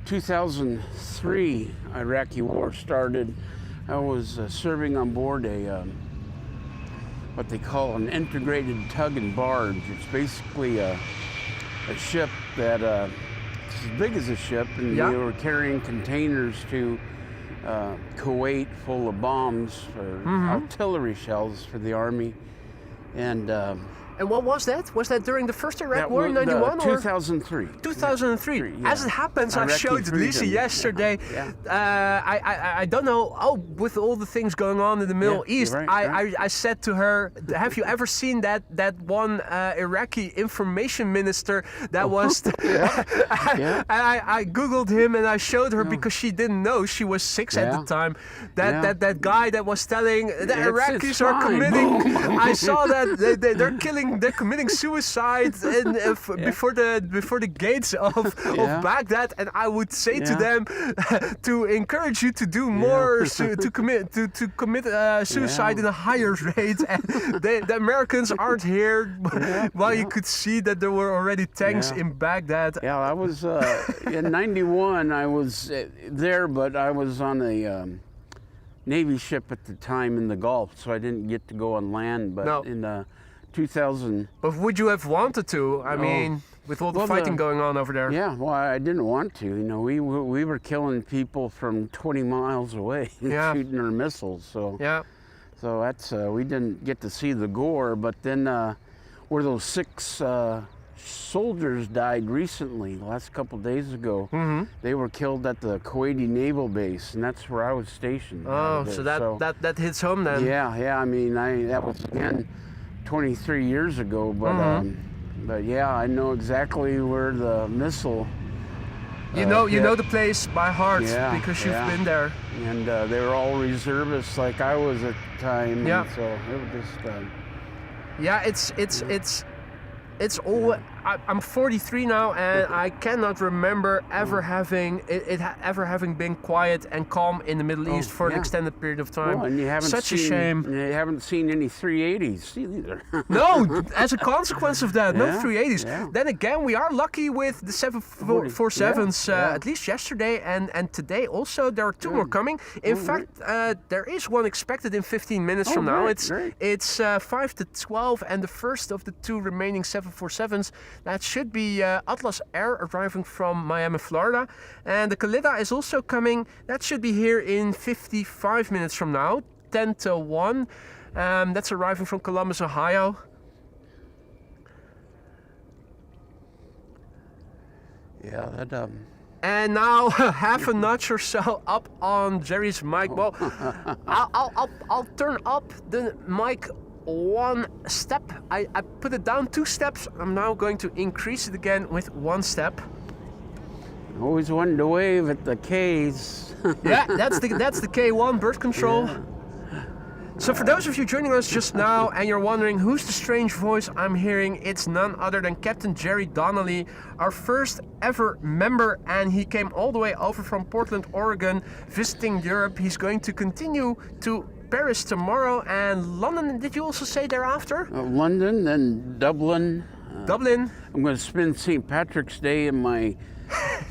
2003 Iraqi war started, I was serving on board a what they call an integrated tug and barge. It's basically a ship that it's as big as a ship, and we were carrying containers to Kuwait full of bombs or artillery shells for the army. And what was that? Was that during the first Iraq War in 91 or 2003? 2003. Yeah. As it happens, I Iraqi showed Lisa freedom. yesterday. I don't know. With all the things going on in the Middle East, right. I said to her, "Have you ever seen that one Iraqi information minister that was?" I googled him and I showed her because she didn't know, she was 6 at the time. That guy that was telling the Iraqis are committing. I saw that they're committing suicide before the gates of Baghdad, and I would say to them to encourage you to do more to commit suicide in a higher rate. And the Americans aren't here, while you could see that there were already tanks in Baghdad. Yeah, I was in '91. I was there, but I was on a Navy ship at the time in the Gulf, so I didn't get to go on land. But in 2000. But would you have wanted to? I mean, with all the fighting going on over there. Yeah, well, I didn't want to. You know, we were killing people from 20 miles away, shooting our missiles. So so that's we didn't get to see the gore. But then, where those 6 soldiers died recently, the last couple days ago, they were killed at the Kuwaiti naval base, and that's where I was stationed. Oh, so that hits home then. Yeah. I mean, that was again 23 years ago, but yeah, I know exactly where the missile. You know the place by heart because you've been there. And they were all reservists, like I was at the time. Yeah. And so it was just. Yeah, it's all. I'm 43 now, and I cannot remember ever having ever having been quiet and calm in the Middle East for an extended period of time. Well, and you haven't Such a shame. You haven't seen any 380s either. No, as a consequence of that, no 380s. Yeah. Then again, we are lucky with the 747s. At least yesterday and today also. There are 2 more coming. In fact, there is one expected in 15 minutes from now. It's 5 to 12, and the first of the 2 remaining 747s. That should be Atlas Air arriving from Miami, Florida. And the Kalita is also coming. That should be here in 55 minutes from now, 10 to 1. That's arriving from Columbus, Ohio. Yeah, that. And now half a notch or so up on Jerry's mic. Well, I'll turn up the mic 1 step. I put it down 2 steps. I'm now going to increase it again with 1 step. Always wanted to wave at the K's. Yeah, that's the K1 bird control. Yeah. So for those of you joining us just now and you're wondering who's the strange voice I'm hearing, it's none other than Captain Jerry Donnelly, our first ever member, and he came all the way over from Portland, Oregon, visiting Europe. He's going to continue to Paris tomorrow and London. Did you also say thereafter? London, then Dublin. Dublin. I'm going to spend St. Patrick's Day in my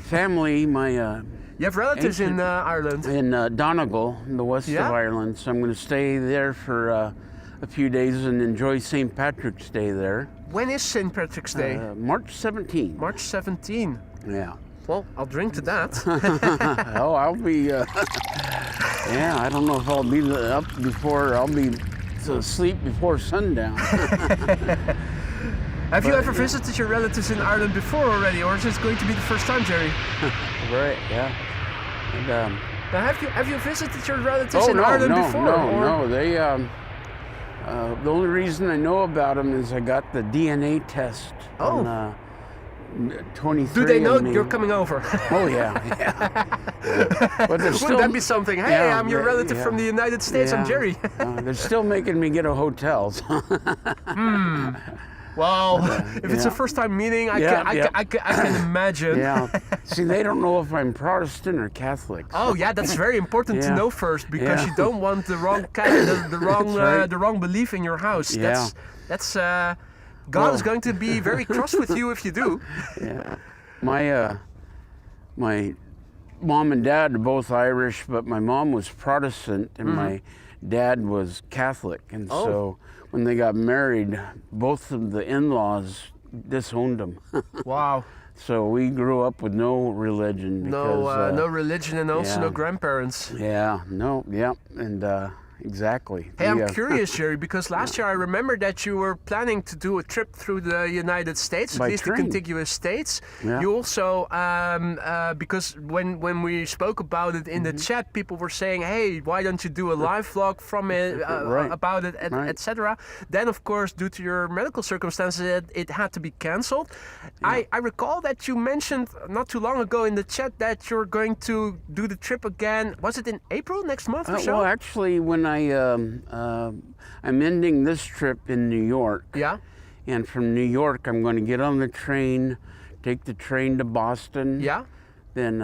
family, you have relatives in Ireland? In Donegal, in the west of Ireland. So I'm going to stay there for a few days and enjoy St. Patrick's Day there. When is St. Patrick's Day? March 17. March 17. Yeah. Well, I'll drink to that. Oh, I'll be... yeah, I don't know if I'll be up before... I'll be asleep before sundown. Have you But, ever visited your relatives in Ireland before already, or is this going to be the first time, Jerry? Right, yeah. And, Now, have you visited your relatives in Ireland before? No. They the only reason I know about them is I got the DNA test on 23. Do they know you're coming over? Oh yeah. But Wouldn't that be something? Hey, I'm your relative from the United States. I'm Jerry. They're still making me get a hotel. So. Well, if it's a first-time meeting, I can imagine. Yeah. See, they don't know if I'm Protestant or Catholic. So. Oh, yeah, that's very important to know first, because you don't want the wrong the wrong belief in your house. Yeah. That's God is going to be very cross with you if you do. Yeah. My mom and dad are both Irish, but my mom was Protestant and my dad was Catholic, and so when they got married, both of the in-laws disowned them. Wow. So we grew up with no religion. Because, no religion, and also no grandparents. And exactly. Hey, I'm curious, Jerry, because last year I remember that you were planning to do a trip through the United States, By at least train. the contiguous states. Yeah. You also, because when we spoke about it in the chat, people were saying, hey, why don't you do a live vlog from it, about it, etc. Then, of course, due to your medical circumstances, it had to be cancelled. Yeah. I recall that you mentioned not too long ago in the chat that you're going to do the trip again. Was it in April next month or so? Well, actually, when I'm ending this trip in New York. Yeah. And from New York, I'm going to get on the train, take the train to Boston. Yeah. Then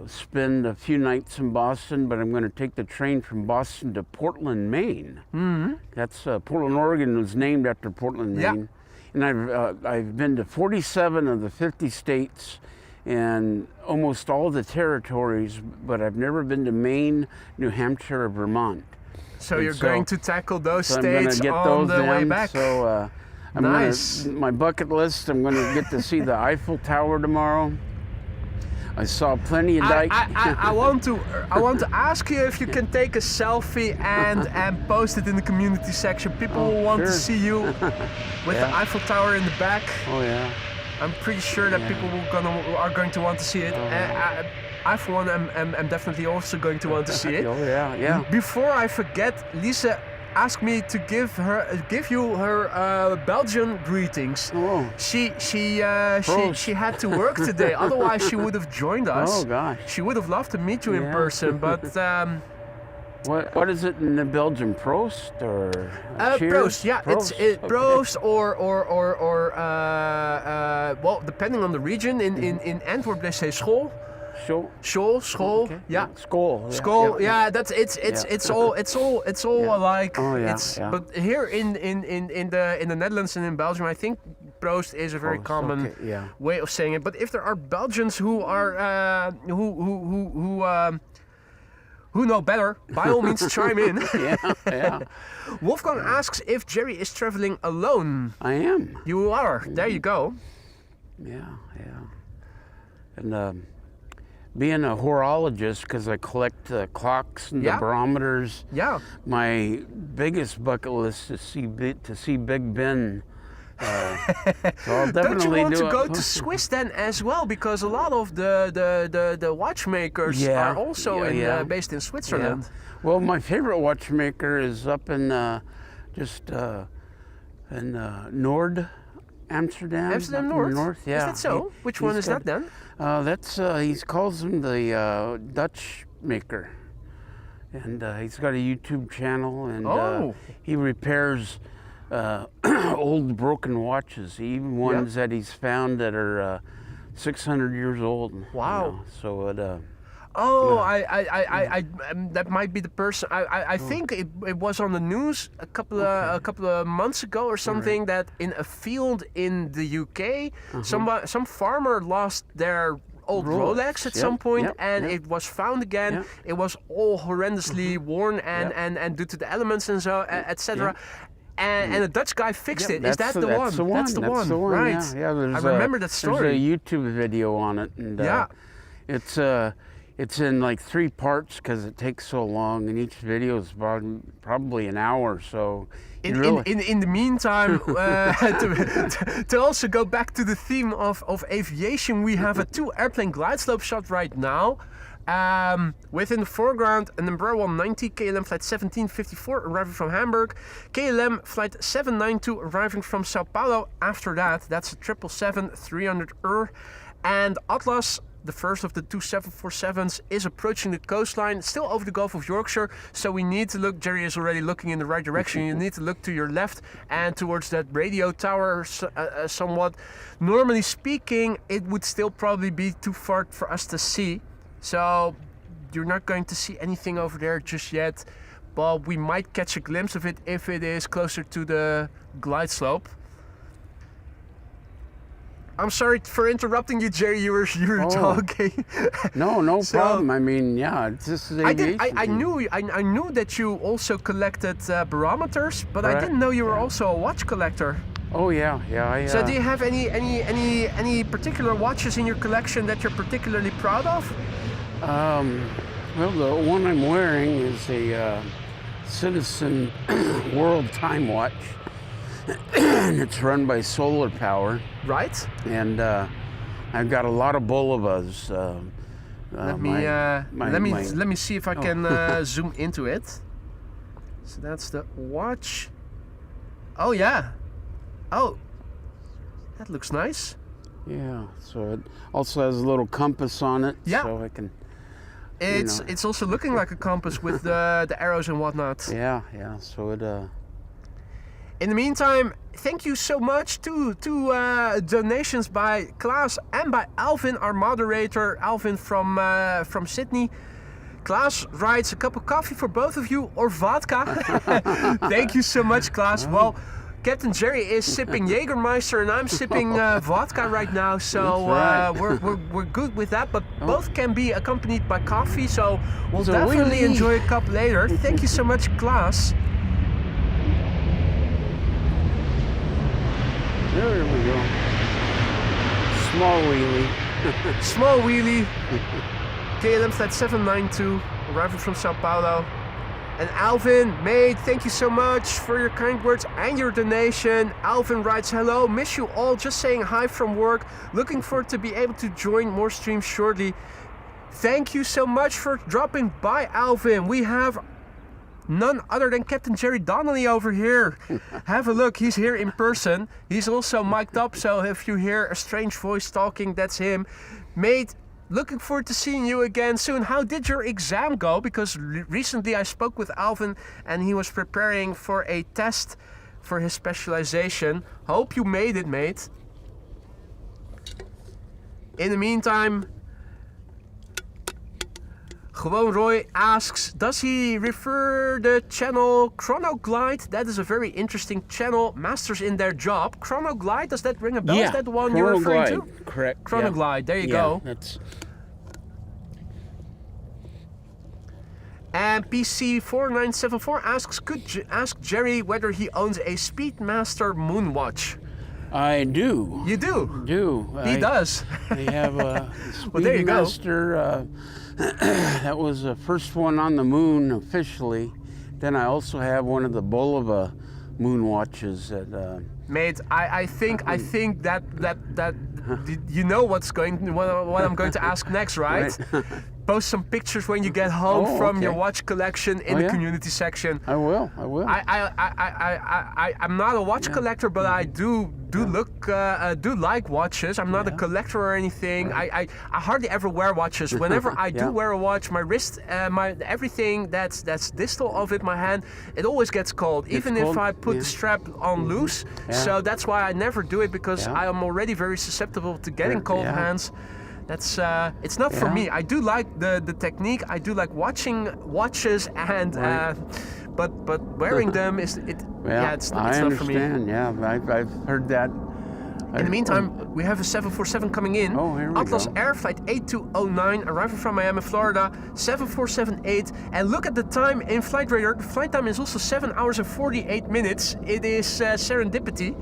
spend a few nights in Boston, but I'm going to take the train from Boston to Portland, Maine. Mm-hmm. That's Portland, Oregon was named after Portland, Maine. And I've been to 47 of the 50 states and almost all the territories, but I've never been to Maine, New Hampshire, or Vermont. So you're going to tackle those states I'm gonna get on those the way back. So Nice. My bucket list, I'm going to get to see the Eiffel Tower tomorrow. I saw plenty of dike. I want to ask you if you can take a selfie and post it in the community section. People will want to see you with the Eiffel Tower in the back. Oh yeah. I'm pretty sure that people are going to want to see it. I, for one, am definitely also going to want to see it. Oh yeah. Before I forget, Lisa asked me to give you her Belgian greetings. Oh. She had to work today. Otherwise, she would have joined us. Oh gosh. She would have loved to meet you in person, but. What is it in the Belgian? Prost or cheers? Proost, yeah, Proost. it's Proost or well, depending on the region. In Antwerp they say school. School, okay. yeah. School. School, yeah. That's it's all alike. Oh yeah. But here in the Netherlands and in Belgium, I think Proost is a very common way of saying it. But if there are Belgians who are who know better, by all means chime in. Yeah. Wolfgang asks if Jerry is traveling alone. I am. You are. There you go. Yeah. And being a horologist, because I collect clocks and the barometers. Yeah. My biggest bucket list is to see Big Ben. So I'll definitely Don't you want to go to Swiss then as well? Because a lot of the watchmakers are also based in Switzerland. Yeah. Well, my favorite watchmaker is up in Nord, Amsterdam. Amsterdam North? Yeah. Is that so? Which one is that then? That's he calls him the Dutch maker, and he's got a YouTube channel, and he repairs old broken watches, even ones that he's found that are 600 years old. Wow! You know, so it. That might be the person. I think it was on the news a couple of months ago or something that in a field in the UK, some farmer lost their old Rolex at some point, and it was found again. It was all horrendously worn and due to the elements and so etc. And a Dutch guy fixed it. Is that the one? That's the one. Right. Yeah, I remember that story. There's a YouTube video on it, and it's it's in like 3 parts because it takes so long, and each video is about probably an hour. So In the meantime, to also go back to the theme of aviation, we have a 2-airplane glide slope shot right now. Within the foreground, an Embraer 190 KLM flight 1754 arriving from Hamburg, KLM flight 792 arriving from Sao Paulo. After that, that's a 777-300 and Atlas, the first of the 2 747s, is approaching the coastline, still over the Gulf of Yorkshire. So we need to look, Jerry is already looking in the right direction. You need to look to your left and towards that radio tower somewhat. Normally speaking, it would still probably be too far for us to see. So you're not going to see anything over there just yet, but we might catch a glimpse of it if it is closer to the glide slope. I'm sorry for interrupting you, Jerry. You were talking. No problem. I mean, yeah, this is aviation. I knew that you also collected barometers, but Right. I didn't know you were also a watch collector. Oh yeah. So do you have any particular watches in your collection that you're particularly proud of? Well, the one I'm wearing is a Citizen World Time Watch, and it's run by solar power. Right. And I've got a lot of Bolivas. Let me see if I can zoom into it. So that's the watch. Oh yeah. Oh, that looks nice. Yeah. So it also has a little compass on it. Yeah. So I can. It's also looking like a compass with the arrows and whatnot. Yeah. So it. In the meantime, thank you so much to donations by Klaas and by Alvin, our moderator, Alvin from Sydney. Klaas writes a cup of coffee for both of you or vodka. Thank you so much, Klaas. Well, Captain Jerry is sipping Jägermeister and I'm sipping vodka right now, so we're good with that. But both can be accompanied by coffee, so we'll definitely enjoy a cup later. Thank you so much, Klaas. There we go. Small wheelie. Small wheelie. KLM flight 792, arriving from Sao Paulo. And Alvin, mate, thank you so much for your kind words and your donation. Alvin writes, hello, miss you all, just saying hi from work. Looking forward to be able to join more streams shortly. Thank you so much for dropping by, Alvin. We have none other than Captain Jerry Donnelly over here. Have a look, he's here in person. He's also mic'd up, so if you hear a strange voice talking, that's him. Mate, looking forward to seeing you again soon. How did your exam go? Because recently I spoke with Alvin and he was preparing for a test for his specialization. Hope you made it, mate. In the meantime, Gewoon Roy asks, does he refer the channel Chronoglide? That is a very interesting channel. Masters in their job. Chronoglide, does that ring a bell? Yeah, is that the one you're referring to? Correct. Chronoglide, there you go. That's... And PC4974 asks, could ask Jerry whether he owns a Speedmaster Moonwatch. I do. You do? He does. I have a Well, there you go. Speedmaster. That was the first one on the moon officially. Then I also have one of the Bolivar moon watches that. Mate, I think that you know what I'm going to ask next, right? Post some pictures when you get home from your watch collection in the community section. I will. I'm not a watch collector, but I do like watches. I'm not a collector or anything. I hardly ever wear watches. Whenever I do wear a watch, my wrist, everything that's distal of it, my hand, it always gets cold. Even if I put the strap on loose. So that's why I never do it, because I am already very susceptible to getting cold hands. That's it's not for me. I do like the technique. I do like watching watches, and but wearing them it's not for me. Yeah, I've heard that. In the meantime, we have a 747 coming in. Oh, here we Atlas go. Air flight 8209, arriving from Miami, Florida, 7478. And look at the time in Flight Radar. The flight time is also 7 hours and 48 minutes. It is serendipity.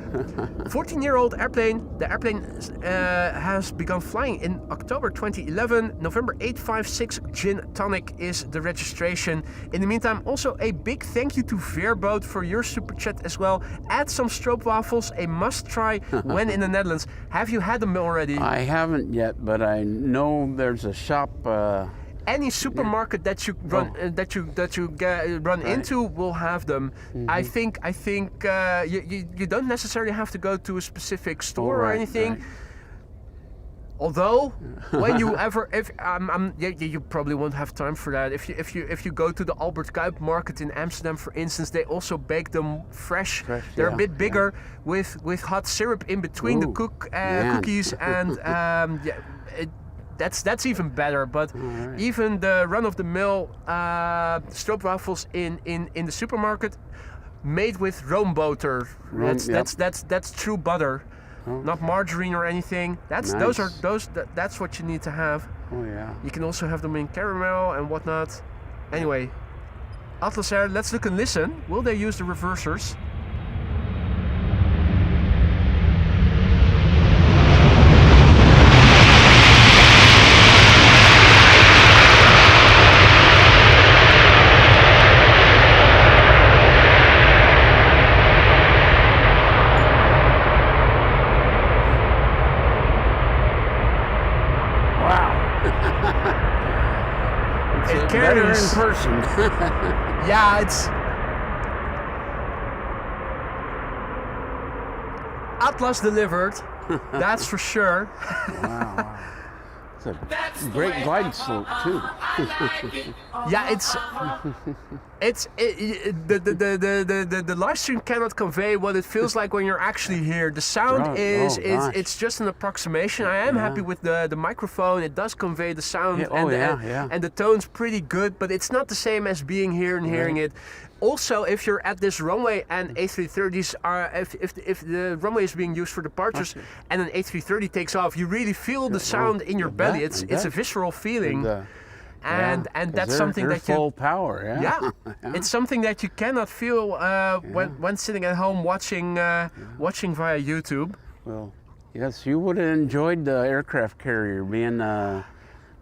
14-year-old airplane. The airplane has begun flying in October 2011. November 856 Gin Tonic is the registration. In the meantime, also a big thank you to Veerboot for your super chat as well. Add some stroopwafels, a must try when in the Netherlands. Have you had them already? I haven't yet, but I know there's a shop. Any supermarket that you run run into will have them. I think you don't necessarily have to go to a specific store or anything. Right. Although, when you you probably won't have time for that. If you go to the Albert Kuip market in Amsterdam, for instance, they also bake them fresh. They're a bit bigger with hot syrup in between the cookies and That's even better, but even the run-of-the-mill stroopwafels in the supermarket, made with roomboter. That's true butter, not margarine or anything. That's what you need to have. Oh yeah. You can also have them in caramel and whatnot. Anyway, Atlas Air, let's look and listen. Will they use the reversers? Better in person. Yeah, it's Atlas delivered. That's for sure. Wow. It's a great glide slope too. Yeah, the live stream cannot convey what it feels like when you're actually here. The sound it's just an approximation. I am happy with the microphone. It does convey the sound and the tone's pretty good, but it's not the same as being here and hearing it. Also, if you're at this runway and A330s are, if the runway is being used for departures and an A330 takes off, you really feel the sound in your belly. It's a visceral feeling, and that's something that you full power. Yeah. It's something that you cannot feel when sitting at home watching via YouTube. Well, yes, you would have enjoyed the aircraft carrier being on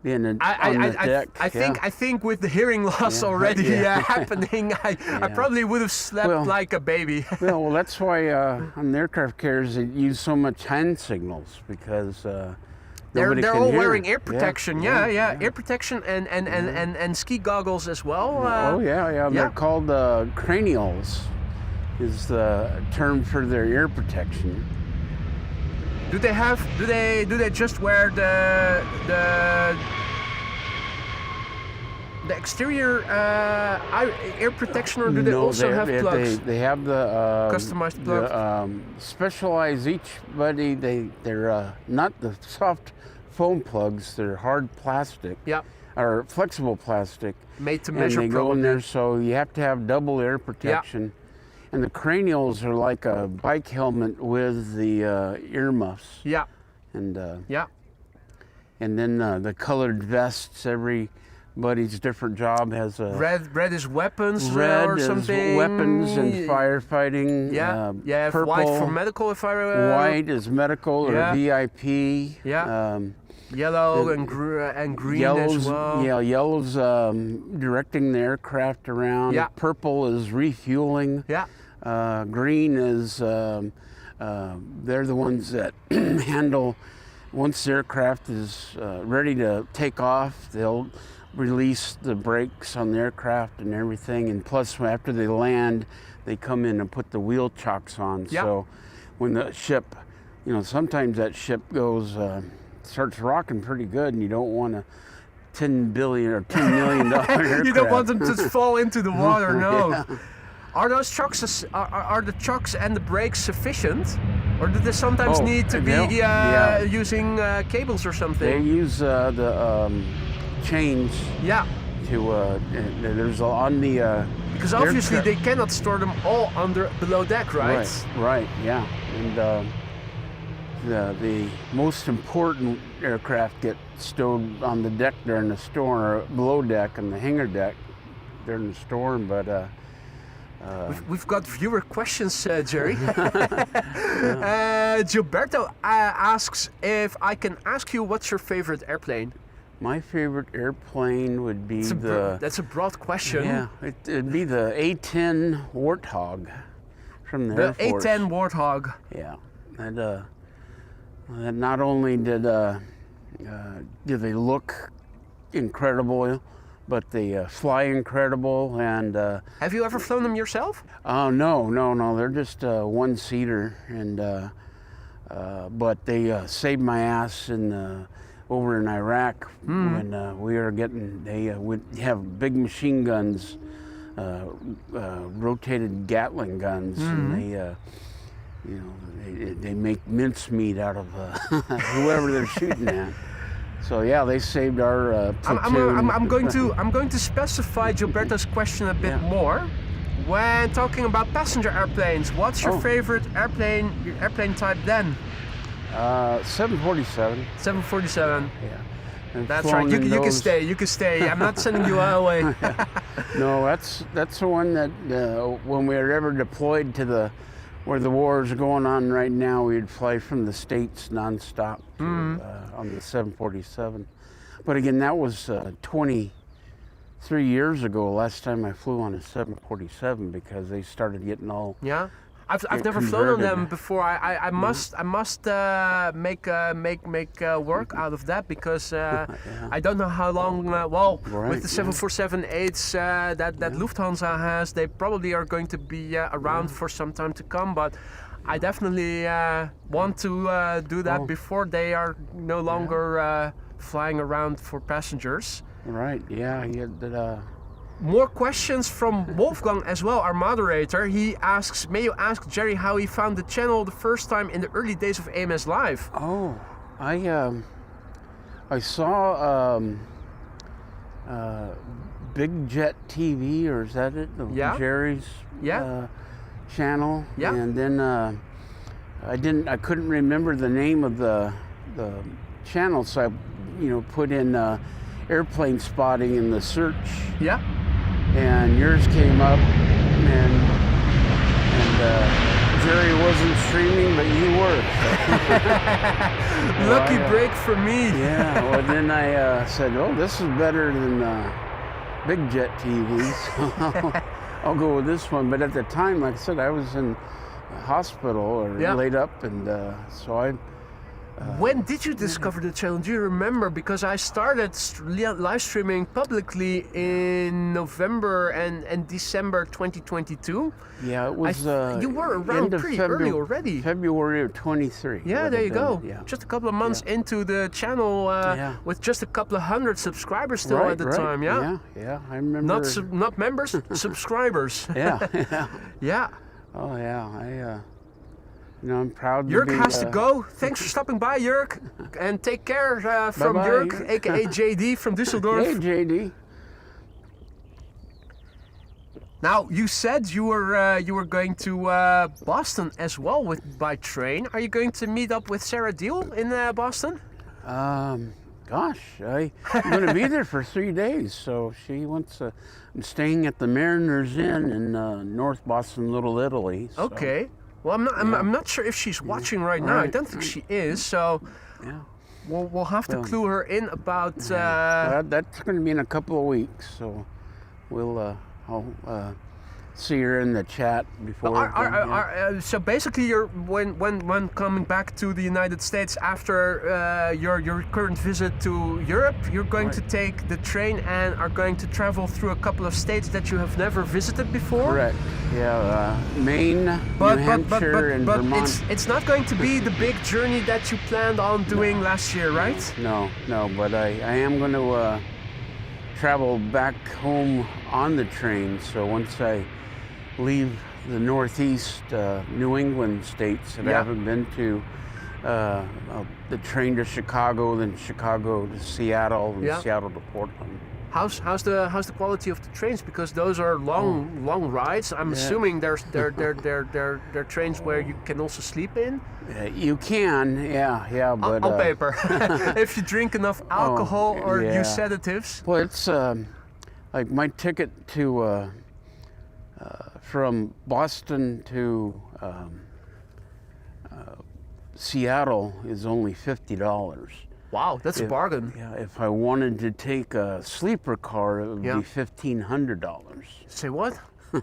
the deck. I think with the hearing loss already happening, I probably would have slept like a baby. Well, that's why on the aircraft carriers they use so much hand signals, because they're all wearing ear protection. Ear protection and ski goggles as well. They're called cranials, is the term for their ear protection. Do they just wear the exterior air protection, or do they also have plugs? They have the customized plug. Specialize each buddy. They're not the soft foam plugs. They're hard plastic. Yeah. Or flexible plastic. Made to measure. And they go in there, so you have to have double air protection. Yeah. And the cranials are like a bike helmet with the earmuffs. Yeah. And and then the colored vests. Everybody's different job has a red is weapons red or something. Is weapons and firefighting. Purple, white for medical. White is medical or VIP. Yeah. Yellow and green as well. Yeah, yellow's directing the aircraft around. Yeah. Purple is refueling. Yeah. Green is they're the ones that handle. Once the aircraft is ready to take off, they'll release the brakes on the aircraft and everything. And plus, after they land, they come in and put the wheel chocks on. Yeah. So when the ship, sometimes that ship goes. Starts rocking pretty good, and you don't want a $10 billion or $10 million aircraft. You don't want them to fall into the water. No. Yeah. Are those chocks? Are the chocks and the brakes sufficient, or do they sometimes need to be using cables or something? They use the chains. Yeah. To there's on the. Because obviously they cannot store them all below deck, right? Right. Yeah. And. The most important aircraft get stowed on the deck during the storm, or below deck and the hangar deck during the storm. But We've got viewer questions, Jerry. Gilberto asks if I can ask you what's your favorite airplane. My favorite airplane would be that's a broad question. Yeah, it'd be the A-10 Warthog from the Air Force. The A-10 Warthog. Yeah, and not only did they look incredible, but they fly incredible. And have you ever flown them yourself? Oh no, they're just one-seater, and but they saved my ass over in Iraq when we were getting. They would have big machine guns, rotated Gatling guns, and they. They make mincemeat out of whoever they're shooting at. So yeah, they saved our platoon. I'm going to specify Gilberto's question a bit more. When talking about passenger airplanes, what's your favorite airplane type then? 747. 747. Yeah. That's right. You can stay. You can stay. I'm not sending you away. No, that's the one that when we were ever deployed to where the war is going on right now, we'd fly from the States nonstop on the 747. But again, that was 23 years ago, last time I flew on a 747, because they started getting all... Yeah? I've never flown on them before. I must make work out of that, because I don't know how long. With the 747-8s that Lufthansa has, they probably are going to be around for some time to come. But I definitely want to do that before they are no longer flying around for passengers. Right. Yeah. More questions from Wolfgang as well, our moderator. He asks, may you ask Jerry how he found the channel the first time in the early days of AMS Live? Oh, I saw Big Jet TV, or is that it? Jerry's channel. Yeah. And then I couldn't remember the name of the channel, so I put in airplane spotting in the search. Yeah. And yours came up, and Jerry wasn't streaming, but you were. Lucky break for me. Yeah. Well, then I said, "Oh, this is better than Big Jet TV, so I'll go with this one." But at the time, like I said, I was in a hospital or laid up, and so I. When did you discover the channel? Do you remember? Because I started live streaming publicly in November and December 2022. Yeah, it was. You were around pretty early already. February of 23. Yeah, there you go. Yeah. Just a couple of months into the channel, with just a couple of hundred subscribers still at the time. Yeah. Yeah, I remember. Not members, subscribers. Yeah. Oh yeah, I'm proud Jörg to be... has to go. Thanks for stopping by, Jörg. And take care from Bye-bye. Jörg, a.k.a. JD from Düsseldorf. Hey, JD. Now, you said you were going to Boston as well by train. Are you going to meet up with Sarah Deal in Boston? Gosh, I'm going to be there for 3 days. So she wants to... I'm staying at the Mariners Inn in North Boston, Little Italy. So. Okay. Well, I'm not sure if she's watching right now. I don't think she is. So we'll have to clue her in about. That's going to be in a couple of weeks. So I'll see her in the chat before. So basically, you're when coming back to the United States after your current visit to Europe, you're going to take the train and are going to travel through a couple of states that you have never visited before. Correct. Yeah, Maine, New Hampshire, and Vermont. It's not going to be the big journey that you planned on doing last year, right? No. But I am going to travel back home on the train. So once I leave the Northeast New England states that I haven't been to, the train to Chicago, then Chicago to Seattle, and Seattle to Portland. How's the quality of the trains? Because those are long rides. I'm assuming they're trains where you can also sleep in. You can, but on paper, if you drink enough alcohol or use sedatives. Well, it's like my ticket to from Boston to Seattle is only $50. Wow, that's a bargain. Yeah, if I wanted to take a sleeper car, it would be $1,500. Say what?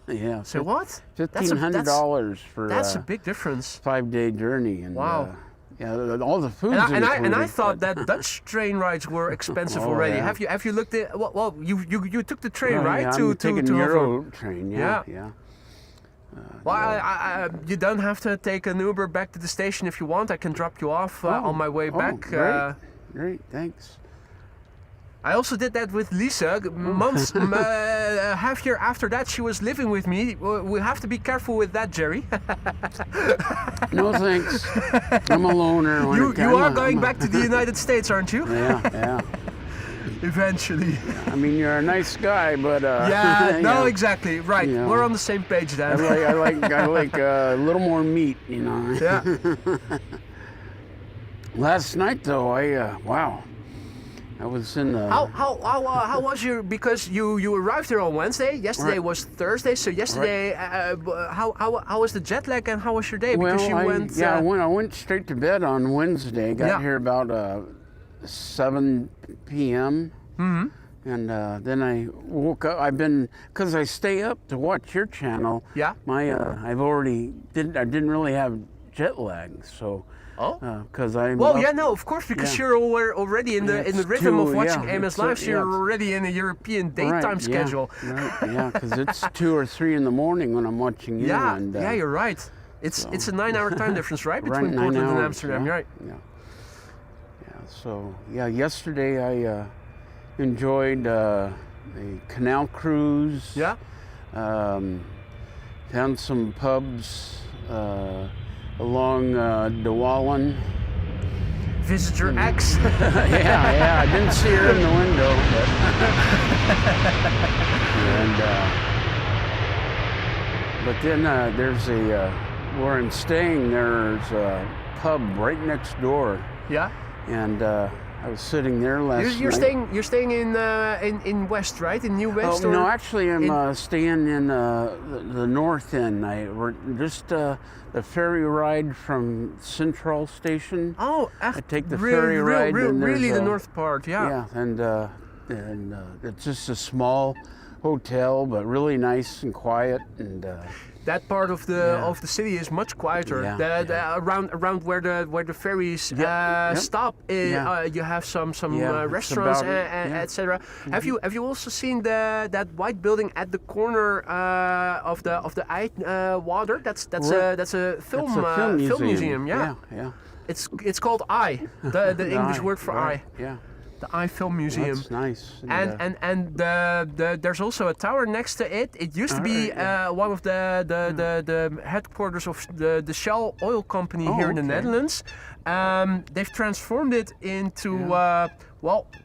Yeah. Say what? $1,500 for that's a big difference. 5-day journey. And, wow. Yeah, all the food. And I thought that Dutch train rides were expensive already. Yeah. Have you looked at? Well, you took the train, right? Yeah, to Euro train. Yeah. Well, you don't have to take an Uber back to the station if you want. I can drop you off on my way back. Great, thanks. I also did that with Lisa. Months, half year after that, she was living with me. We have to be careful with that, Jerry. No thanks. I'm a loner. You are going back to the United States, aren't you? Yeah. Eventually. I mean, you're a nice guy, but no, exactly. Right, you know, we're on the same page then. I like a little more meat, you know. Yeah. Last night though, wow, I was in the. How was your? Because you arrived here on Wednesday. Yesterday was Thursday. So yesterday, how was the jet lag and how was your day? Because I went straight to bed on Wednesday. Got here about 7 p.m. Mm-hmm. And then I woke up. Because I stay up to watch your channel. Yeah. I didn't really have jet lag, so. Oh. Because I'm. Well, of course, because you're already in the rhythm of watching AMS Live. So you're already in a European daytime schedule. Yeah, because it's 2 or 3 in the morning when I'm watching you. Yeah, and, you're right. It's a 9-hour time difference, right, between right, Portland and Amsterdam. Right. Yeah. So yesterday I enjoyed a canal cruise. Yeah. Found some pubs along De Wallen. Visitor X. yeah, I didn't see her in the window, but then there's where I'm staying. There's a pub right next door. Yeah. And I was sitting there last night. You're staying in West, right? In New West? Oh, no, actually I'm staying in the north end. We're just the ferry ride from Central Station. Oh, I take the ferry ride. Really the north part, yeah. Yeah, and it's just a small hotel, but really nice and quiet. And that part of the city is much quieter. Around where the ferries stop, you have some restaurants and etc. Have you also seen that white building at the corner of the water? That's a film museum. Yeah. It's called Eye, the English word for eye. Yeah. The Eye Film Museum. That's nice. And there's also a tower next to it. It used to be one of the headquarters of the Shell oil company here in the Netherlands. They've transformed it into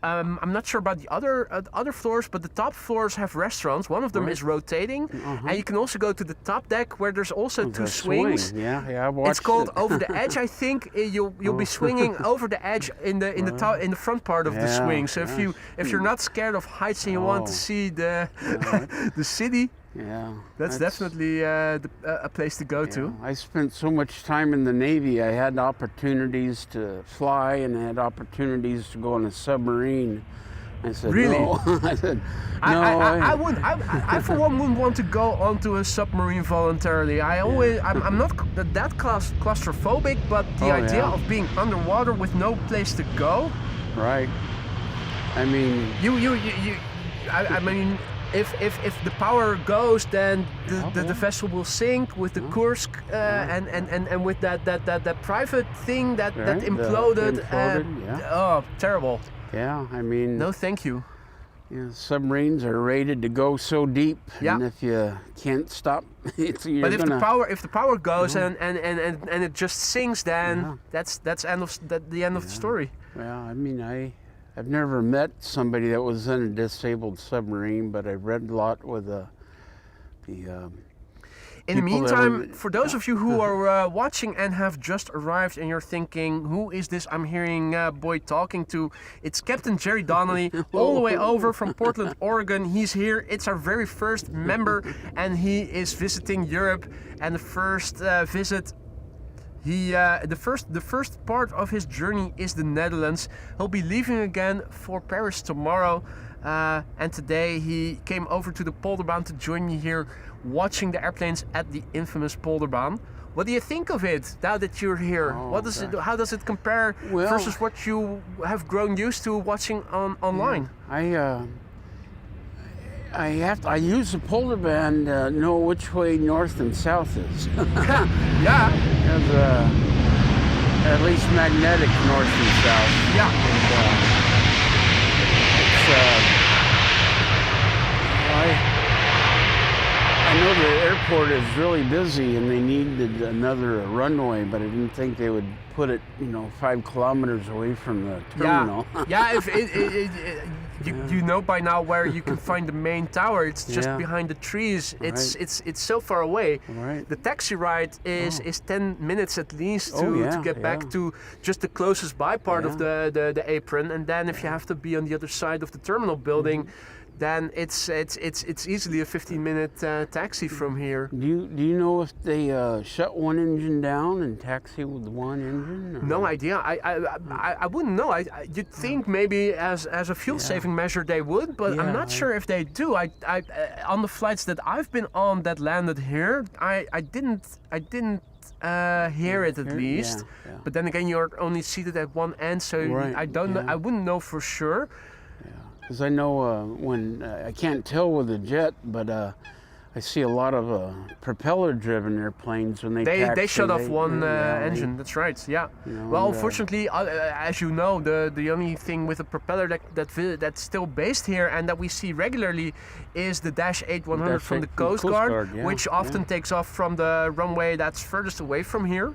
I'm not sure about the other floors, but the top floors have restaurants. One of them is rotating, and you can also go to the top deck where there's also 2 swings. Yeah, I watched It's called Over the Edge. I think you'll be swinging over the edge in the front part of the swing. So if you're not scared of heights and you want to see the the city. Yeah, that's definitely a place to go to. I spent so much time in the Navy. I had opportunities to fly and I had opportunities to go on a submarine. I said, really? No. I said, no. I for one wouldn't want to go onto a submarine voluntarily. I'm not that claustrophobic, but the idea of being underwater with no place to go. Right. I mean, I mean. If the power goes, then the vessel will sink with the Kursk and with that private thing that imploded. Oh, terrible. Yeah, I mean. No, thank you. Yeah, submarines are rated to go so deep, and if you can't stop, if the power goes and it just sinks, then that's the end of the story. Well, I mean, I've never met somebody that was in a disabled submarine, but I've read a lot with In the people that meantime, were- for those of you who are watching and have just arrived and you're thinking, who is this I'm hearing boy talking to? It's Captain Jerry Donnelly, all the way over from Portland, Oregon. He's here. It's our very first member, and he is visiting Europe. And the first visit, the first part of his journey is the Netherlands. He'll be leaving again for Paris tomorrow. And today he came over to the Polderbaan to join me here, watching the airplanes at the infamous Polderbaan. What do you think of it now that you're here? How does it compare versus what you have grown used to watching online? I use the Polderbaan to know which way north and south is. Yeah. It has at least magnetic north and south. Yeah. I know the airport is really busy and they needed another runway, but I didn't think they would put it, 5 kilometers away from the terminal. Yeah. You know by now where you can find the main tower. It's just behind the trees. It's so far away. Right. The taxi ride is 10 minutes at least to get back to just the closest by part of the apron, and then if you have to be on the other side of the terminal building, then it's easily a 15-minute taxi from here. Do you know if they shut one engine down and taxi with one engine? Or? No idea. I wouldn't know. You'd think maybe as a fuel-saving measure they would, but I'm not sure if they do. I on the flights that I've been on that landed here, I didn't hear it at least. Yeah. But then again, you're only seated at one end, so I don't know. I wouldn't know for sure. Because I know when I can't tell with a jet, but I see a lot of propeller-driven airplanes when they taxi. They shut off one engine. That's right. Yeah. Well, unfortunately, as you know, the only thing with a propeller that's still based here and that we see regularly is the Dash 8-100 from the Coast Guard, which often takes off from the runway that's furthest away from here.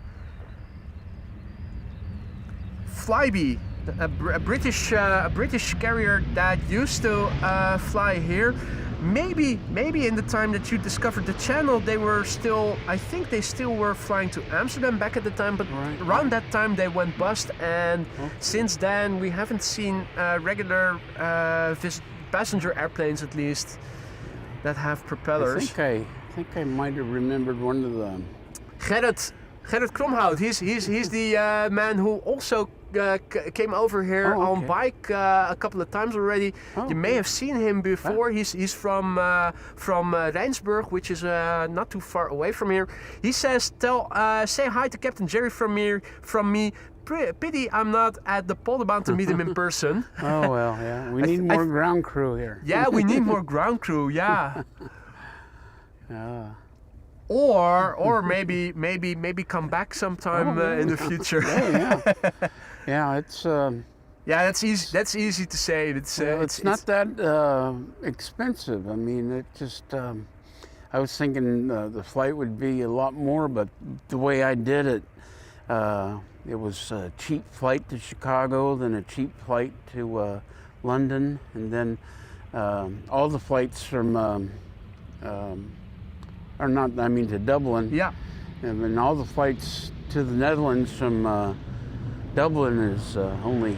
Flybe. A British carrier that used to fly here. Maybe in the time that you discovered the channel, they were still. I think they still were flying to Amsterdam back at the time. But around that time they went bust, and since then we haven't seen regular passenger airplanes, at least, that have propellers. I think I might have remembered one of them. Gerrit Kromhout. He's the man who also came over here on bike a couple of times already. You may have seen him before. He's from Rijnsburg, which is not too far away from here. He says, say hi to Captain Jerry from me. Pity I'm not at the Polderbaan to meet him in person. Oh well, yeah. We need more ground crew here. Yeah, we need more ground crew. Yeah. Or maybe come back sometime in the future. Yeah, it's. That's easy. That's easy to say. It's not that expensive. I mean, it just. I was thinking the flight would be a lot more, but the way I did it, it was a cheap flight to Chicago, then a cheap flight to London, and then all the flights from. Or not, I mean to Dublin. Yeah. And then all the flights to the Netherlands from Dublin is only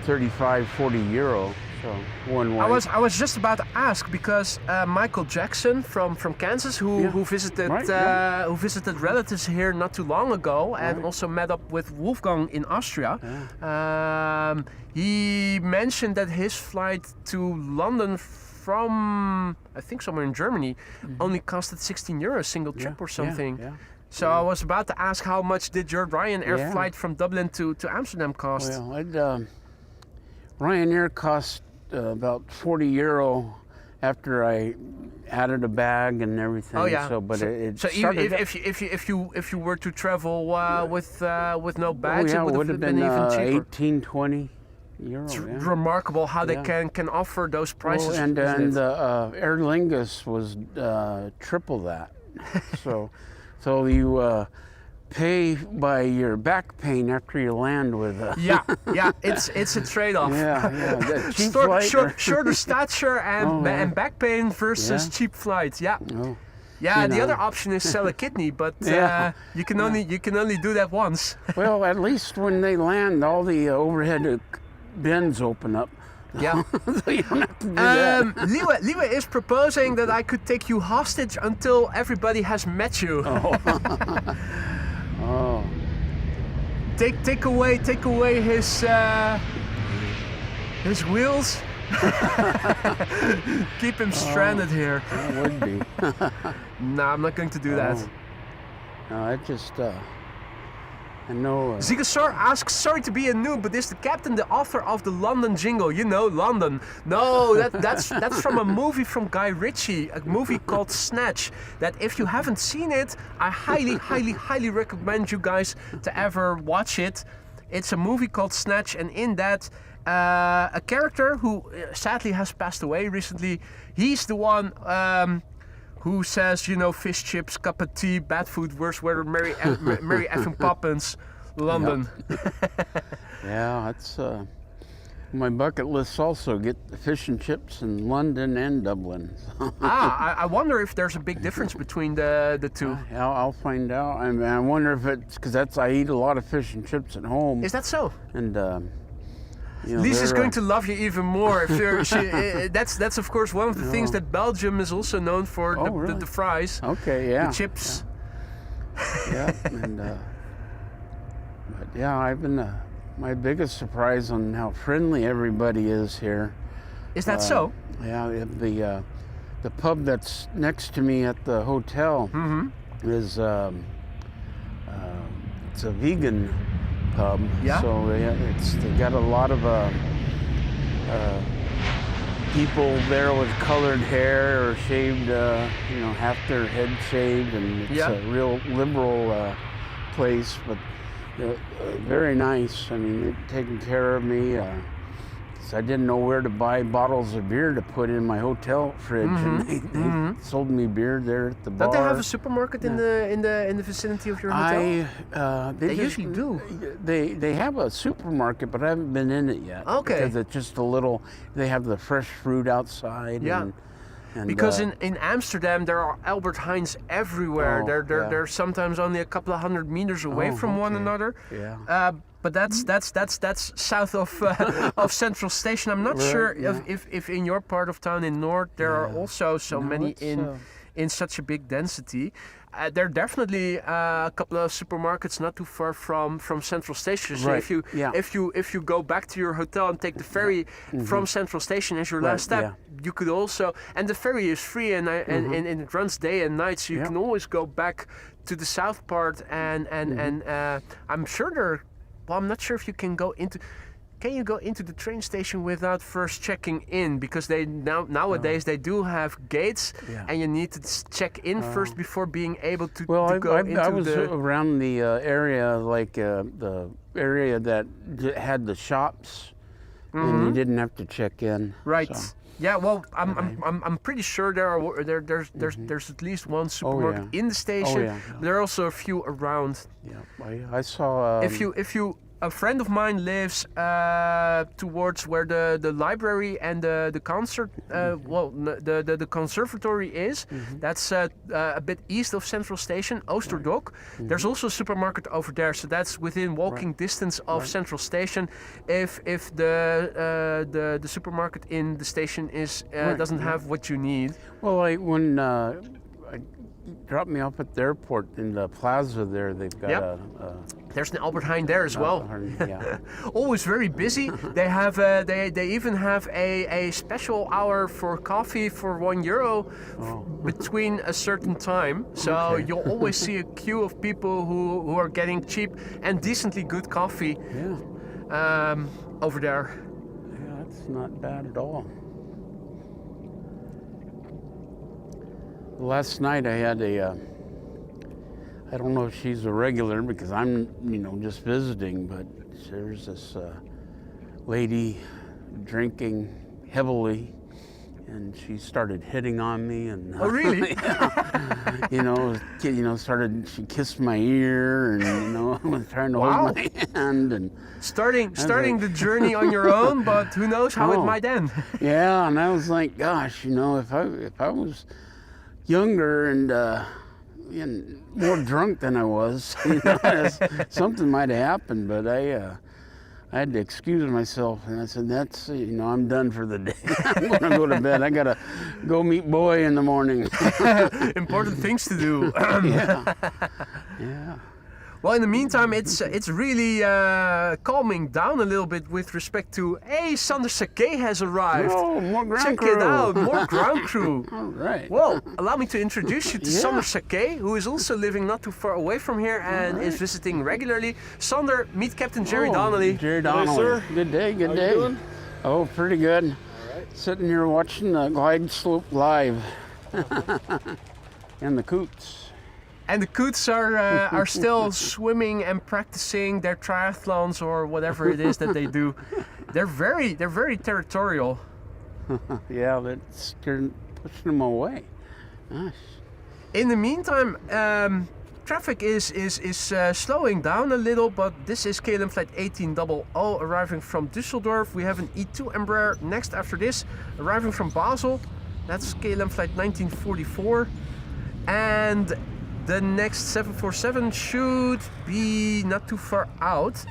35, 40 euro, so one way. I was just about to ask because Michael Jackson from Kansas, who visited who visited relatives here not too long ago, and also met up with Wolfgang in Austria. He mentioned that his flight to London from, I think, somewhere in Germany, only costed 16 euros single trip or something. So I was about to ask, how much did your Ryanair flight from Dublin to Amsterdam cost? Well, Ryanair cost about 40 euro after I added a bag and everything. Oh yeah. So, but it even if you were to travel with no bags, it would have been even cheaper. 18, 20. Euro, it's remarkable how they can offer those prices. And Aer Lingus was triple that. so you pay by your back pain after you land with. It's a trade-off. Cheap flight shorter stature and back pain versus cheap flights. Yeah. Yeah, You the know. other option is sell a kidney, but Yeah. you can only do that once. Well, at least when they land, all the overhead bins open up. Yeah. So you don't have to do that. Liwe is proposing that I could take you hostage until everybody has met you. Oh. Take away his wheels. Keep him stranded here. That would be. No, I'm not going to do that. No, I just, I know. Zigasar asks, sorry to be a noob, but is the captain the author of the London jingle? You know, London. No, that's from a movie from Guy Ritchie, a movie called Snatch, that if you haven't seen it, I highly recommend you guys to ever watch it. It's a movie called Snatch, and in that, a character who sadly has passed away recently, he's the one who says, you know, fish chips, cup of tea, bad food, worse weather, Mary effing Poppins, London. Yeah, that's my bucket list. Also, get the fish and chips in London and Dublin. I wonder if there's a big difference between the two. Yeah, I'll find out. I wonder if it's because I eat a lot of fish and chips at home. Is that so? And you know, Lisa's they're, going to love you even more. If you're, that's of course one of the things that Belgium is also known for. Really? The fries. Okay, yeah. The chips. Yeah, and but yeah, I've been my biggest surprise on how friendly everybody is here. Is that so? Yeah, the pub that's next to me at the hotel is it's a vegan pub. Yeah. So they got a lot of people there with colored hair or shaved, you know, half their head shaved, and it's a real liberal place, but very nice. I mean, they're taking care of me. I didn't know where to buy bottles of beer to put in my hotel fridge, and they sold me beer there at the bar. Don't they have a supermarket in the vicinity of your hotel? They usually do. They have a supermarket, but I haven't been in it yet. Okay. Because it's just a little. They have the fresh fruit outside. Yeah. And because in Amsterdam there are Albert Heijns everywhere. Oh, They're sometimes only a couple of 100 meters away from one another. Yeah. But that's south of Central Station. I'm not sure if in your part of town in North there are also so many in such a big density. There are definitely a couple of supermarkets not too far from Central Station. So if you go back to your hotel and take the ferry from Central Station as your last step, you could also, and the ferry is free and it runs day and night, so you can always go back to the south part and I'm sure there. Well, I'm not sure if you can go into. Can you go into the train station without first checking in? Because they nowadays they do have gates, and you need to check in first before being able to go into I was around the area, like the area that had the shops, and you didn't have to check in. Right. So. Yeah. Well, I'm pretty sure there's at least one supermarket in the station. There are also a few around. Yeah. I saw. If you a friend of mine lives towards where the library and the concert, the conservatory is. That's a bit east of Central Station, Oosterdok. There's also a supermarket over there, so that's within walking distance of Central Station. If the supermarket in the station is doesn't have what you need. Well, when dropped me off at the airport in the plaza there, they've got there's an Albert Heijn there as well. Yeah. Always very busy. They have they even have a special hour for coffee for €1 between a certain time. So you'll always see a queue of people who are getting cheap and decently good coffee over there. Yeah, that's not bad at all. Last night I had I don't know if she's a regular because I'm, just visiting, but there's this lady drinking heavily, and she started hitting on me, and oh really? She kissed my ear, and was trying to hold my hand, and starting the journey on your own, but who knows how it might end. Yeah, and I was like, gosh, if I was younger and more drunk than I was. You know, something might have happened, but I had to excuse myself, and I said, "That's I'm done for the day. I'm gonna go to bed. I gotta go meet Boy in the morning." Important things to do. Yeah. Yeah. Well, in the meantime, it's really calming down a little bit with respect to, hey, Sander Sake has arrived. Oh, more ground Check crew. it out, more ground crew. All right. Well, allow me to introduce you to Yeah. Sander Sake, who is also living not too far away from here and All right. is visiting regularly. Sander, meet Captain Jerry Oh, Donnelly. Jerry Donnelly. sir. Good day, good How day. you doing? Oh, pretty good. Sitting here watching the glide slope live. And the coots. And the coots are still swimming and practicing their triathlons or whatever it is that they do. They're very territorial. Yeah, they're pushing them away. Gosh. In the meantime, traffic is slowing down a little, but this is KLM flight 1800 arriving from Düsseldorf. We have an E2 Embraer next after this, arriving from Basel. That's KLM flight 1944. And the next 747 should be not too far out.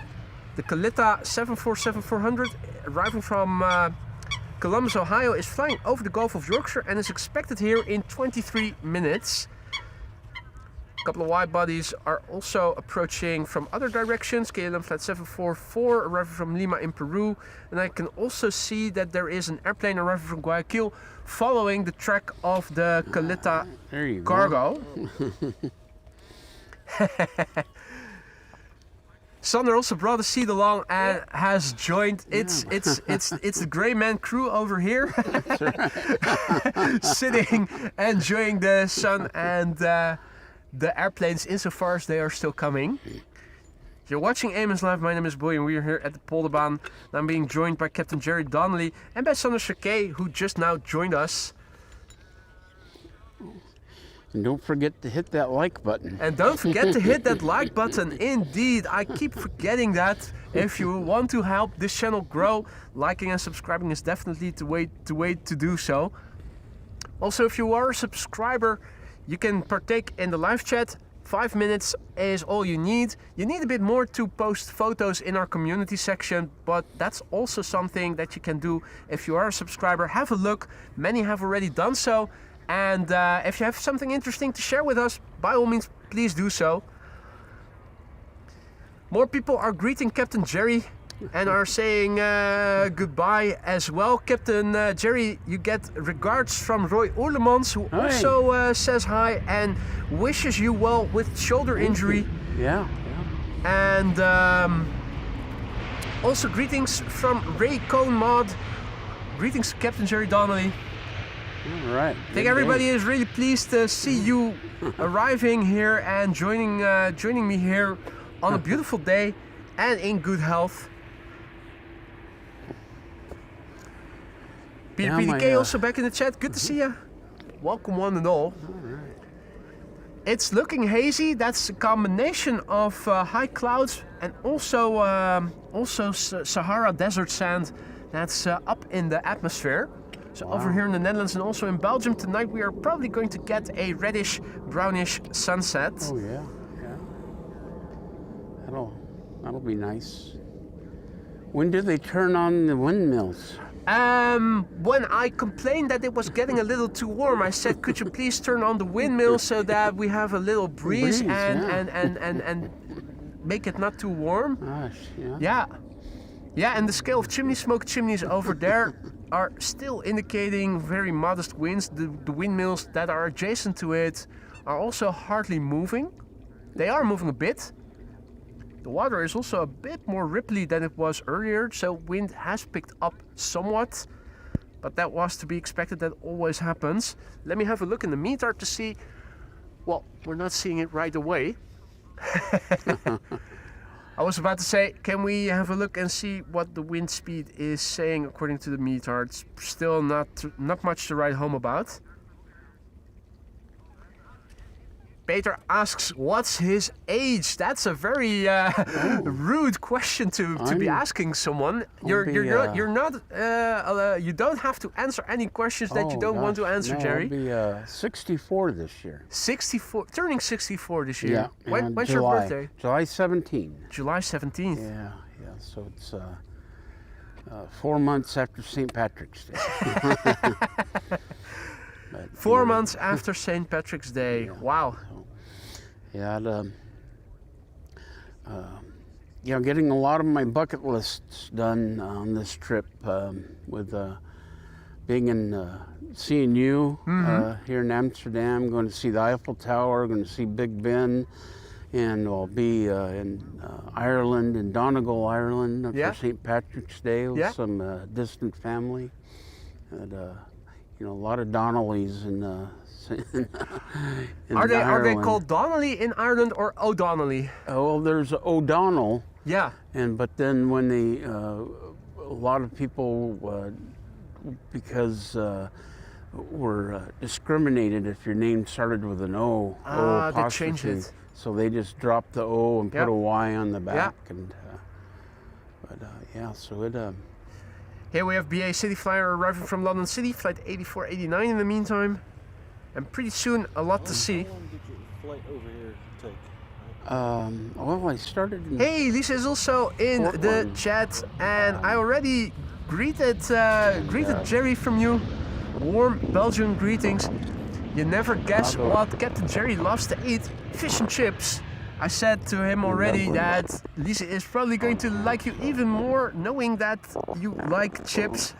The Kalita 747-400 arriving from Columbus, Ohio is flying over the Gulf of Yorkshire and is expected here in 23 minutes. A couple of wide bodies are also approaching from other directions. KLM flight 744 arriving from Lima in Peru. And I can also see that there is an airplane arriving from Guayaquil following the track of the Kalita There you Cargo. Sander also brought a seat along and has joined. It's the Grey Man crew over here, sitting enjoying the sun and the airplanes insofar as they are still coming. You're watching Amos Live. My name is Boy and we are here at the Polderbaan. And I'm being joined by Captain Jerry Donnelly and by Sander Sake, who just now joined us. And don't forget to hit that like button. And don't forget to hit that like button. Indeed, I keep forgetting that. If you want to help this channel grow, liking and subscribing is definitely the way to do so. Also, if you are a subscriber, you can partake in the live chat. 5 minutes is all you need. You need a bit more to post photos in our community section, but that's also something that you can do if you are a subscriber. Have a look. Many have already done so. And if you have something interesting to share with us, by all means, please do so. More people are greeting Captain Jerry and are saying goodbye as well. Captain Jerry, you get regards from Roy Oerlemans, who Hi. also says hi and wishes you well with shoulder injury. Yeah. And also greetings from Ray Cohn Mod. Greetings, Captain Jerry Donnelly. All right. I think everybody is really pleased to see you arriving here and joining me here on a beautiful day and in good health. Peter Yeah, PDK my, also back in the chat. Good to see you. Welcome one and all. It's looking hazy. That's a combination of high clouds and also Sahara desert sand that's up in the atmosphere. So over here in the Netherlands and also in Belgium tonight we are probably going to get a reddish brownish sunset. Oh yeah. That'll be nice. When do they turn on the windmills? When I complained that it was getting a little too warm, I said, could you please turn on the windmill so that we have a little breeze and make it not too warm? Gosh, Yeah, and the scale of chimney smoke chimneys over there are still indicating very modest winds. The windmills that are adjacent to it are also hardly moving. They are moving a bit. The water is also a bit more ripply than it was earlier, so wind has picked up somewhat. But that was to be expected, that always happens. Let me have a look in the meter to see. Well, we're not seeing it right away. I was about to say, can we have a look and see what the wind speed is saying according to the meter? It's still not much to write home about. Peter asks, what's his age? That's a very rude question to be asking someone. You don't have to answer any questions that you don't want to answer, Jerry. I'll be 64 this year. 64, turning 64 this year. Yeah. When's your birthday? July 17th. July 17th. Yeah. So it's 4 months after St. Patrick's Day. But, 4 months after St. Patrick's Day. Yeah. Wow. Yeah, getting a lot of my bucket lists done on this trip with seeing you here in Amsterdam, going to see the Eiffel Tower, going to see Big Ben, and I'll be in Ireland, in Donegal, Ireland for St. Patrick's Day with some distant family. And, a lot of Donnellys in Are they Ireland. called Donnelly in Ireland or O'Donnelly? Oh, well, there's O'Donnell. Yeah. But then when a lot of people, because were discriminated if your name started with an O. O they changed apostrophe. it. So they just dropped the O and put a Y on the back. And so it. Here we have BA City Flyer arriving from London City, flight 8489 in the meantime. And pretty soon, a lot to see. How long did your flight over here take? Well, I started in... Hey, Lisa is also in the Portland. chat, and I already greeted Jerry from you. Warm Belgian greetings. You never guess what Captain Jerry loves to eat: fish and chips. I said to him already that Lisa is probably going to like you even more, knowing that you like chips.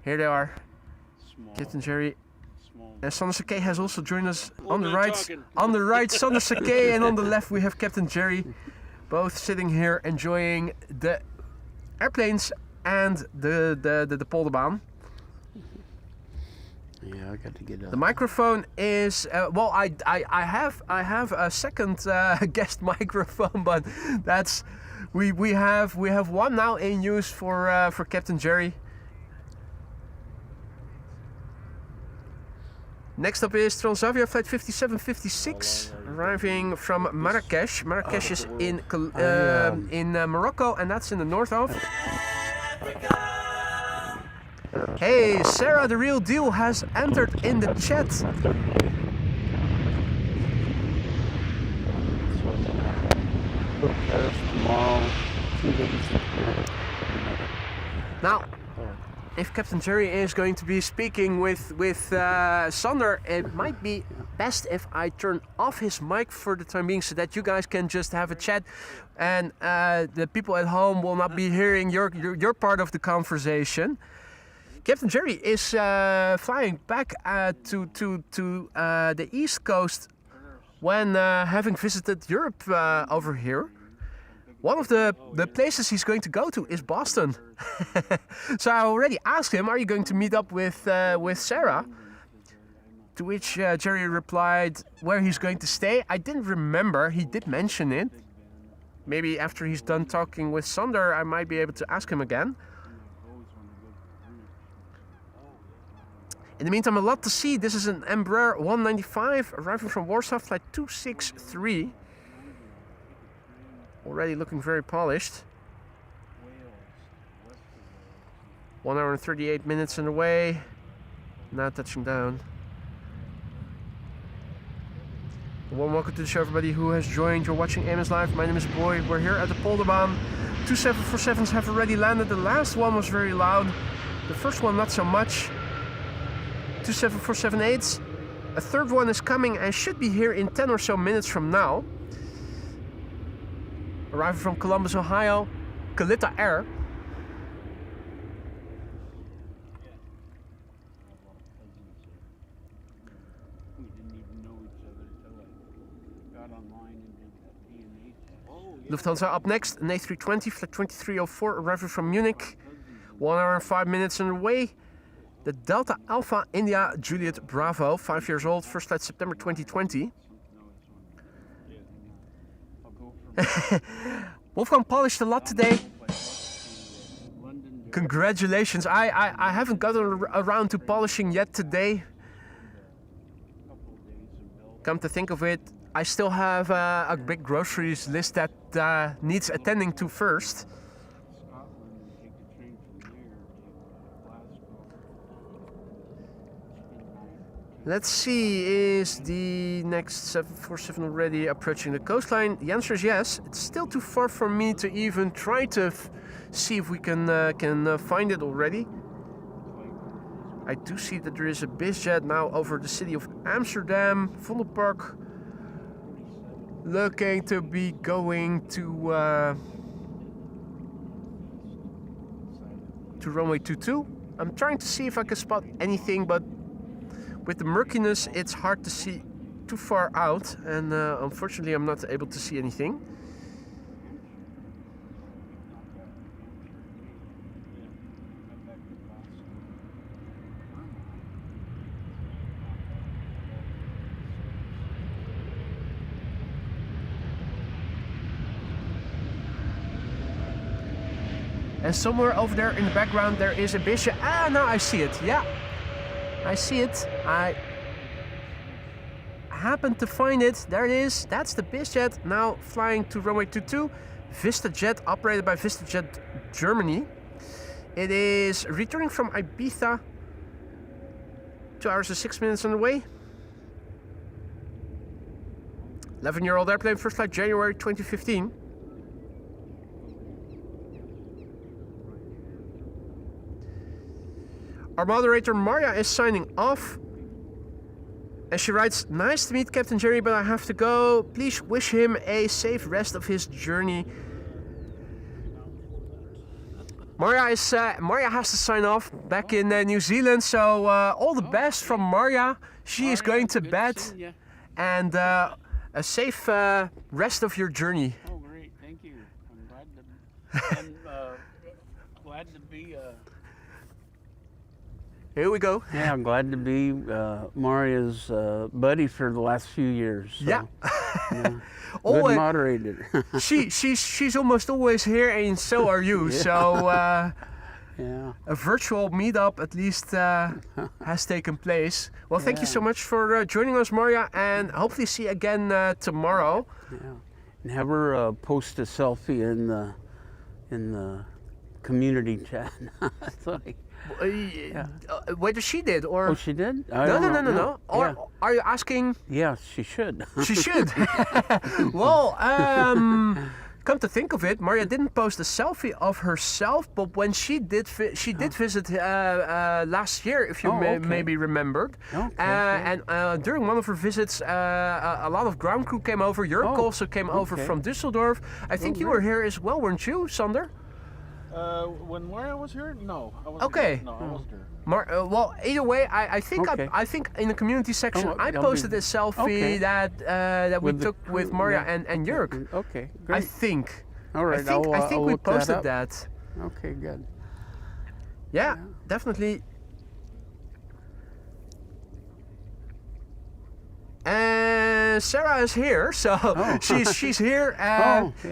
Here they are, Captain Jerry. And Sander Sake has also joined us on the right. On the right, Sander Sake, and on the left we have Captain Jerry, both sitting here enjoying the airplanes and the Polderbaan. Yeah, I got to get The microphone is well. I have a second guest microphone, but that's we have one now in use for Captain Jerry. Next up is Transavia flight 5756, arriving from Marrakesh. Marrakesh is in Morocco, and that's in the north of. Hey, Sarah, the real deal, has entered in the chat. Now, if Captain Jerry is going to be speaking with Sander, it might be best if I turn off his mic for the time being, so that you guys can just have a chat, and the people at home will not be hearing your part of the conversation. Captain Jerry is flying back to the East Coast when having visited Europe over here. One of the places he's going to go to is Boston. So I already asked him, are you going to meet up with Sarah? To which Jerry replied where he's going to stay. I didn't remember, he did mention it. Maybe after he's done talking with Sander, I might be able to ask him again. In the meantime, a lot to see. This is an Embraer 195 arriving from Warsaw, flight 263. Already looking very polished. 1 hour and 38 minutes on the way. Now touching down. A warm welcome to the show, everybody who has joined. You're watching AMS Live. My name is Boy. We're here at the Polderbaan. 2 747s have already landed. The last one was very loud. The first one not so much. 2 747-8s. A third one is coming and should be here in 10 or so minutes from now. Arriving from Columbus, Ohio, Kalita Air. Lufthansa up next, an A320, flight 2304, arriving from Munich. 1 hour and 5 minutes on the way. The Delta Alpha India Juliet Bravo, 5 years old, first flight September 2020. Wolfgang polished a lot today. Congratulations. I haven't gotten around to polishing yet today. come to think of it, I still have a big groceries list that needs attending to first. Let's see, is the next 747 already approaching the coastline? The answer is yes. It's still too far for me to even try to see if we can find it already. I do see that there is a BizJet now over the city of Amsterdam, Vondelpark, looking to be going to runway 22. I'm trying to see if I can spot anything, but with the murkiness, it's hard to see too far out, and unfortunately, I'm not able to see anything. And somewhere over there in the background, there is a BizJet. Ah, now I see it. Yeah. I see it. I happened to find it. There it is. That's the BizJet now flying to runway 22. VistaJet, operated by VistaJet Germany. It is returning from Ibiza. 2 hours and 6 minutes on the way. 11-year-old airplane, first flight January 2015. Our moderator Maria is signing off. And she writes, nice to meet Captain Jerry, but I have to go. Please wish him a safe rest of his journey. Maria has to sign off back in New Zealand, so all the best from Maria. She is going to bed. And a safe rest of your journey. Oh, great. Thank you. I'm glad to be... Here we go. Yeah, I'm glad to be Maria's buddy for the last few years. So, yeah. Yeah. Good moderator. she's almost always here, and so are you. Yeah. So yeah. a virtual meetup at least has taken place. Well, thank you so much for joining us, Maria, and hopefully see you again tomorrow. Yeah. And have her post a selfie in the community chat. Sorry. Whether she did or... Oh, she did? No. Or are you asking... Yeah, she should. She should. Well, come to think of it, Maria didn't post a selfie of herself, but when she did visit last year, if you maybe remembered. And during one of her visits, a lot of ground crew came over. Jörg also came over from Düsseldorf. I think you were here as well, weren't you, Sander? When Maria was here, no, I wasn't. Okay. Here. No, I wasn't here. Well, either way, I think in the community section I posted a selfie that we took with Maria and Jörg. Okay, great. I think. All right, I think we look posted that. that. Okay, good. Yeah, definitely. And Sarah is here, so she's here.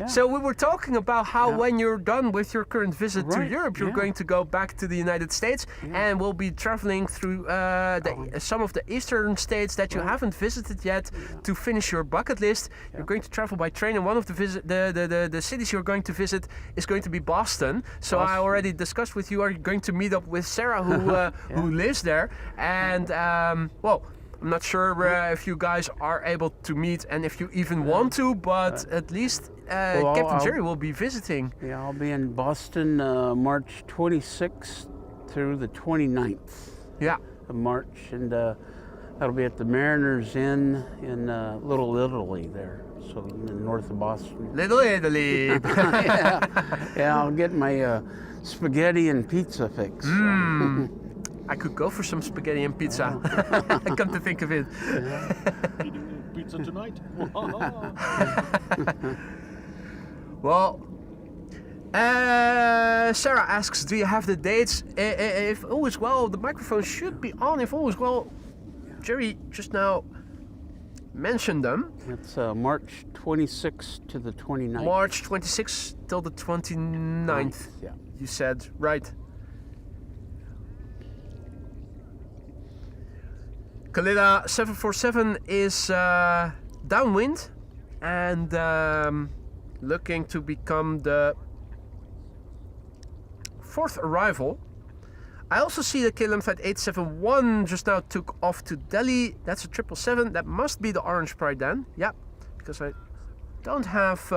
So we were talking about how when you're done with your current visit to Europe, you're going to go back to the United States, and we'll be traveling through some of the eastern states that you haven't visited yet to finish your bucket list. You're going to travel by train, and one of the cities you're going to visit is going to be Boston. So I already discussed with you. Are you going to meet up with Sarah, who lives there? And well, I'm not sure if you guys are able to meet and if you even want to, but at least Captain Jerry will be visiting. Yeah, I'll be in Boston March 26th through the 29th of March, and that'll be at the Mariners Inn in Little Italy there, so in the north of Boston. Little Italy! Yeah, I'll get my spaghetti and pizza fix. I could go for some spaghetti and pizza. Come to think of it. Eating pizza tonight? Well, Sarah asks, do you have the dates? If all is well, the microphone should be on. If all is well, Jerry just now mentioned them. It's March 26th to the 29th. March 26th till the 29th. Yeah. You said, right. Kalita 747 is downwind and looking to become the 4th arrival. I also see that KLM flight 871 just now took off to Delhi. That's a 777. That must be the orange pride then. Yeah, because I don't have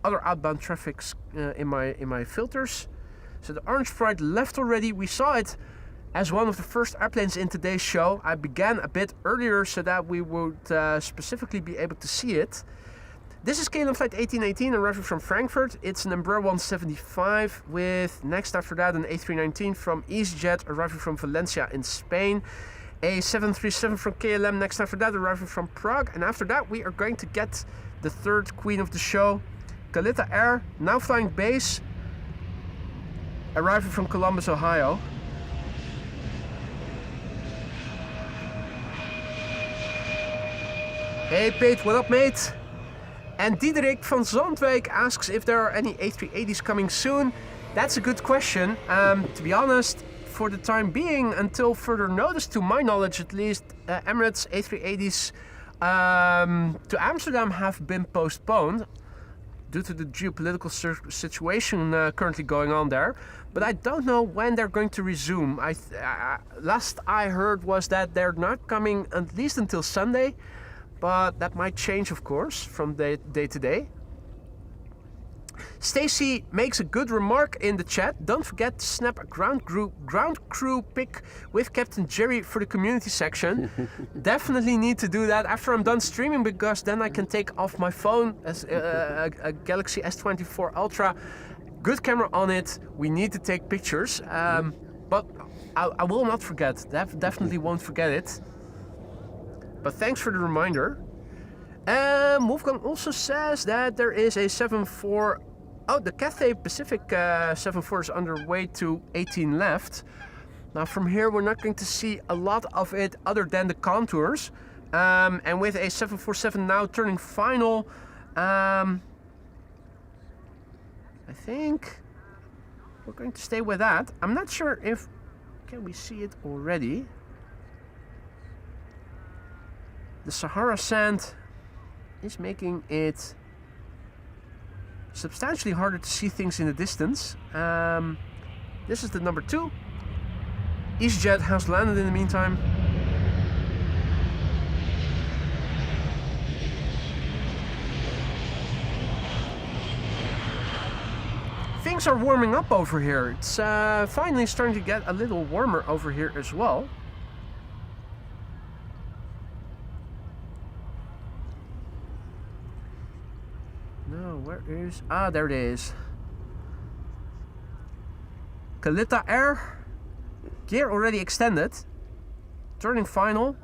other outbound traffics in my filters. So the orange pride left already. We saw it as one of the first airplanes in today's show. I began a bit earlier so that we would specifically be able to see it. This is KLM flight 1818 arriving from Frankfurt. It's an Embraer 175 with next after that an A319 from EasyJet arriving from Valencia in Spain. A 737 from KLM next after that arriving from Prague. And after that we are going to get the 3rd queen of the show, Kalita Air, now flying base, arriving from Columbus, Ohio. Hey Pete, what up mate? And Diederik van Zandwijk asks if there are any A380s coming soon. That's a good question. To be honest, for the time being, until further notice, to my knowledge at least, Emirates A380s to Amsterdam have been postponed due to the geopolitical situation currently going on there. But I don't know when they're going to resume. Last I heard was that they're not coming at least until Sunday. But that might change, of course, from day to day. Stacy makes a good remark in the chat. Don't forget to snap a ground crew pic with Captain Jerry for the community section. Definitely need to do that after I'm done streaming, because then I can take off my phone as a Galaxy S24 Ultra. Good camera on it. We need to take pictures. But I will not forget. Definitely won't forget it. But thanks for the reminder. Wolfgang also says that there is a 74. Oh, the Cathay Pacific 74 is underway to 18 left. Now from here we're not going to see a lot of it other than the contours. And with a 747 now turning final, I think we're going to stay with that. I'm not sure if, can we see it already? The Sahara sand is making it substantially harder to see things in the distance. This is the number 2. EasyJet has landed in the meantime. Things are warming up over here. It's finally starting to get a little warmer over here as well. Where is... Ah, there it is. Kalita Air. Gear already extended. Turning final.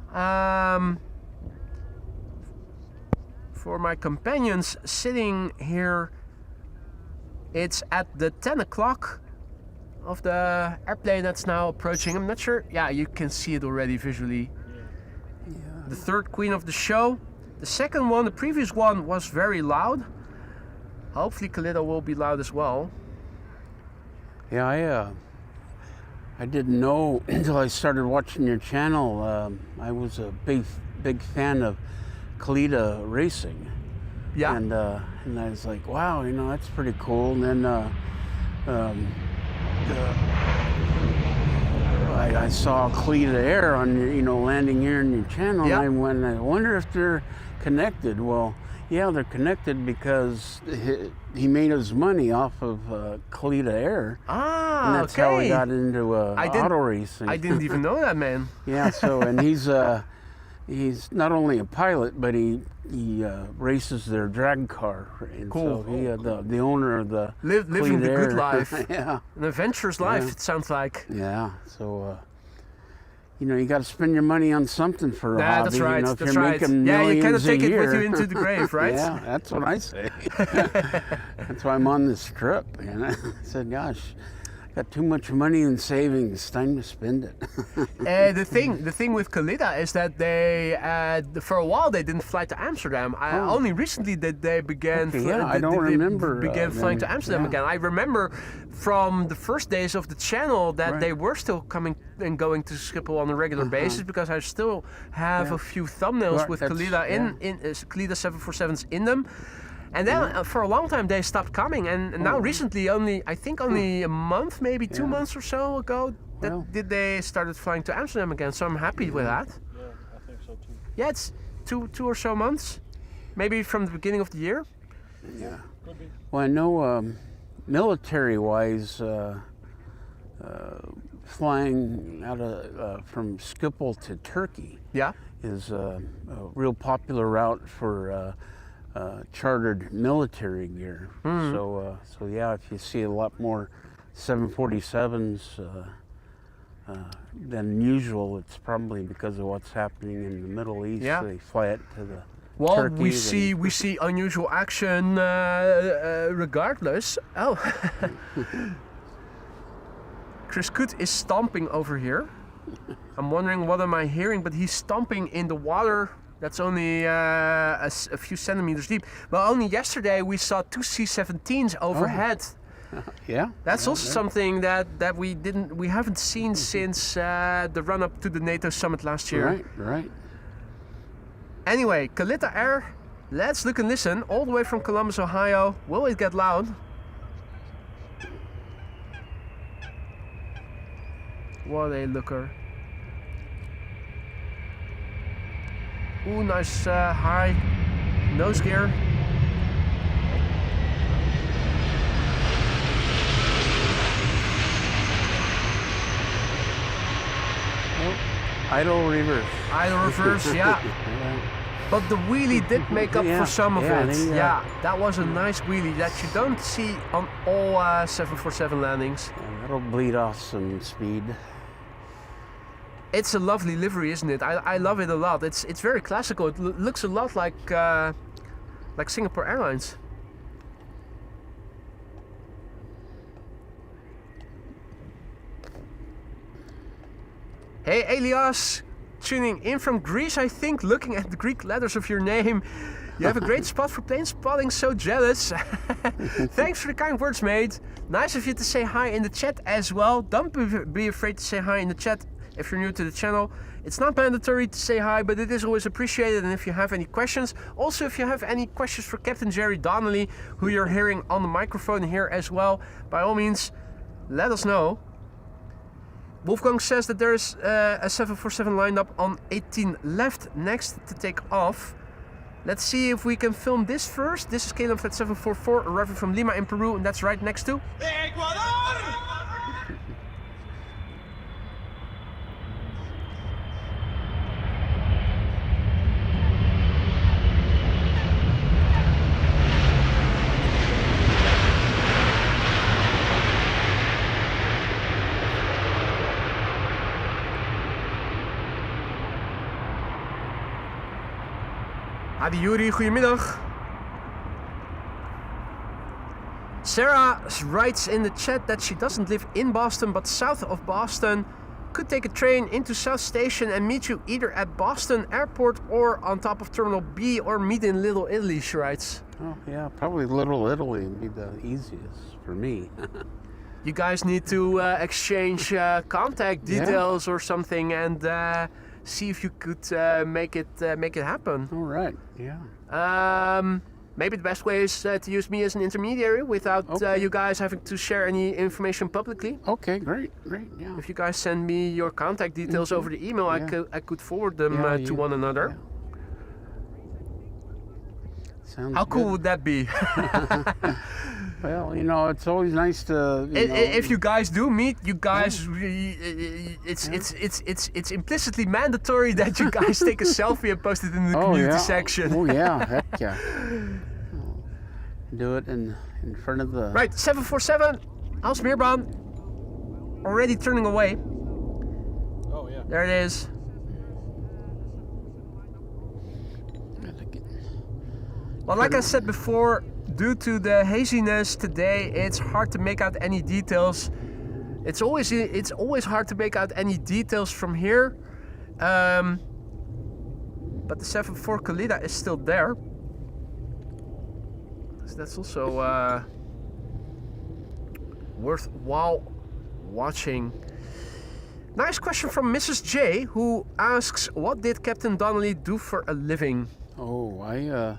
For my companions sitting here, it's at the 10 o'clock of the airplane that's now approaching. I'm not sure. Yeah, you can see it already visually. Yeah. The 3rd queen of the show. The second one, the previous one, was very loud. Hopefully Kalita will be loud as well. Yeah, I didn't know until I started watching your channel. I was a big fan of Kalita racing. Yeah. And I was like, wow, you know, that's pretty cool. And then I saw Kalita Air on your, you know, landing here in your channel. Yeah. And I wonder if they're connected. Well, yeah, they're connected because he made his money off of Kalita Air. Ah, and that's how he got into auto racing. I didn't even know that, man. Yeah, so, and he's he's not only a pilot, but he races their drag car. And cool. So he the owner of the living the good Air. life. Yeah. An adventurous life, Yeah. it sounds like. Yeah, so you know, you got to spend your money on something for a Yeah, hobby. that's right. You know, if That's you're right. making Yeah, you cannot millions a take it with year. you into the grave, right? Yeah, that's what I say. That's why I'm on this trip. You know, I said, gosh, Got too much money in savings. Time to spend it. The thing with Kalita is that they for a while they didn't fly to Amsterdam. Only recently that they began. I don't remember. Began flying to Amsterdam yeah. again. I remember from the first days of the channel that they were still coming and going to Schiphol on a regular basis, because I still have a few thumbnails with Kalita in Kalita 747s in them. And then for a long time they stopped coming, and now recently, only a month, maybe 2 months or so ago, they started flying to Amsterdam again. So I'm happy with that. Yeah, I think so too. Yeah, it's two or so months, maybe from the beginning of the year. Yeah. Could be. Well, I know military-wise, flying out of from Schiphol to Turkey is a real popular route for chartered military gear. So yeah, if you see a lot more 747s than usual, it's probably because of what's happening in the Middle East. Yeah. They fly it to the Well, Turkey we see unusual action regardless. Oh, Chris Koot is stomping over here. I'm wondering what am I hearing, but he's stomping in the water. That's only a few centimeters deep. Well, only yesterday we saw 2 C-17s overhead. Yeah. That's also something that we haven't seen since the run up to the NATO summit last year. Right. Anyway, Kalita Air, let's look and listen all the way from Columbus, Ohio. Will it get loud? What a looker. Ooh, nice high nose gear. Idle reverse. Idle reverse, yeah. But the wheelie did make up for some of it. That was a nice wheelie that you don't see on all 747 landings. That'll bleed off some speed. It's a lovely livery, isn't it? I love it a lot. It's very classical. It looks a lot like Singapore Airlines. Hey Elias, tuning in from Greece, I think, looking at the Greek letters of your name. You have a great spot for plane spotting, so jealous. Thanks for the kind words, mate. Nice of you to say hi in the chat as well. Don't be afraid to say hi in the chat if you're new to the channel. It's not mandatory to say hi, but it is always appreciated. And if you have any questions, also if you have any questions for Captain Jerry Donnelly, who you're hearing on the microphone here as well, by all means, let us know. Wolfgang says that there's a 747 lined up on 18 left next to take off. Let's see if we can film this first. This is KLM Flight 744 arriving from Lima in Peru, and that's right next to Ecuador! Adi Yuri, goedemiddag. Sarah writes in the chat that she doesn't live in Boston but south of Boston. Could take a train into South Station and meet you either at Boston Airport or on top of Terminal B, or meet in Little Italy, she writes. Oh yeah, probably Little Italy would be the easiest for me. You guys need to exchange contact details or something, and see if you could make it happen. All right. Yeah. Maybe the best way is to use me as an intermediary without you guys having to share any information publicly. Okay. Great. Yeah. If you guys send me your contact details over the email, I could forward them to one another. Yeah. Sounds How cool good. would that be? Well, you know, it's always nice to. If you guys do meet, you guys, it's implicitly mandatory that you guys take a selfie and post it in the community section. Oh yeah, heck yeah. Do it in front of the. Right, 747, Alsmeerbaan, already turning away. Oh yeah. There it is. Well, like I said before, due to the haziness today, it's hard to make out any details. It's always hard to make out any details from here. But the 7.4 Kalita is still there. So that's also worthwhile watching. Nice question from Mrs. J, who asks, what did Captain Donnelly do for a living? Oh, I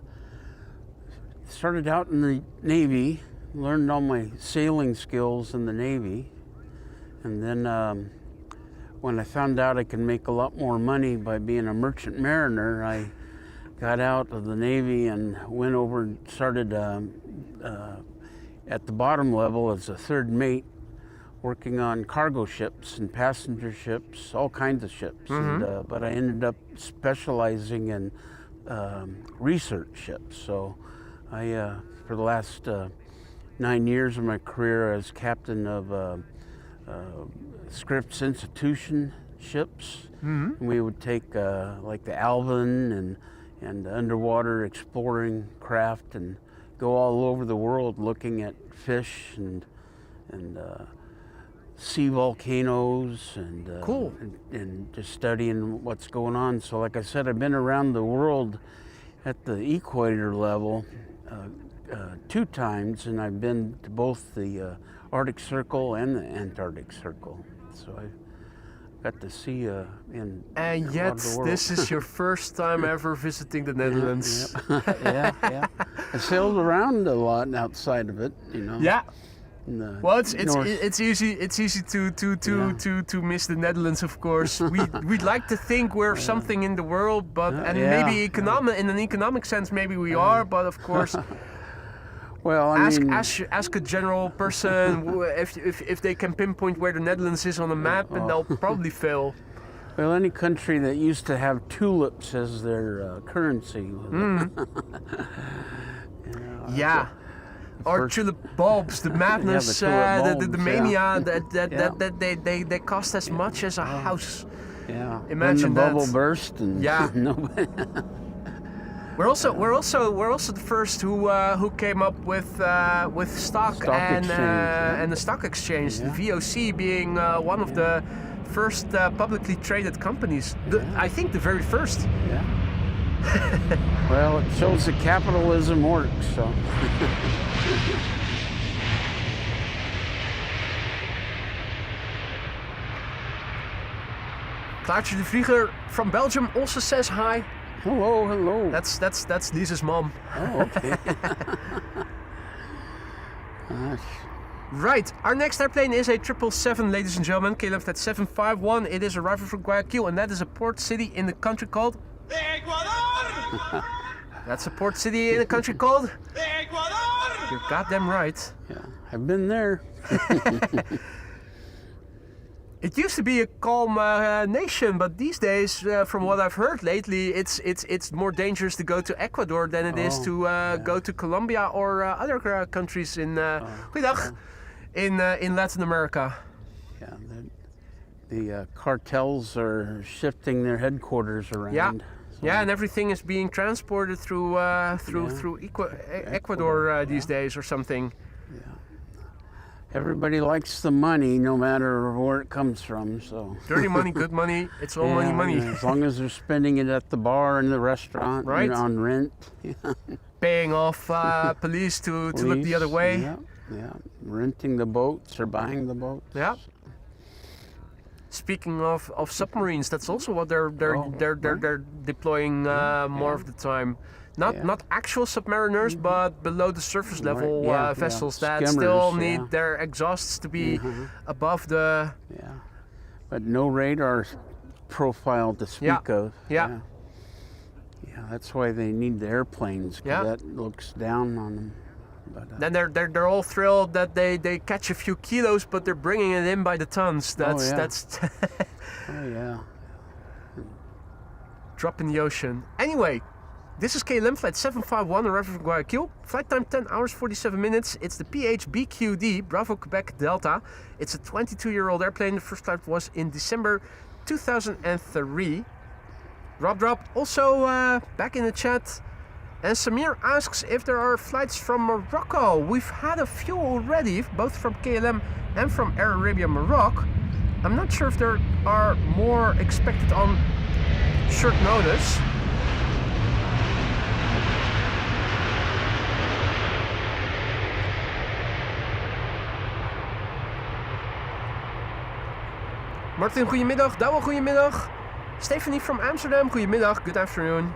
started out in the Navy, learned all my sailing skills in the Navy, and then when I found out I could make a lot more money by being a merchant mariner, I got out of the Navy and went over and started at the bottom level as a third mate, working on cargo ships and passenger ships, all kinds of ships. And, but I ended up specializing in research ships. So I, for the last 9 years of my career, I was captain of Scripps Institution ships. And we would take like the Alvin and underwater exploring craft and go all over the world looking at fish and sea volcanoes and Cool. and just studying what's going on. So like I said, I've been around the world at the equator level 2 times, and I've been to both the Arctic Circle and the Antarctic Circle. So I got to see in And a lot yet, of the world. this is your first time ever visiting the Netherlands. Yeah. I sailed around a lot outside of it, you know. Yeah. in the Well, it's north. easy to miss the Netherlands, of course. We'd like to think we're something in the world, but maybe in an economic sense, maybe we are. But of course, Well, I mean, ask a general person if they can pinpoint where the Netherlands is on a map, and they'll probably fail. well, any country that used to have tulips as their currency. Yeah. Or first- tulip bulbs, the madness, tulip the bulbs, mania that they cost as much as a house. Yeah. Imagine then the bubble that. burst and Yeah. nobody. We're also the first who came up with stock and the stock exchange. Yeah. The VOC being one of the first publicly traded companies. I think the very first. Yeah. Well, it shows that capitalism works. So. Klaartje de Vlieger from Belgium also says hi. Hello. That's Lisa's mom. Oh, okay. Gosh. Right, our next airplane is a 777, ladies and gentlemen, KLM at 751. It is arriving from Guayaquil, and that is a port city in the country called Ecuador! That's a port city in a country called Ecuador! You're goddamn right. Yeah, I've been there. It used to be a calm nation, but these days, from what I've heard lately, it's more dangerous to go to Ecuador than it is to go to Colombia or other countries in in Latin America. Yeah, the cartels are shifting their headquarters around. Yeah. So, Yeah, and everything is being transported through Ecuador these days or something. everybody likes the money, no matter where it comes from. So Dirty money, good money, it's all money. As long as they're spending it at the bar and the restaurant, Right. on rent. Paying off police to look the other way. Yeah, renting the boats or buying the boats. Yeah. Speaking of submarines, that's also what they're deploying more of the time. Not actual submariners, but below the surface level vessels that Skimmers, still need their exhausts to be above the. Yeah, but no radar profile to speak of. Yeah. Yeah, that's why they need the airplanes. 'Cause that looks down on them. But, Then they're all thrilled that they catch a few kilos, but they're bringing it in by the tons. That's oh yeah. drop in the ocean. Anyway, this is KLM flight 751 arriving from Guayaquil. Flight time 10 hours 47 minutes. It's the PHBQD Bravo Quebec Delta. It's a 22-year-old airplane. The first flight was in December 2003. Rob Drop also back in the chat. And Samir asks if there are flights from Morocco. We've had a few already, both from KLM and from Air Arabia Morocco. I'm not sure if there are more expected on short notice. Martin, goedemiddag. Douwe, goedemiddag. Stephanie from Amsterdam, goedemiddag. Good afternoon.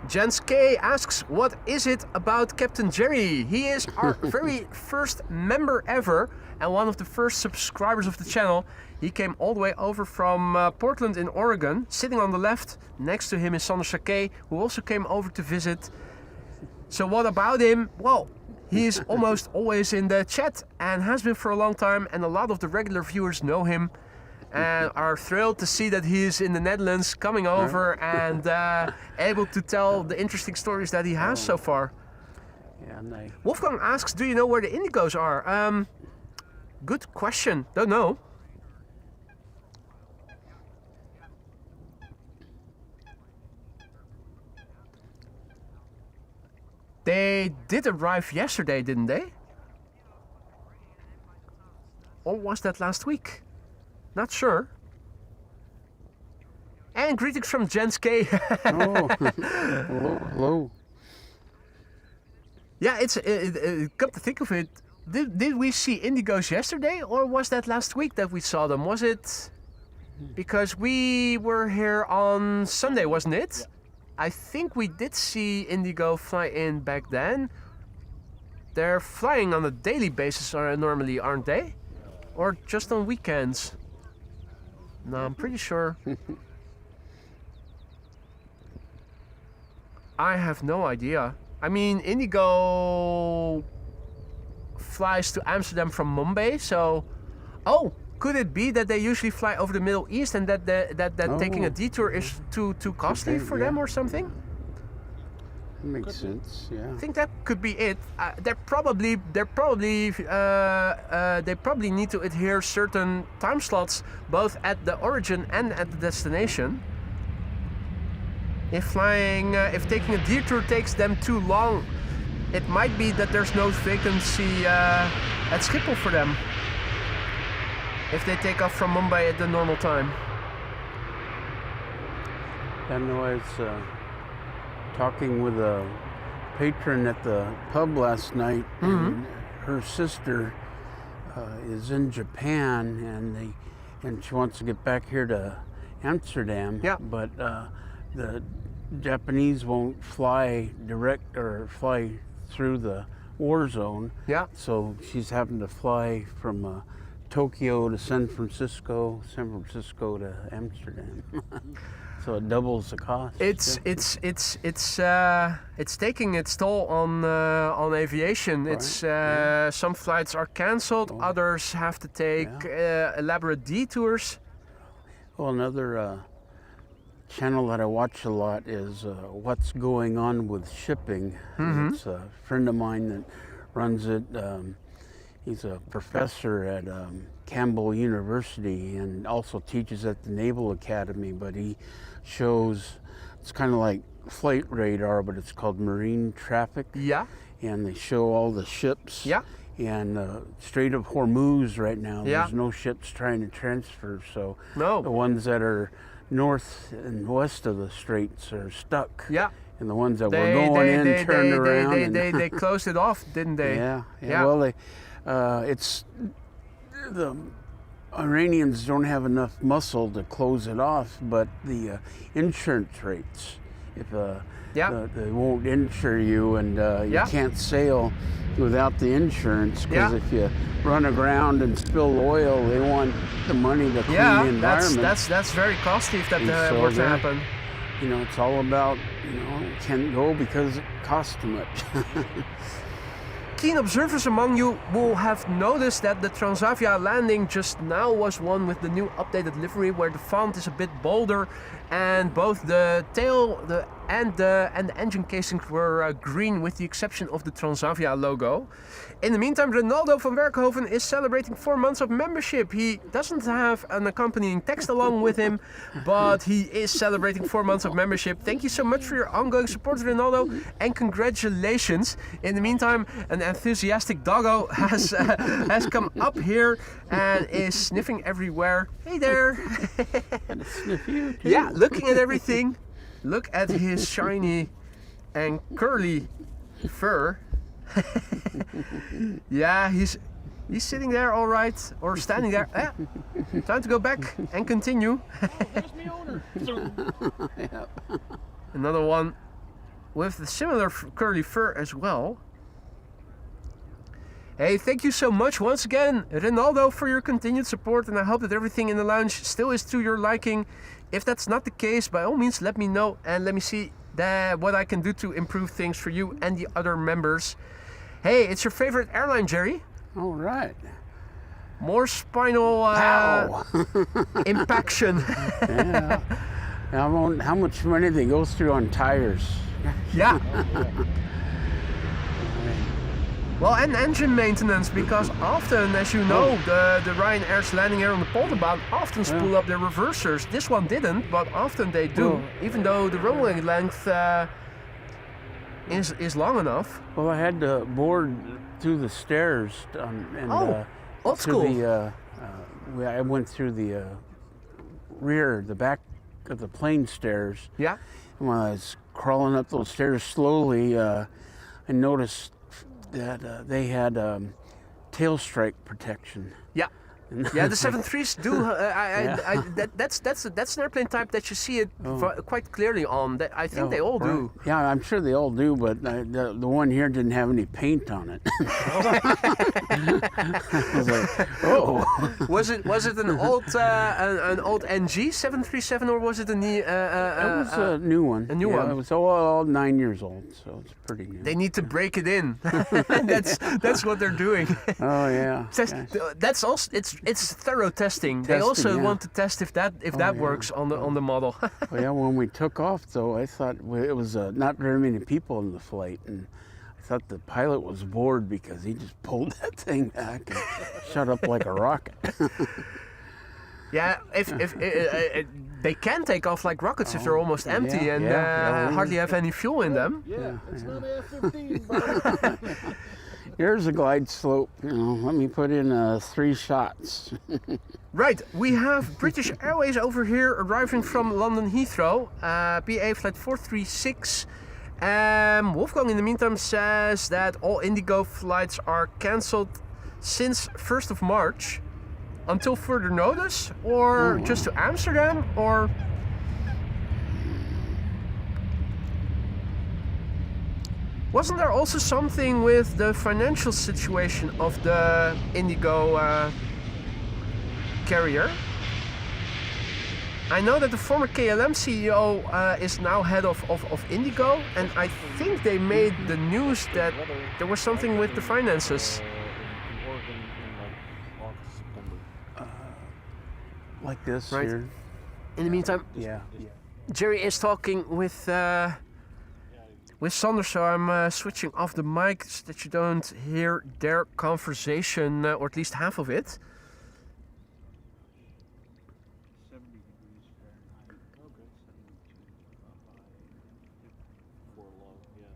Jens K asks, what is it about Captain Jerry? He is our very first member ever and one of the first subscribers of the channel. He came all the way over from Portland in Oregon. Sitting on the left next to him is Sander Sake, who also came over to visit. So what about him? Well, he's almost always in the chat and has been for a long time, and a lot of the regular viewers know him and are thrilled to see that he is in the Netherlands, coming over and able to tell the interesting stories that he has so far. Yeah, nice. Wolfgang asks, do you know where the Indigos are? Good question, don't know. They did arrive yesterday, didn't they? Or was that last week? Not sure. And greetings from Jens K. Oh, hello. Yeah, it's come to think of it. Did we see Indigos yesterday, or was that last week that we saw them? Was it because we were here on Sunday, wasn't it? Yeah. I think we did see Indigo fly in back then. They're flying on a daily basis normally, aren't they? Or just on weekends? No, I'm pretty sure. I have no idea. I mean, Indigo flies to Amsterdam from Mumbai, so... Oh, could it be that they usually fly over the Middle East and that taking a detour is too costly for them or something? That makes sense, yeah. I think that could be it. They probably need to adhere certain time slots both at the origin and at the destination. If taking a detour takes them too long, it might be that there's no vacancy at Schiphol for them if they take off from Mumbai at the normal time. I know I was talking with a patron at the pub last night, and her sister is in Japan, and she wants to get back here to Amsterdam. Yeah. But the Japanese won't fly direct or fly through the war zone. Yeah. So she's having to fly from Tokyo to San Francisco to Amsterdam. So it doubles the cost. It's taking its toll on aviation. Right. It's some flights are cancelled, others have to take elaborate detours. Well, another channel that I watch a lot is What's Going On with Shipping. It's a friend of mine that runs it. He's a professor at Campbell University and also teaches at the Naval Academy, but he shows, it's kind of like flight radar, but it's called marine traffic. Yeah. And they show all the ships. Yeah. And Strait of Hormuz right now, Yeah. there's no ships trying to transfer, so No. the ones that are north and west of the straits are stuck. Yeah. And the ones that were going in turned around. They closed it off, didn't they? Yeah. Well, it's the Iranians don't have enough muscle to close it off, but the insurance rates, if they won't insure you and you can't sail without the insurance, because if you run aground and spill oil, they want the money to clean the environment. That's very costly if that were to happen. You know, it's all about, can't go because it costs too much. Keen observers among you will have noticed that the Transavia landing just now was one with the new updated livery, where the font is a bit bolder and both the tail, the and the engine casings were green with the exception of the Transavia logo. In the meantime, Ronaldo van Werkhoven is celebrating 4 months of membership. He doesn't have an accompanying text along with him, but he is celebrating 4 months of membership. Thank you so much for your ongoing support, Ronaldo, and congratulations. In the meantime, an enthusiastic doggo has come up here and is sniffing everywhere. Hey there! Sniff you too. Yeah, looking at everything. Look at his shiny and curly fur. Yeah, he's sitting there all right, or standing there. Time to go back and continue. Another one with the similar curly fur as well. Hey, thank you so much once again, Ronaldo, for your continued support, and I hope that everything in the lounge still is to your liking. If that's not the case, by all means let me know and let me see what I can do to improve things for you and the other members. Hey, it's your favorite airline, Jerry. All right. More spinal impaction. Yeah. How much money they go through on tires. Yeah. Well, and engine maintenance, because often, as you know, the Ryanair's landing here on the Polderbaan often spool up their reversers. This one didn't, but often they do, even though the runway length is long enough. Well, I had to board through the stairs, old school. I went through the the back of the plane stairs. Yeah. And when I was crawling up those stairs slowly, I noticed that they had tail strike protection. Yeah. Yeah, the 7.3s do. That's an airplane type that you see it quite clearly on. I think they all do. Yeah, I'm sure they all do, but the one here didn't have any paint on it. I was like, oh. Was it an old NG 737 or was it a new? It was a new one. A new one. It was all 9 years old, so it's pretty new. They need to break it in. that's what they're doing. Oh yeah. That's also it's thorough testing. They also want to test if that works on the model. Well, yeah, when we took off though, I thought it was not very many people in the flight, and I thought the pilot was bored because he just pulled that thing back and shut up like a rocket. Yeah, if they can take off like rockets if they're almost empty and hardly have any fuel in them. Yeah, it's not F-15, buddy. Here's a glide slope. Let me put in 3 shots. Right, we have British Airways over here arriving from London Heathrow, BA flight 436. Wolfgang in the meantime says that all Indigo flights are cancelled since 1st of March until further notice, or just to Amsterdam, or... Wasn't there also something with the financial situation of the Indigo carrier? I know that the former KLM CEO is now head of Indigo, and I think they made the news that there was something with the finances. Like this, right? Here. In the meantime, Jerry is talking with Sander, so I'm switching off the mic so that you don't hear their conversation, or at least half of it. 70 degrees Fahrenheit. Okay. 72 low, yeah.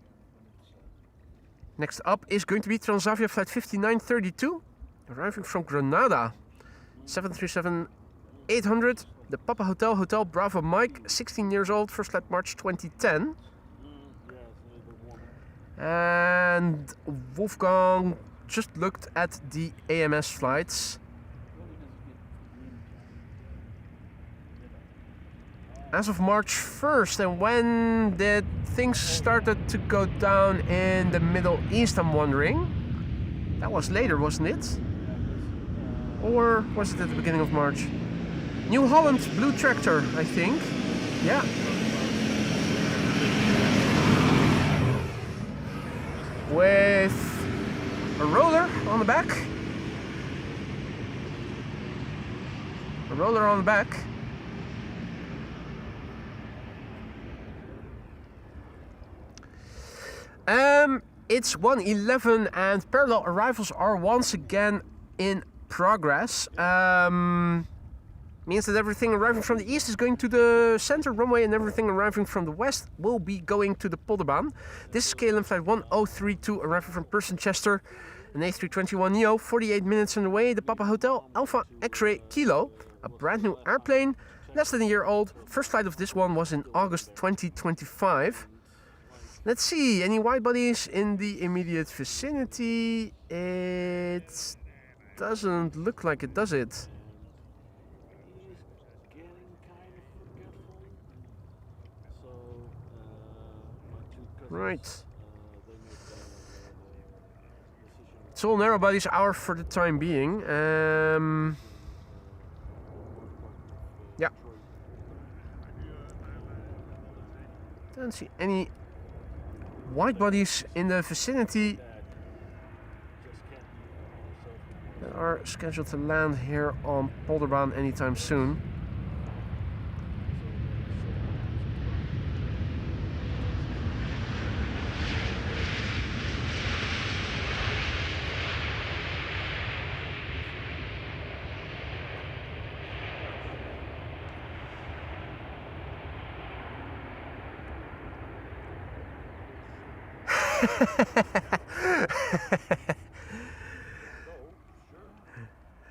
Next up is going to be Transavia flight 5932, arriving from Granada. 737-800, the Papa Hotel Bravo Mike, 16 years old, first flight March 2010. And Wolfgang just looked at the AMS flights. As of March 1st, and when did things started to go down in the Middle East, I'm wondering? That was later, wasn't it? Or was it at the beginning of March? New Holland Blue Tractor, I think. Yeah. With a roller on the back. A roller on the back. It's 1:11 and parallel arrivals are once again in progress. Means that everything arriving from the east is going to the center runway and everything arriving from the west will be going to the Polderbaan. This is KLM flight 1032 arriving from Persenchester, an A321neo, 48 minutes on the way, the Papa Hotel Alpha X-Ray Kilo, a brand new airplane, less than a year old. First flight of this one was in August 2025. Let's see, any wide bodies in the immediate vicinity? It doesn't look like it, does it? Right. It's all narrow bodies hour for the time being. Yeah. Don't see any wide bodies in the vicinity that are scheduled to land here on Polderbaan anytime soon.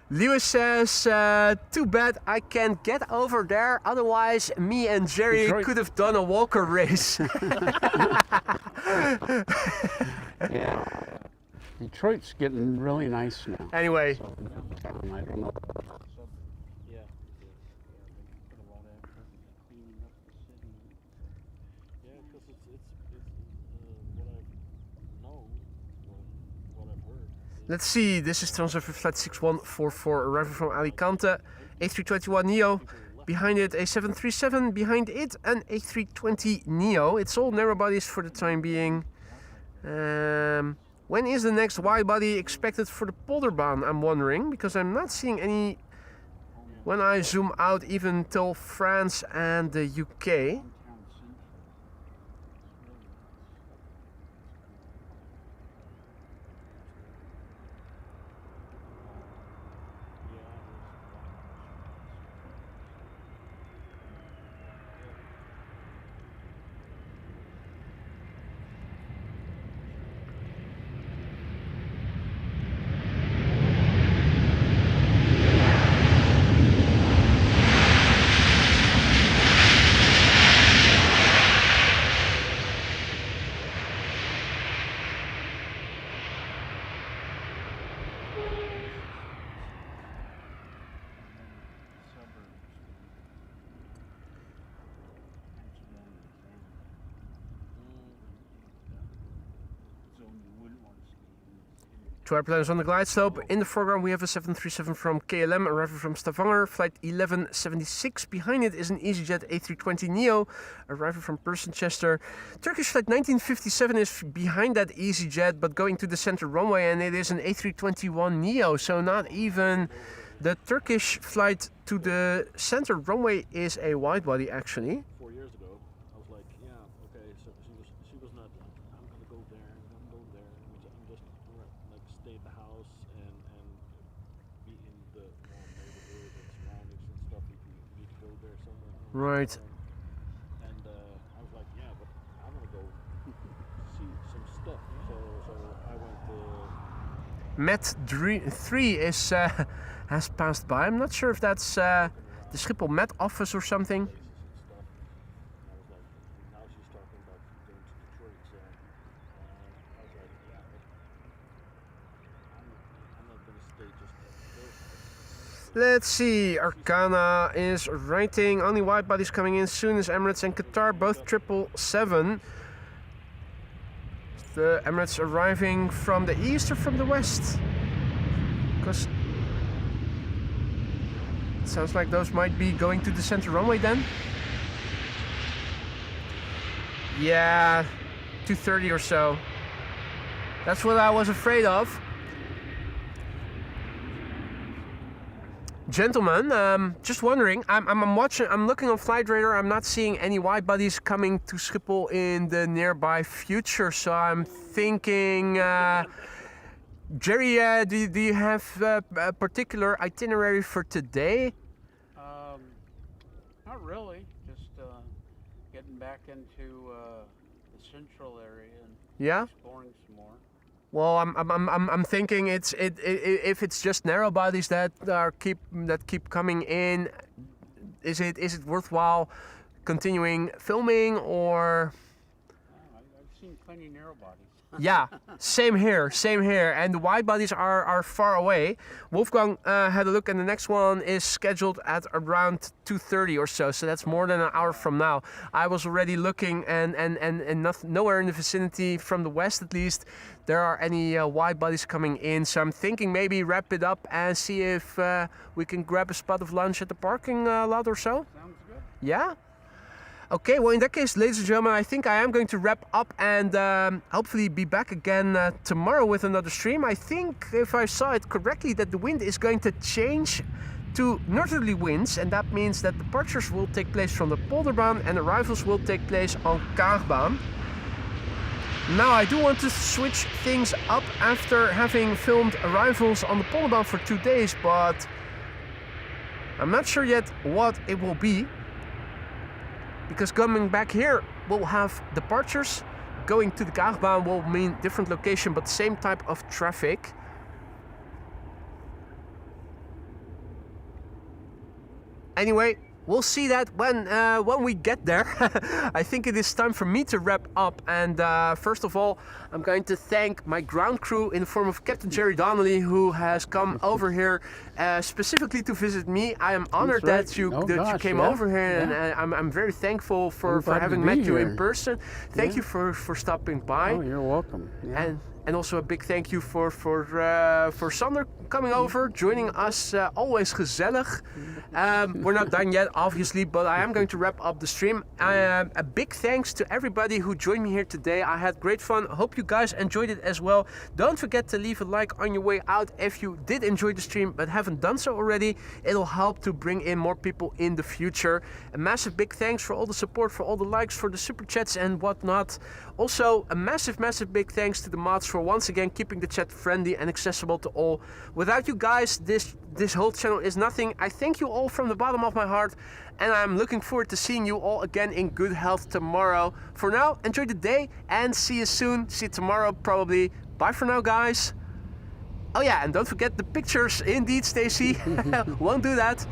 Lewis says, too bad I can't get over there, otherwise me and Jerry Detroit could have done a walker race. Yeah. Detroit's getting really nice now. Anyway, I don't know. let's see, this is Transavia flight 6144 arriving from Alicante, A321neo. Behind it a 737, behind it an A320neo. It's all narrow bodies for the time being. When is the next wide body expected for the Polderbaan, I'm wondering, because I'm not seeing any when I zoom out even till France and the UK. Two airplanes on the glide slope. In the foreground we have a 737 from KLM arriving from Stavanger, flight 1176. Behind it is an EasyJet A320neo arriving from Persenchester. Turkish flight 1957 is behind that EasyJet but going to the center runway, and it is an A321neo, so not even the Turkish flight to the center runway is a wide body actually. 4 years ago, I was like, yeah, okay, so she was not, I'm gonna go there, I'm just like stay at the house and be in the neighborhood and surroundings and stuff if you need to go there somewhere. Right. And I was like, yeah, but I want to go see some stuff. So I went to... Met 3 is has passed by. I'm not sure if that's the Schiphol Met office or something. places and stuff. And I was like, now she's talking about going to Detroit. So I was like, yeah, but I'm not going to stay just at those. Let's see, Arcana is writing, only wide bodies coming in soon is Emirates and Qatar, both 777. The Emirates arriving from the east or from the west? Because it sounds like those might be going to the center runway then. Yeah, 2:30 or so. That's what I was afraid of. Gentlemen, just wondering. I'm watching. I'm looking on Flight Radar. I'm not seeing any wide bodies coming to Schiphol in the nearby future. So I'm thinking, Jerry, do you have a particular itinerary for today? Not really. Just getting back into the central area and Yeah. exploring some more. Well, I'm thinking if it's just narrow bodies that keep coming in, is it worthwhile continuing filming or? I've seen plenty of narrow bodies. Yeah, same here, and the wide bodies are far away. Wolfgang had a look, and the next one is scheduled at around 2:30 or so that's more than an hour from now. I was already looking, and nowhere in the vicinity, from the west at least, there are any wide bodies coming in. So I'm thinking maybe wrap it up and see if we can grab a spot of lunch at the parking lot or so. Sounds good. Yeah? Okay, well in that case, ladies and gentlemen, I think I am going to wrap up and hopefully be back again tomorrow with another stream. I think, if I saw it correctly, that the wind is going to change to northerly winds, and that means that departures will take place from the Polderbaan and arrivals will take place on Kaagbaan. Now I do want to switch things up after having filmed arrivals on the Polderbaan for 2 days, but I'm not sure yet what it will be. Because coming back here, we'll have departures. Going to the Kaagbaan will mean different location, but same type of traffic. Anyway, we'll see that when we get there. I think it is time for me to wrap up. And first of all, I'm going to thank my ground crew in the form of Captain Jerry Donnelly, who has come over here specifically to visit me. I am honored right. that you Gosh, came yeah. over here, and Yeah. I'm very thankful for glad to having be met you in here. person. Thank Yeah. you for stopping by. Oh, you're welcome. Yeah. And also a big thank you for Sander coming over, joining us. Always gezellig. We're not done yet, obviously, but I am going to wrap up the stream. A big thanks to everybody who joined me here today. I had great fun. Hope you guys enjoyed it as well. Don't forget to leave a like on your way out if you did enjoy the stream but haven't done so already. It'll help to bring in more people in the future. A massive big thanks for all the support, for all the likes, for the super chats and whatnot. Also, a massive big thanks to the mods for once again keeping the chat friendly and accessible to all. Without you guys, this whole channel is nothing. I thank you all from the bottom of my heart, and I'm looking forward to seeing you all again in good health tomorrow. For now, enjoy the day and see you soon. See you tomorrow probably. Bye for now, guys. Oh yeah, and don't forget the pictures. Indeed, Stacy. Won't do that.